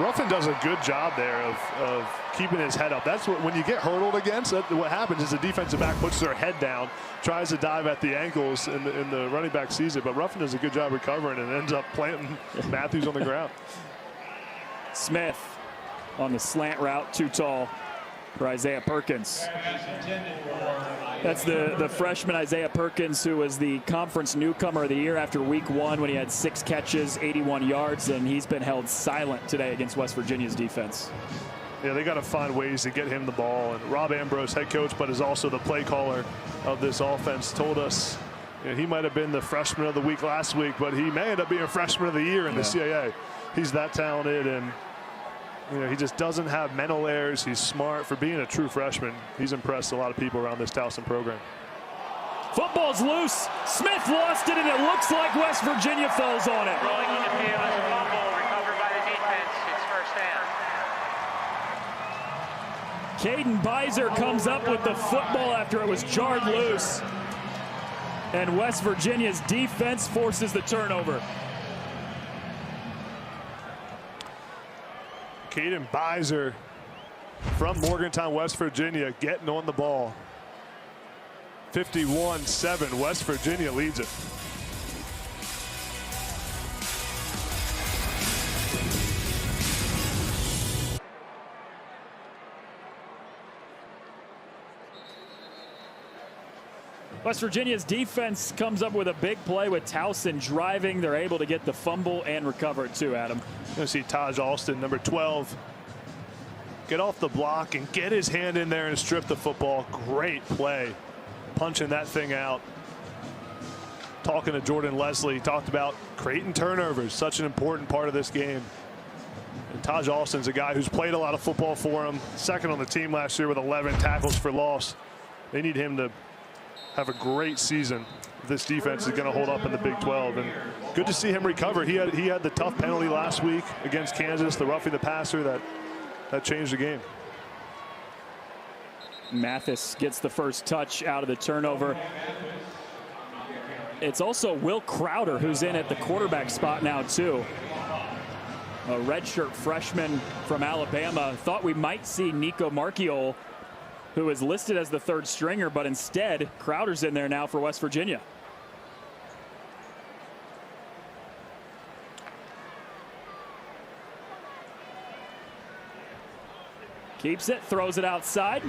Ruffin does a good job there of keeping his head up. That's what, when you get hurdled against, what happens is the defensive back puts their head down, tries to dive at the ankles, and the running back sees it. But Ruffin does a good job recovering and ends up planting Matthews on the ground. Smith on the slant route, too tall for Isaiah Perkins. That's the freshman Isaiah Perkins, who was the conference newcomer of the year after week 1 when he had 6 catches, 81 yards, and he's been held silent today against West Virginia's defense. Yeah, they got to find ways to get him the ball. And Rob Ambrose, head coach, but is also the play caller of this offense, told us, you know, he might have been the freshman of the week last week, but he may end up being freshman of the year in the CAA. He's that talented, and you know, he just doesn't have mental errors. He's smart. For being a true freshman, he's impressed a lot of people around this Towson program. Football's loose. Smith lost it, and it looks like West Virginia falls on it. Rolling in the field, it's a fumble, recovered by the defense. It's first down. Caden Beiser comes up with the football after it was jarred loose. And West Virginia's defense forces the turnover. Caden Beiser from Morgantown, West Virginia, getting on the ball. 51-7, West Virginia leads it. West Virginia's defense comes up with a big play with Towson driving. They're able to get the fumble and recover it too, Adam. You're going to see Taj Alston, number 12, get off the block and get his hand in there and strip the football. Great play, punching that thing out. Talking to Jordan Leslie, talked about creating turnovers, such an important part of this game. And Taj Alston's a guy who's played a lot of football for him. Second on the team last year with 11 tackles for loss. They need him to have a great season. This defense is going to hold up in the Big 12, and good to see him recover. He had the tough penalty last week against Kansas, the roughing the passer that changed the game. Mathis gets the first touch out of the turnover. It's also Will Crowder who's in at the quarterback spot now too. A redshirt freshman from Alabama. Thought we might see Nico Marchiol, who is listed as the 3rd stringer, but instead Crowder's in there now for West Virginia. Keeps it, throws it outside.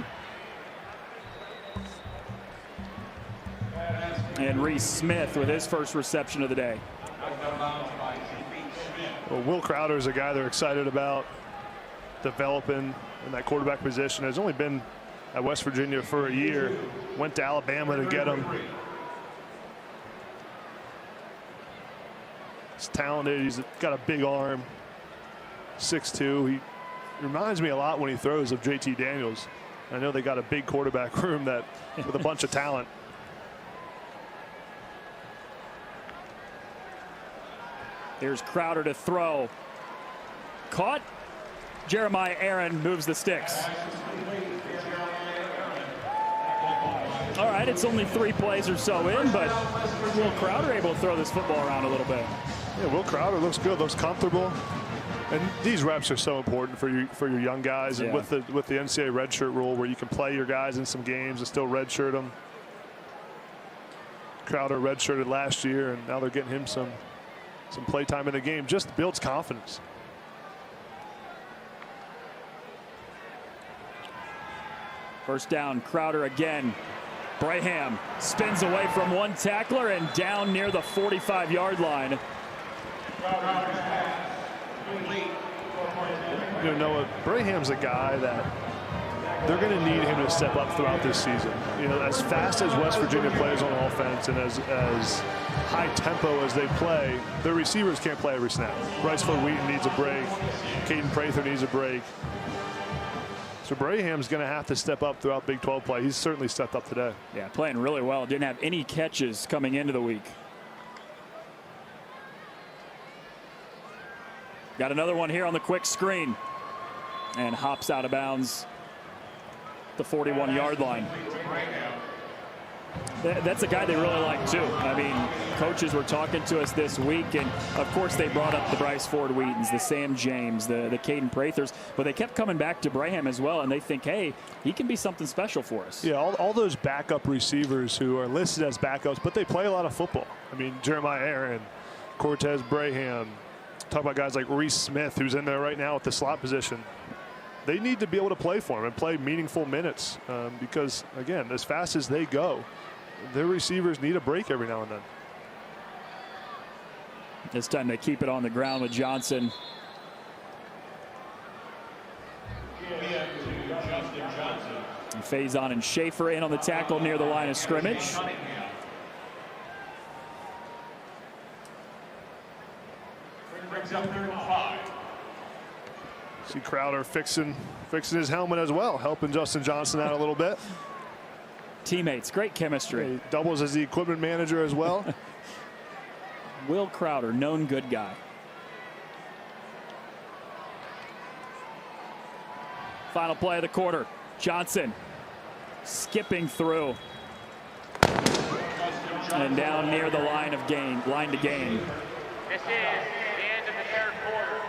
And Reese Smith with his first reception of the day. Well, Will Crowder is a guy they're excited about developing in that quarterback position. Has only been at West Virginia for a year. Went to Alabama to get him. He's talented. He's got a big arm. 6'2". He reminds me a lot when he throws of JT Daniels. I know they got a big quarterback room that with a bunch of talent. Here's Crowder to throw. caught. Jeremiah Aaron moves the sticks. All right, it's only 3 plays or so in, but Will Crowder able to throw this football around a little bit. Yeah, Will Crowder looks good, looks comfortable. And these reps are so important for your young guys. And with the NCAA redshirt rule, where you can play your guys in some games and still redshirt them. Crowder redshirted last year, and now they're getting him some play time in the game. Just builds confidence. First down, Crowder again. Braham spins away from one tackler and down near the 45-yard line. You know, Noah, Braham's a guy that they're going to need him to step up throughout this season. You know, as fast as West Virginia plays on offense and as high tempo as they play, their receivers can't play every snap. Bryceford Wheaton needs a break. Caden Prather needs a break. So Braham's going to have to step up throughout Big 12 play. He's certainly stepped up today. Yeah, playing really well. Didn't have any catches coming into the week. Got another one here on the quick screen. And hops out of bounds the 41-yard line. That's a guy they really like, too. I mean, coaches were talking to us this week, and, of course, they brought up the Bryceford Wheatons, the Sam James, the Caden Prathers, but they kept coming back to Braham as well, and they think, hey, he can be something special for us. Yeah, all those backup receivers who are listed as backups, but they play a lot of football. I mean, Jeremiah Aaron, Cortez Braham, talk about guys like Reese Smith, who's in there right now at the slot position. They need to be able to play for him and play meaningful minutes because, again, as fast as they go, their receivers need a break every now and then. This time they keep it on the ground with Johnson. And Faison and Schaefer in on the tackle near the line of scrimmage. See Crowder fixing his helmet as well, helping Justin Johnson out a little bit. Teammates, great chemistry. He doubles as the equipment manager as well. Will Crowder, known good guy. Final play of the quarter. Johnson skipping through. And down near the line to gain. This is the end of the third quarter.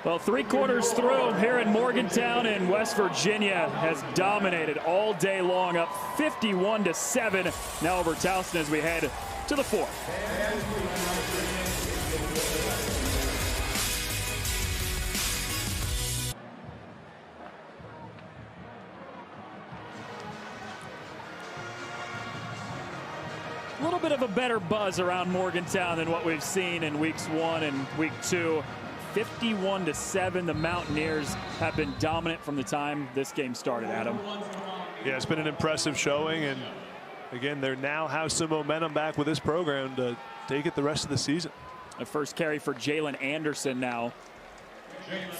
Well, 3 quarters through here in Morgantown, and West Virginia has dominated all day long, up 51-7. Now over Towson as we head to the 4th. A little bit of a better buzz around Morgantown than what we've seen in weeks 1 and week 2. 51-7. The Mountaineers have been dominant from the time this game started, Adam. Yeah, it's been an impressive showing, and again, they now have some momentum back with this program to take it the rest of the season. A first carry for Jalen Anderson now.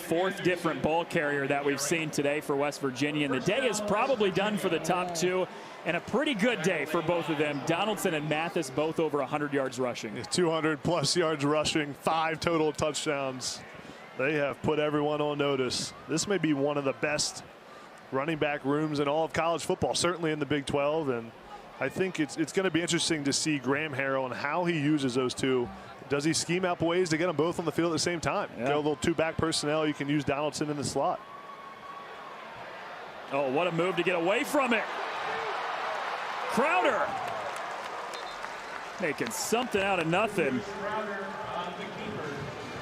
4th different ball carrier that we've seen today for West Virginia, and the day is probably done for the top 2, and a pretty good day for both of them. Donaldson and Mathis both over 100 yards rushing. 200+ yards rushing, 5 total touchdowns. They have put everyone on notice. This may be one of the best running back rooms in all of college football, certainly in the Big 12, and I think it's going to be interesting to see Graham Harrell and how he uses those two. Does he scheme out ways to get them both on the field at the same time? Yeah. Go a little 2-back personnel. You can use Donaldson in the slot. Oh, what a move to get away from it. Crowder making something out of nothing.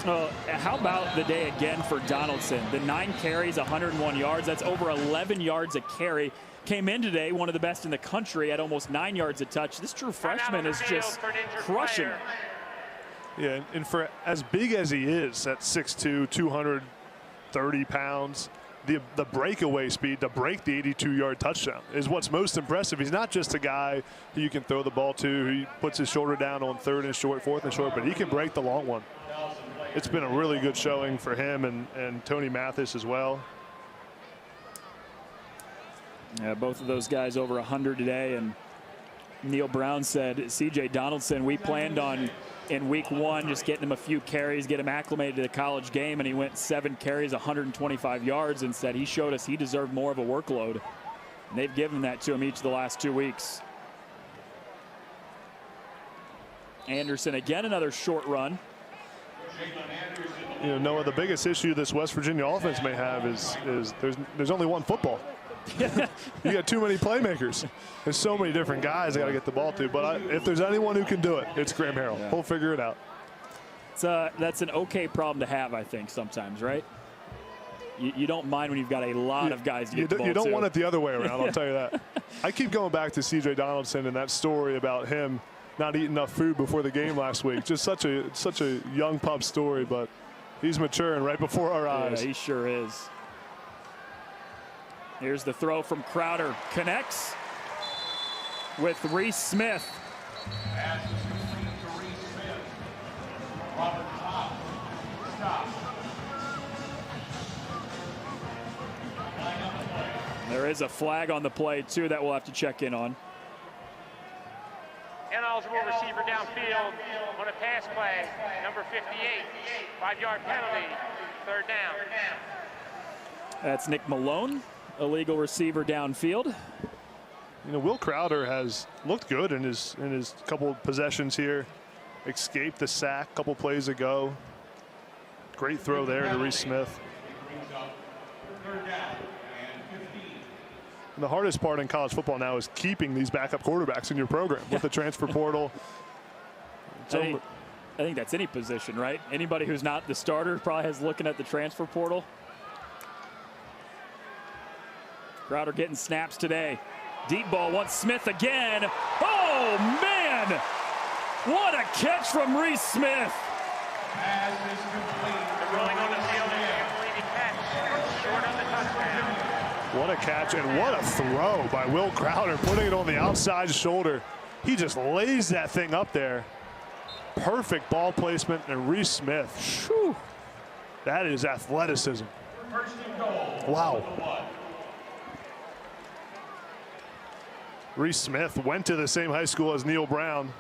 How about the day again for Donaldson? The 9 carries, 101 yards. That's over 11 yards a carry. Came in today one of the best in the country at almost 9 yards a touch. This true freshman is just crushing it. Yeah, and for as big as he is at 6'2", 230 pounds, the breakaway speed to break the 82-yard touchdown is what's most impressive. He's not just a guy who you can throw the ball to, who puts his shoulder down on 3rd and short, 4th and short, but he can break the long one. It's been a really good showing for him and Tony Mathis as well. Yeah, both of those guys over 100 today, and Neil Brown said, C.J. Donaldson, we planned on in week 1 just getting him a few carries, get him acclimated to the college game, and he went 7 carries, 125 yards, and said he showed us he deserved more of a workload. And they've given that to him each of the last 2 weeks. Anderson again, another short run. You know, Noah, the biggest issue this West Virginia offense may have is there's only one football. You got too many playmakers. There's so many different guys I got to get the ball to. But if there's anyone who can do it, it's Graham Harrell. Yeah. He'll figure it out. That's an okay problem to have, I think, sometimes, right? You don't mind when you've got a lot of guys to get the ball to. You don't want it the other way around, I'll tell you that. I keep going back to C.J. Donaldson and that story about him not eating enough food before the game last week. Just such a young pup story, but he's maturing right before our eyes. Yeah, he sure is. Here's the throw from Crowder. Connects with Reese Smith. Pass is complete to Reese Smith. Robert Top. Stop. There is a flag on the play, too, that we'll have to check in on. Ineligible receiver downfield on a pass play, number 58, 5-yard penalty, 3rd down. That's Nick Malone, illegal receiver downfield. You know, Will Crowder has looked good in his couple of possessions here. Escaped the sack a couple plays ago. Great throw there to Reese Smith. And the hardest part in college football now is keeping these backup quarterbacks in your program with the transfer portal. I think that's any position, right? Anybody who's not the starter probably has looking at the transfer portal. Crowder getting snaps today. Deep ball wants Smith again. Oh, man! What a catch from Reese Smith. Pass is complete. The rolling on the field and completed catch, short of the touchdown. What a catch and what a throw by Will Crowder, putting it on the outside shoulder. He just lays that thing up there. Perfect ball placement, and Reese Smith. Whew, that is athleticism. First and goal. Wow. Reese Smith went to the same high school as Neil Brown.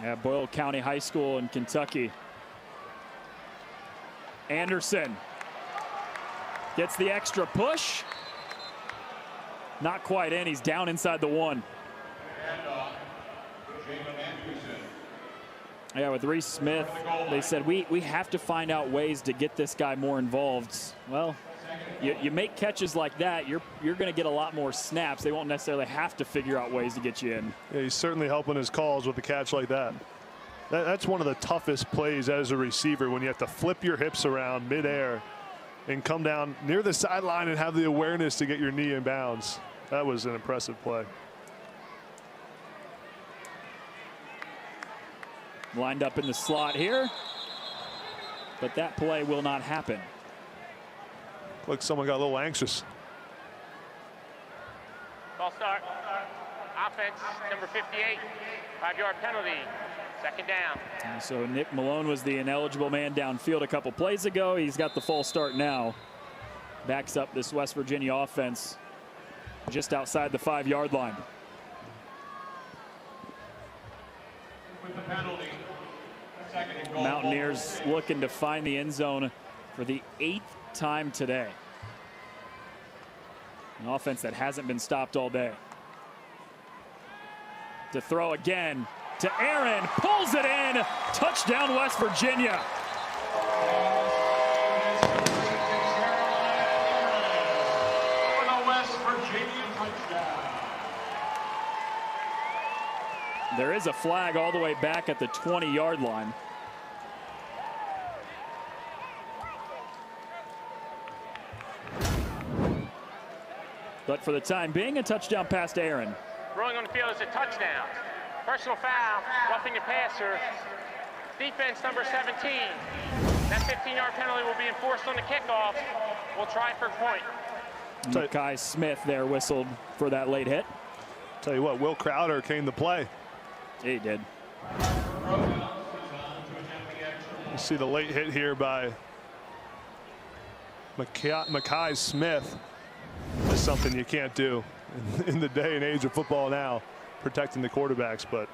Yeah, Boyle County High School in Kentucky. Anderson gets the extra push. Not quite in. He's down inside the 1. Yeah, with Reese Smith, they said we have to find out ways to get this guy more involved. Well, you make catches like that, you're going to get a lot more snaps. They won't necessarily have to figure out ways to get you in. Yeah, he's certainly helping his calls with a catch like that. That's one of the toughest plays as a receiver, when you have to flip your hips around midair and come down near the sideline and have the awareness to get your knee in bounds. That was an impressive play. Lined up in the slot here, but that play will not happen. Look, someone got a little anxious. Ball start. Offense, number 58, 5-yard penalty, 2nd down. And so Nick Malone was the ineligible man downfield a couple plays ago. He's got the false start now. Backs up this West Virginia offense just outside the 5-yard line. With the penalty. 2nd and goal. Mountaineers looking to find the end zone for the 8th time today. An offense that hasn't been stopped all day. To throw again to Aaron, pulls it in, touchdown West Virginia. For the West Virginia touchdown. There is a flag all the way back at the 20-yard line. But for the time being, a touchdown pass to Aaron. Rolling on the field is a touchdown. Personal foul, roughing the passer. Defense number 17. That 15-yard penalty will be enforced on the kickoff. We'll try for a point. Makai Smith there whistled for that late hit. Tell you what, Will Crowder came to play. He did. You see the late hit here by Makai Smith. Is something you can't do in the day and age of football now, protecting the quarterbacks. But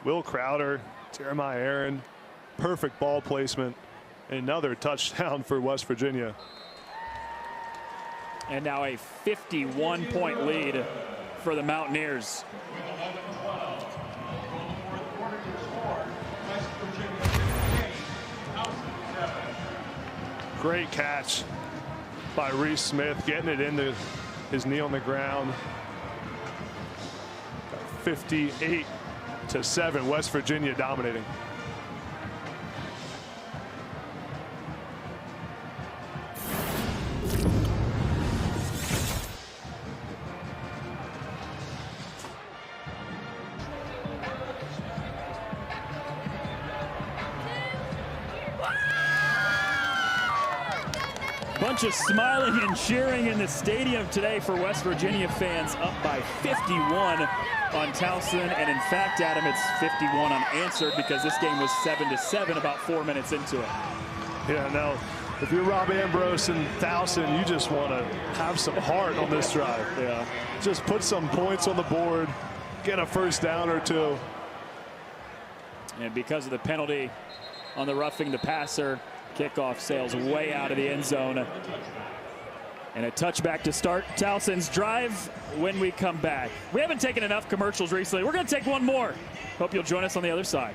Will Crowder, Jeremiah Aaron, perfect ball placement. Another touchdown for West Virginia. And now a 51-point lead for the Mountaineers. Great catch by Reese Smith, getting it into his knee on the ground. 58-7, West Virginia dominating. Bunch of smiling and cheering in the stadium today for West Virginia fans, up by 51 on Towson. And in fact, Adam, it's 51 unanswered because this game was 7-7 about 4 minutes into it. Yeah, no, if you're Rob Ambrose and Towson, you just want to have some heart on this drive. Yeah, just put some points on the board, get a first down or two. And because of the penalty on the roughing the passer, kickoff sails way out of the end zone. And a touchback to start Towson's drive when we come back. We haven't taken enough commercials recently. We're going to take one more. Hope you'll join us on the other side.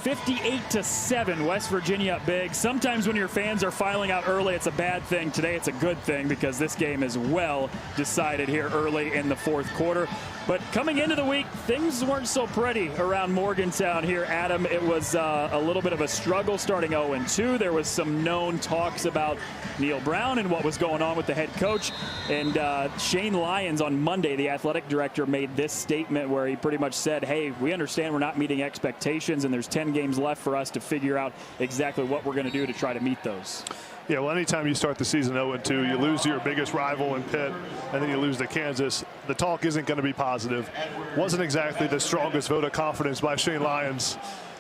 (58-7), West Virginia up big. Sometimes when your fans are filing out early, it's a bad thing. Today, it's a good thing because this game is well decided here early in the fourth quarter. But coming into the week, things weren't so pretty around Morgantown here, Adam. It was a little bit of a struggle starting 0-2. There was some known talks about Neil Brown and what was going on with the head coach. And Shane Lyons on Monday, the athletic director, made this statement where he pretty much said, hey, we understand we're not meeting expectations and there's 10 games left for us to figure out exactly what we're going to do to try to meet those. Yeah, well, anytime you start the season 0-2, you lose to your biggest rival in Pitt, and then you lose to Kansas. The talk isn't going to be positive. Wasn't exactly the strongest vote of confidence by Shane Lyons,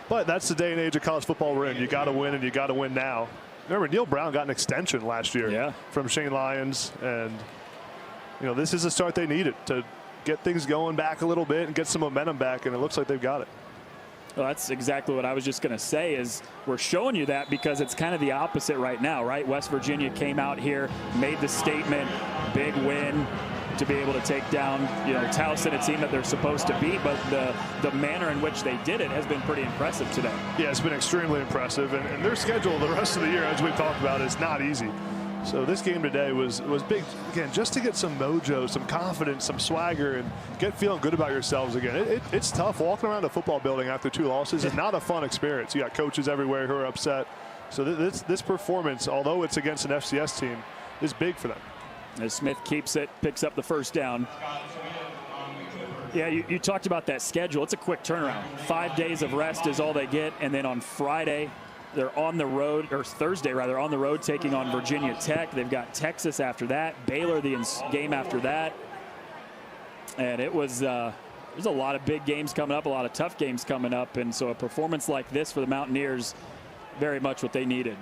but that's the day and age of college football we're in. You got to win, and you got to win now. Remember, Neil Brown got an extension last year from Shane Lyons, and you know this is the start they needed to get things going back a little bit and get some momentum back, and it looks like they've got it. Well, that's exactly what I was just going to say is we're showing you that because it's kind of the opposite right now, right? West Virginia came out here, made the statement, big win to be able to take down, you know, Towson, a team that they're supposed to beat, but the manner in which they did it has been pretty impressive today. Yeah, it's been extremely impressive, and their schedule the rest of the year, as we've talked about, is not easy. So this game today was big, again, just to get some mojo, some confidence, some swagger, and get feeling good about yourselves again. It's tough walking around a football building after 2 losses. It's not a fun experience. You got coaches everywhere who are upset. So this performance, although it's against an FCS team, is big for them. As Smith keeps it, picks up the first down. Yeah, you talked about that schedule. It's a quick turnaround. 5 days of rest is all they get, and then on Friday, they're on the road, or Thursday rather, on the road taking on Virginia Tech. They've got Texas after that, Baylor the game after that. And it was there's a lot of big games coming up, a lot of tough games coming up. And so a performance like this for the Mountaineers, very much what they needed.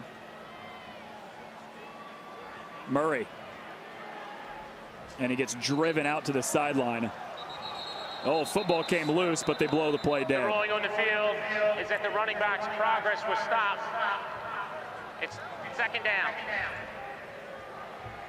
Murray. And he gets driven out to the sideline. Oh, football came loose, but they blow the play dead. The ruling on the field is that the running back's progress was stopped. It's second down.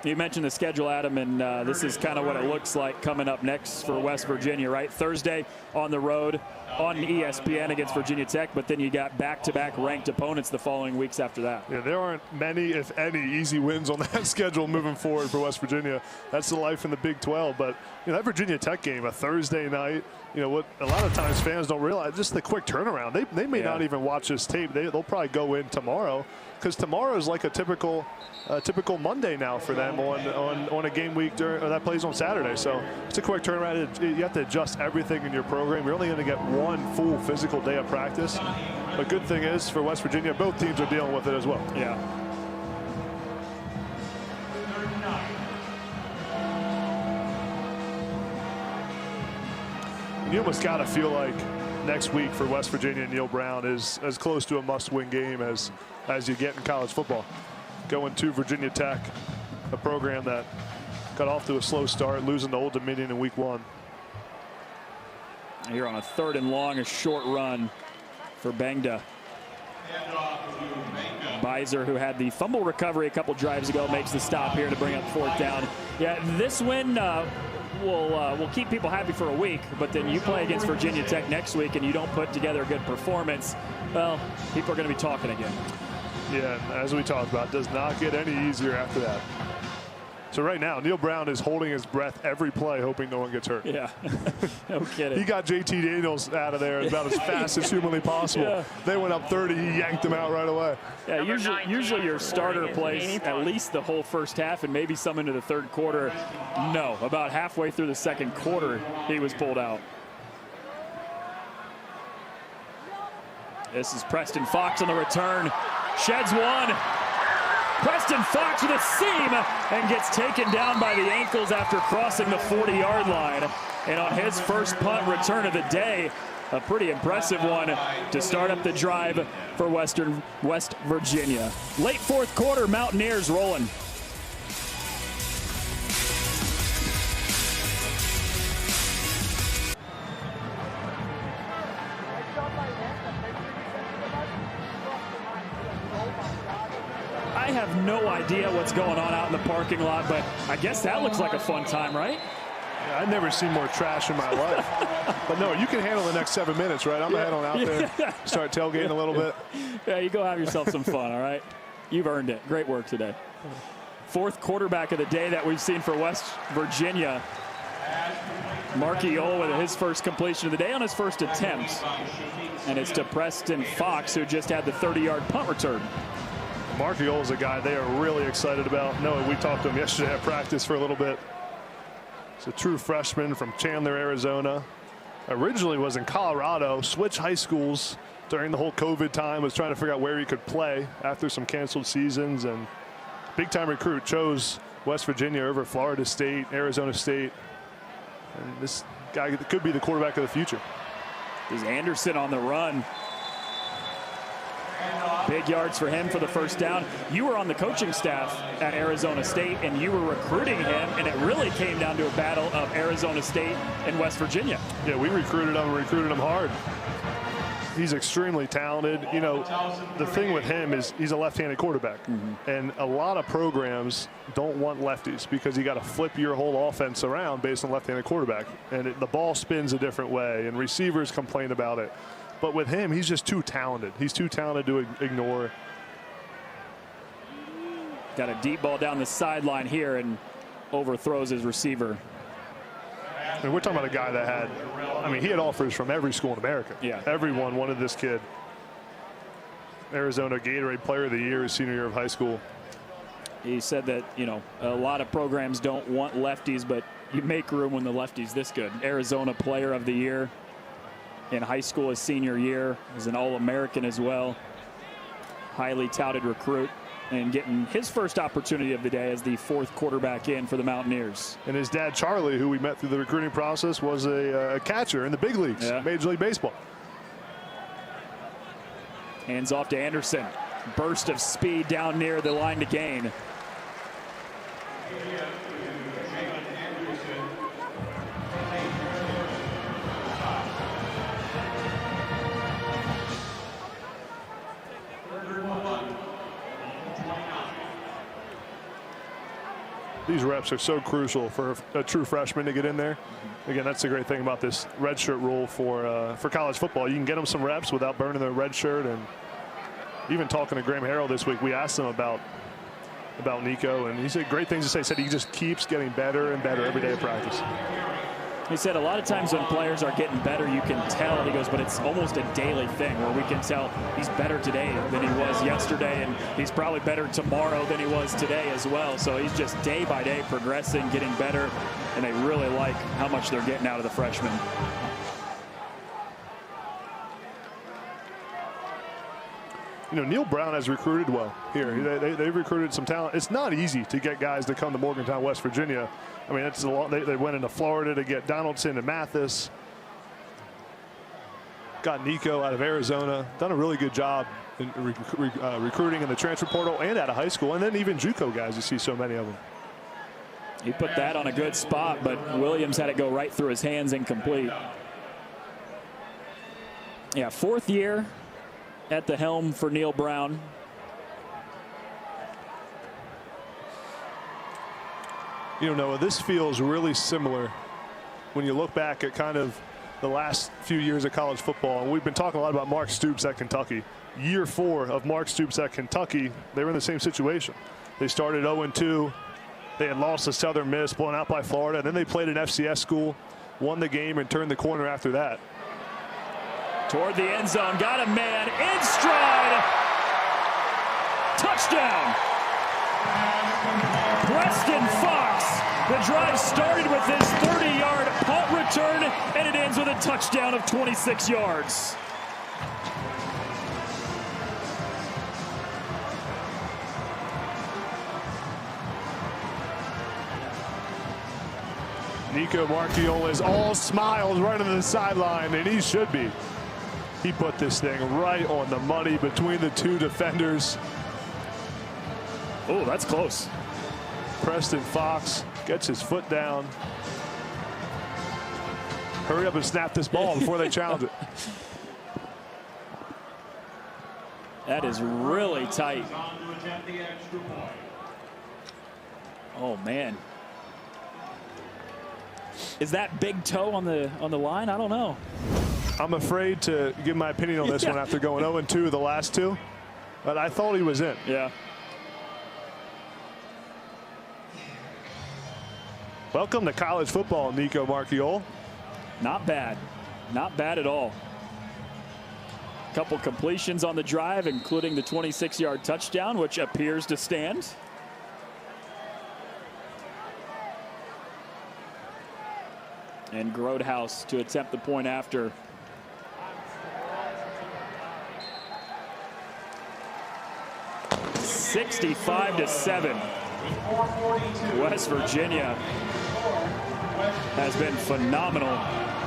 You mentioned the schedule, Adam, and this is kind of what it looks like coming up next for West Virginia, right? Thursday on the road on ESPN against Virginia Tech, but then you got back-to-back ranked opponents the following weeks after that. Yeah, there aren't many, if any, easy wins on that schedule moving forward for West Virginia. That's the life in the Big 12, but you know that Virginia Tech game, a Thursday night, you know what a lot of times fans don't realize, just the quick turnaround. They may not even watch this tape. They'll probably go in tomorrow, because tomorrow is like a typical Monday now for them on a game week that plays on Saturday. So it's a quick turnaround. You have to adjust everything in your program. You're only going to get one full physical day of practice. But good thing is for West Virginia, both teams are dealing with it as well. Yeah. You almost got to feel like next week for West Virginia and Neil Brown is as close to a must-win game as you get in college football. Going to Virginia Tech, a program that got off to a slow start, losing to Old Dominion in week 1. Here on a 3rd and long, a short run for Bengda. Beiser, who had the fumble recovery a couple drives ago, makes the stop here to bring up 4th down. Yeah, this win will keep people happy for a week, but then you play against Virginia Tech next week and you don't put together a good performance, well, people are going to be talking again. Yeah, and as we talked about, does not get any easier after that. So right now, Neil Brown is holding his breath every play, hoping no one gets hurt. Yeah, no kidding. He got JT Daniels out of there about as fast as humanly possible. Yeah. They went up 30, he yanked him out right away. Yeah, usually your starter plays at least the whole first half and maybe some into the 3rd quarter. No, about halfway through the 2nd quarter, he was pulled out. This is Preston Fox on the return. Sheds one. Preston Fox with a seam and gets taken down by the ankles after crossing the 40-yard line. And on his first punt return of the day, a pretty impressive one to start up the drive for West Virginia. Late 4th quarter, Mountaineers rolling. I have no idea what's going on out in the parking lot, but I guess that looks like a fun time, right? Yeah, I've never seen more trash in my life. But no, you can handle the next 7 minutes, right? I'm heading out there, start tailgating a little bit. Yeah, you go have yourself some fun, all right? You've earned it. Great work today. 4th quarterback of the day that we've seen for West Virginia. Markey Ole with his first completion of the day on his first attempt. And it's to Preston Fox, who just had the 30-yard punt return. Markey Ole is a guy they are really excited about. No, we talked to him yesterday at practice for a little bit. He's a true freshman from Chandler, Arizona. Originally was in Colorado, switched high schools during the whole COVID time, was trying to figure out where he could play after some canceled seasons, and big-time recruit, chose West Virginia over Florida State, Arizona State. And this guy could be the quarterback of the future. There's Anderson on the run. Big yards for him for the first down. You were on the coaching staff at Arizona State, and you were recruiting him, and it really came down to a battle of Arizona State and West Virginia. Yeah, we recruited him hard. He's extremely talented. You know, the thing with him is he's a left-handed quarterback, and a lot of programs don't want lefties because you got to flip your whole offense around based on left-handed quarterback, and the ball spins a different way, and receivers complain about it. But with him, he's just too talented. He's too talented to ignore. Got a deep ball down the sideline here and overthrows his receiver. And we're talking about a guy that had, I mean, he had offers from every school in America. Yeah. Everyone wanted this kid. Arizona Gatorade Player of the Year his senior year of high school. He said that, you know, a lot of programs don't want lefties, but you make room when the lefty's this good. Arizona Player of the Year in high school his senior year, was an All-American as well. Highly touted recruit, and getting his first opportunity of the day as the 4th quarterback in for the Mountaineers. And his dad, Charlie, who we met through the recruiting process, was a catcher in the big leagues, Major League Baseball. Hands off to Anderson. Burst of speed down near the line to gain. These reps are so crucial for a true freshman to get in there. Again, that's the great thing about this redshirt rule for college football. You can get them some reps without burning their red shirt. And even talking to Graham Harrell this week, we asked him about Nico, and he said great things to say. He said he just keeps getting better and better every day of practice. He said a lot of times when players are getting better, you can tell. He goes, but it's almost a daily thing where we can tell he's better today than he was yesterday, and he's probably better tomorrow than he was today as well. So he's just day by day progressing, getting better, and they really like how much they're getting out of the freshman. You know, Neil Brown has recruited well here. They've recruited some talent. It's not easy to get guys to come to Morgantown, West Virginia. I mean, it's a lot. They went into Florida to get Donaldson and Mathis. got Nico out of Arizona, done a really good job in recruiting in the transfer portal and out of high school, and then even JUCO guys, you see so many of them. He put that on a good spot, but Williams had it go right through his hands, incomplete. Yeah, 4th year at the helm for Neil Brown. You know, Noah, this feels really similar when you look back at kind of the last few years of college football. And we've been talking a lot about Mark Stoops at Kentucky. Year 4 of Mark Stoops at Kentucky, they were in the same situation. They started 0-2. They had lost to Southern Miss, blown out by Florida. And then they played an FCS school, won the game, and turned the corner after that. Toward the end zone, got a man in stride. Touchdown. Preston Fox. The drive started with his 30-yard punt return, and it ends with a touchdown of 26 yards. Nico Marchiola is all smiles right on the sideline, and he should be. He put this thing right on the money between the 2 defenders. Oh, that's close. Preston Fox gets his foot down. Hurry up and snap this ball before they challenge it. That is really tight. Oh, man. Is that big toe on the line? I don't know. I'm afraid to give my opinion on this one after going 0-2 the last 2, but I thought he was in. Yeah. Welcome to college football, Nico Marchiola. Not bad. Not bad at all. Couple completions on the drive, including the 26-yard touchdown, which appears to stand. And Grodhouse to attempt the point after. (65-7). West Virginia has been phenomenal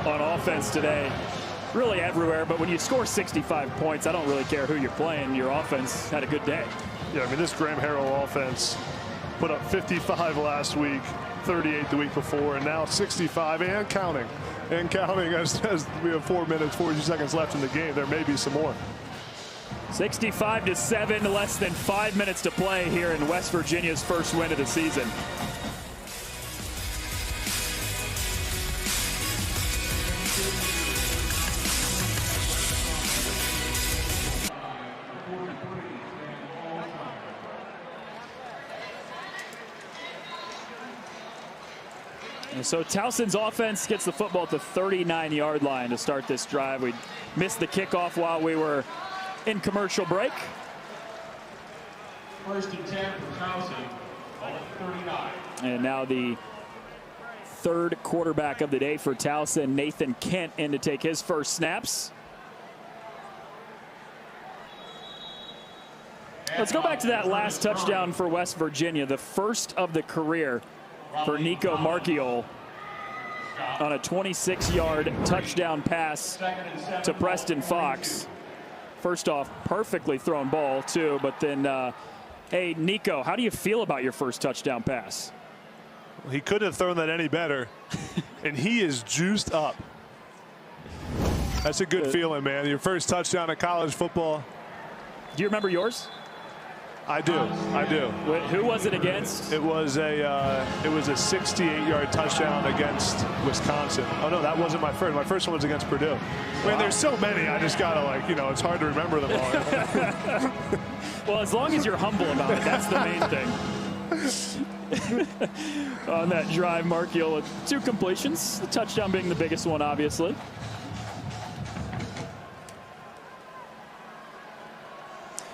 on offense today. Really everywhere, but when you score 65 points, I don't really care who you're playing. Your offense had a good day. Yeah, I mean, this Graham Harrell offense put up 55 last week, 38 the week before, and now 65 and counting. And counting as we have 4 minutes, 40 seconds left in the game. There may be some more. 65-7, less than 5 minutes to play here in West Virginia's first win of the season. And so Towson's offense gets the football at the 39-yard line to start this drive. We missed the kickoff while we were in commercial break. 1st and 10 for Towson, ball at 39. And now the 3rd quarterback of the day for Towson, Nathan Kent, in to take his first snaps. Let's go back to that last touchdown for West Virginia, the first of the career for Nico Marchiola on a 26-yard touchdown pass to Preston Fox. First off, perfectly thrown ball, too. But then, hey, Nico, how do you feel about your first touchdown pass? He couldn't have thrown that any better, and he is juiced up. That's a good feeling, man. Your first touchdown in college football. Do you remember yours? I do. I do. Who was it against? It was a 68-yard touchdown against Wisconsin. Oh no, that wasn't my first. My first one was against Purdue. I mean, there's so many. I just gotta, like, you know, it's hard to remember them all. Well, as long as you're humble about it, that's the main thing. On that drive, Marchiola, 2 completions. The touchdown being the biggest one, obviously.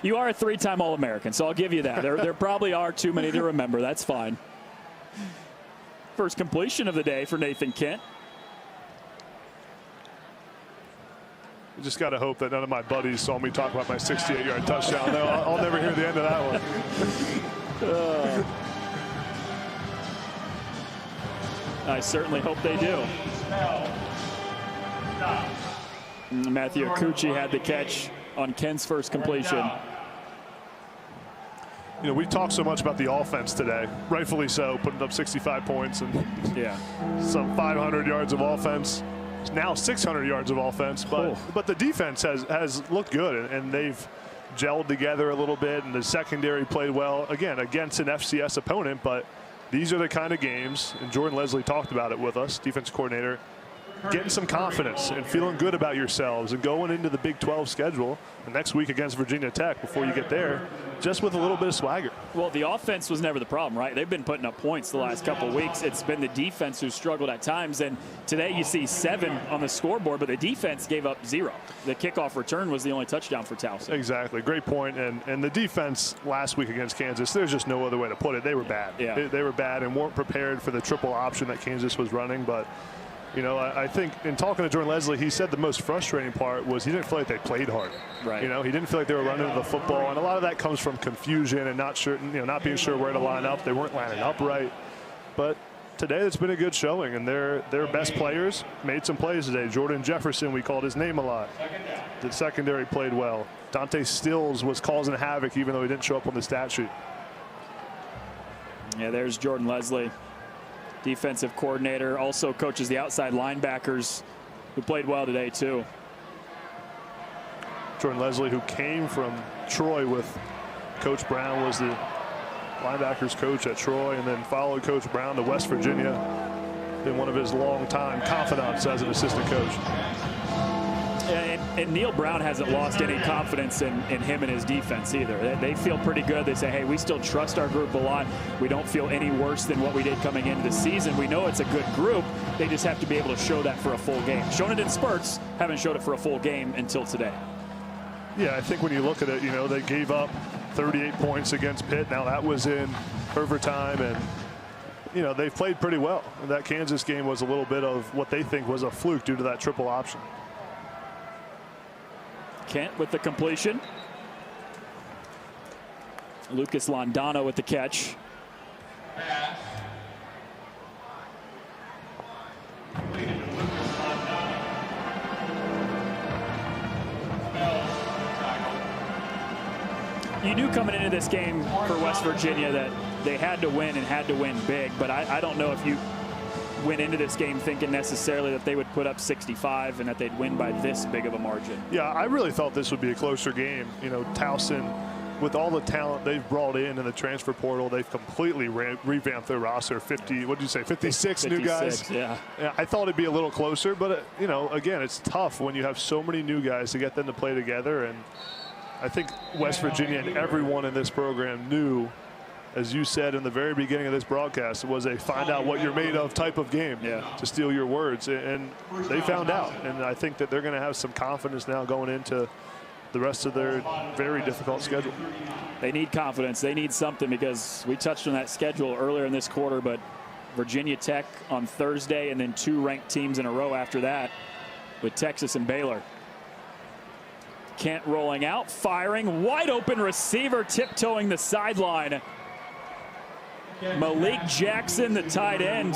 You are a 3-time All-American, so I'll give you that. There probably are too many to remember. That's fine. First completion of the day for Nathan Kent. I just got to hope that none of my buddies saw me talk about my 68-yard touchdown. No, I'll never hear the end of that one. I certainly hope they do. Matthew Akuchi had the catch on Ken's first completion. You know, we talked so much about the offense today, rightfully so, putting up 65 points and some 500 yards of offense. Now 600 yards of offense, but the defense has looked good, and they've gelled together a little bit, and the secondary played well, again, against an FCS opponent. But these are the kind of games, and Jordan Leslie talked about it with us, defense coordinator, getting some confidence and feeling good about yourselves and going into the Big 12 schedule the next week against Virginia Tech before you get there, just with a little bit of swagger. Well, the offense was never the problem, right? They've been putting up points the last couple of weeks. It's been the defense who struggled at times, and today you see 7 on the scoreboard, but the defense gave up 0. The kickoff return was the only touchdown for Towson. Exactly. Great point. And the defense last week against Kansas, there's just no other way to put it. They were bad. Yeah. They were bad and weren't prepared for the triple option that Kansas was running. But you know, I think in talking to Jordan Leslie, he said the most frustrating part was he didn't feel like they played hard. Right. You know, he didn't feel like they were running the football, and a lot of that comes from confusion and not being sure where to line up. They weren't lining up right. But today it's been a good showing, and their best players made some plays today. Jordan Jefferson, we called his name a lot. The secondary played well. Dante Stills was causing havoc even though he didn't show up on the stat sheet. Yeah, there's Jordan Leslie, defensive coordinator, also coaches the outside linebackers who played well today too. Jordan Leslie, who came from Troy with Coach Brown, was the linebackers coach at Troy, and then followed Coach Brown to West Virginia. Been one of his longtime confidants as an assistant coach. And Neil Brown hasn't lost any confidence in him and his defense either. They feel pretty good. They say, hey, we still trust our group a lot. We don't feel any worse than what we did coming into the season. We know it's a good group. They just have to be able to show that for a full game. Shown it in spurts, haven't showed it for a full game until today. Yeah, I think when you look at it, you know, they gave up 38 points against Pitt. Now that was in overtime, and you know, they've played pretty well. And that Kansas game was a little bit of what they think was a fluke due to that triple option. Kent with the completion. Lucas Londano with the catch. Pass. Completed to Lucas Londano. Spells tackle. You knew coming into this game for West Virginia that they had to win and had to win big, but I don't know if you went into this game thinking necessarily that they would put up 65 and that they'd win by this big of a margin. Yeah, I really thought this would be a closer game. You know, Towson, with all the talent they've brought in the transfer portal, they've completely revamped their roster. 56 new guys. Yeah. I thought it'd be a little closer, but you know, again, it's tough when you have so many new guys to get them to play together. And I think West Virginia and everyone in this program knew, as you said in the very beginning of this broadcast, it was a find out what you're made of type of game, to steal your words. And they found out. And I think that they're going to have some confidence now going into the rest of their very difficult schedule. They need confidence. They need something, because we touched on that schedule earlier in this quarter, but Virginia Tech on Thursday and then 2 ranked teams in a row after that with Texas and Baylor. Kent rolling out, firing, wide open receiver, tiptoeing the sideline. Malik Jackson, the tight end,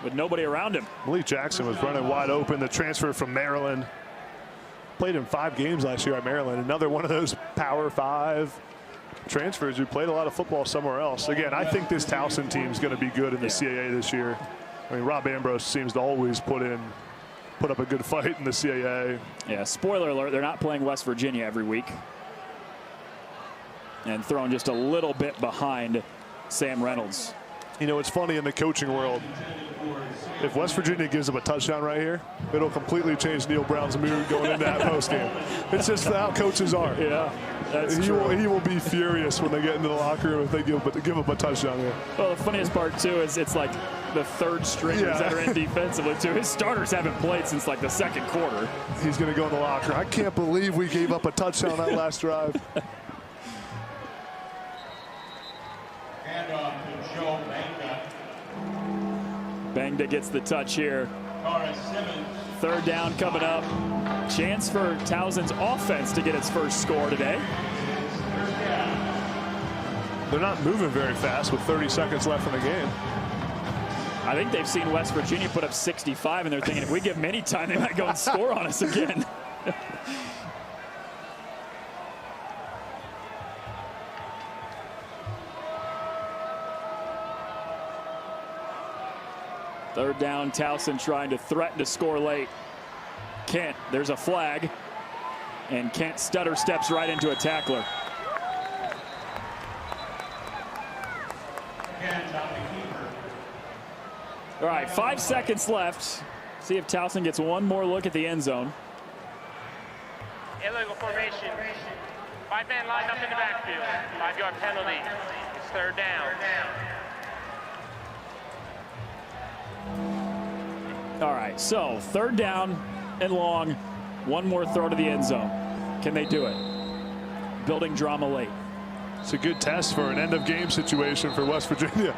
with nobody around him. Malik Jackson was running wide open, the transfer from Maryland. Played in 5 games last year at Maryland. Another one of those Power 5 transfers who played a lot of football somewhere else. Again, I think this Towson team is going to be good in the CAA this year. I mean, Rob Ambrose seems to always put up a good fight in the CAA. Yeah, spoiler alert, they're not playing West Virginia every week. And throwing just a little bit behind Sam Reynolds. You know, it's funny in the coaching world. If West Virginia gives them a touchdown right here, it'll completely change Neil Brown's mood going into that postgame. It's just how coaches are. Yeah, that's true. He will be furious when they get into the locker room if they give them a touchdown here. Well, the funniest part, too, is it's like the third stringers that are in defensively, too. His starters haven't played since, like, the second quarter. He's going to go in the locker room. I can't believe we gave up a touchdown that last drive. Handoff to Joe Bangda. Bangda gets the touch here. Third down coming up. Chance for Towson's offense to get its first score today. They're not moving very fast with 30 seconds left in the game. I think they've seen West Virginia put up 65, and they're thinking if we give them any time, they might go and score on us again. Third down, Towson trying to threaten to score late. Kent, there's a flag, and Kent stutter steps right into a tackler. All right, 5 seconds left. See if Towson gets one more look at the end zone. Illegal formation. 5-man lined up in the backfield. 5-yard penalty. It's third down. All right, so third down and long. One more throw to the end zone. Can they do it? Building drama late. It's a good test for an end-of-game situation for West Virginia.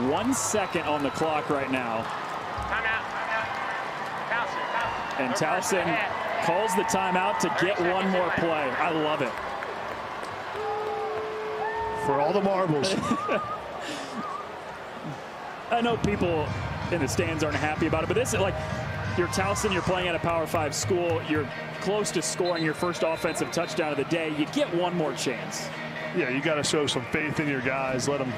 One second on the clock right now. Timeout. Towson. And Towson calls the timeout to get one more play. I love it. For all the marbles. I know people in the stands aren't happy about it, but this is like, you're Towson, you're playing at a Power 5 school, you're close to scoring your first offensive touchdown of the day. You get one more chance. Yeah, you got to show some faith in your guys. Let them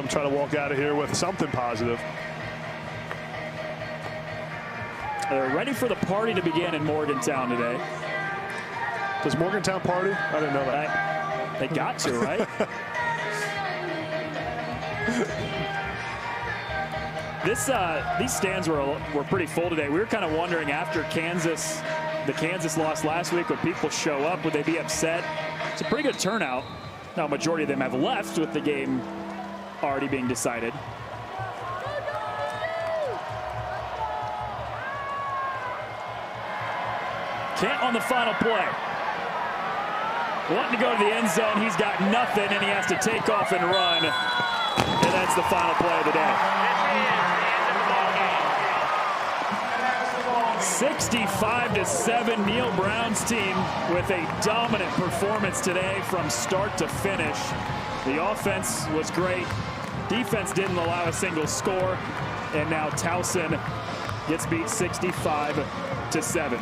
try to walk out of here with something positive. They're ready for the party to begin in Morgantown today. Does Morgantown party? I didn't know that. They got to, right? These stands were pretty full today. We were kind of wondering after the Kansas loss last week, would people show up? Would they be upset? It's a pretty good turnout. Now, a majority of them have left with the game already being decided. Kent on the final play. Wanting to go to the end zone, he's got nothing, and he has to take off and run. And that's the final play of the day. 65-7, Neil Brown's team with a dominant performance today from start to finish. The offense was great. Defense didn't allow a single score. And now Towson gets beat 65-7.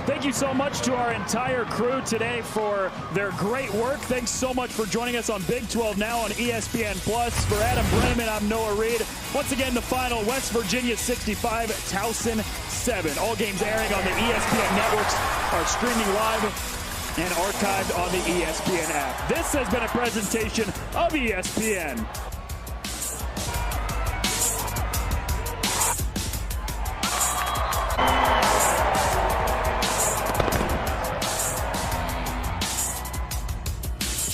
Thank you so much to our entire crew today for their great work. Thanks so much for joining us on Big 12 Now on ESPN+. For Adam Brenneman, I'm Noah Reed. Once again, the final, West Virginia 65, Towson 7. All games airing on the ESPN networks are streaming live and archived on the ESPN app. This has been a presentation of ESPN.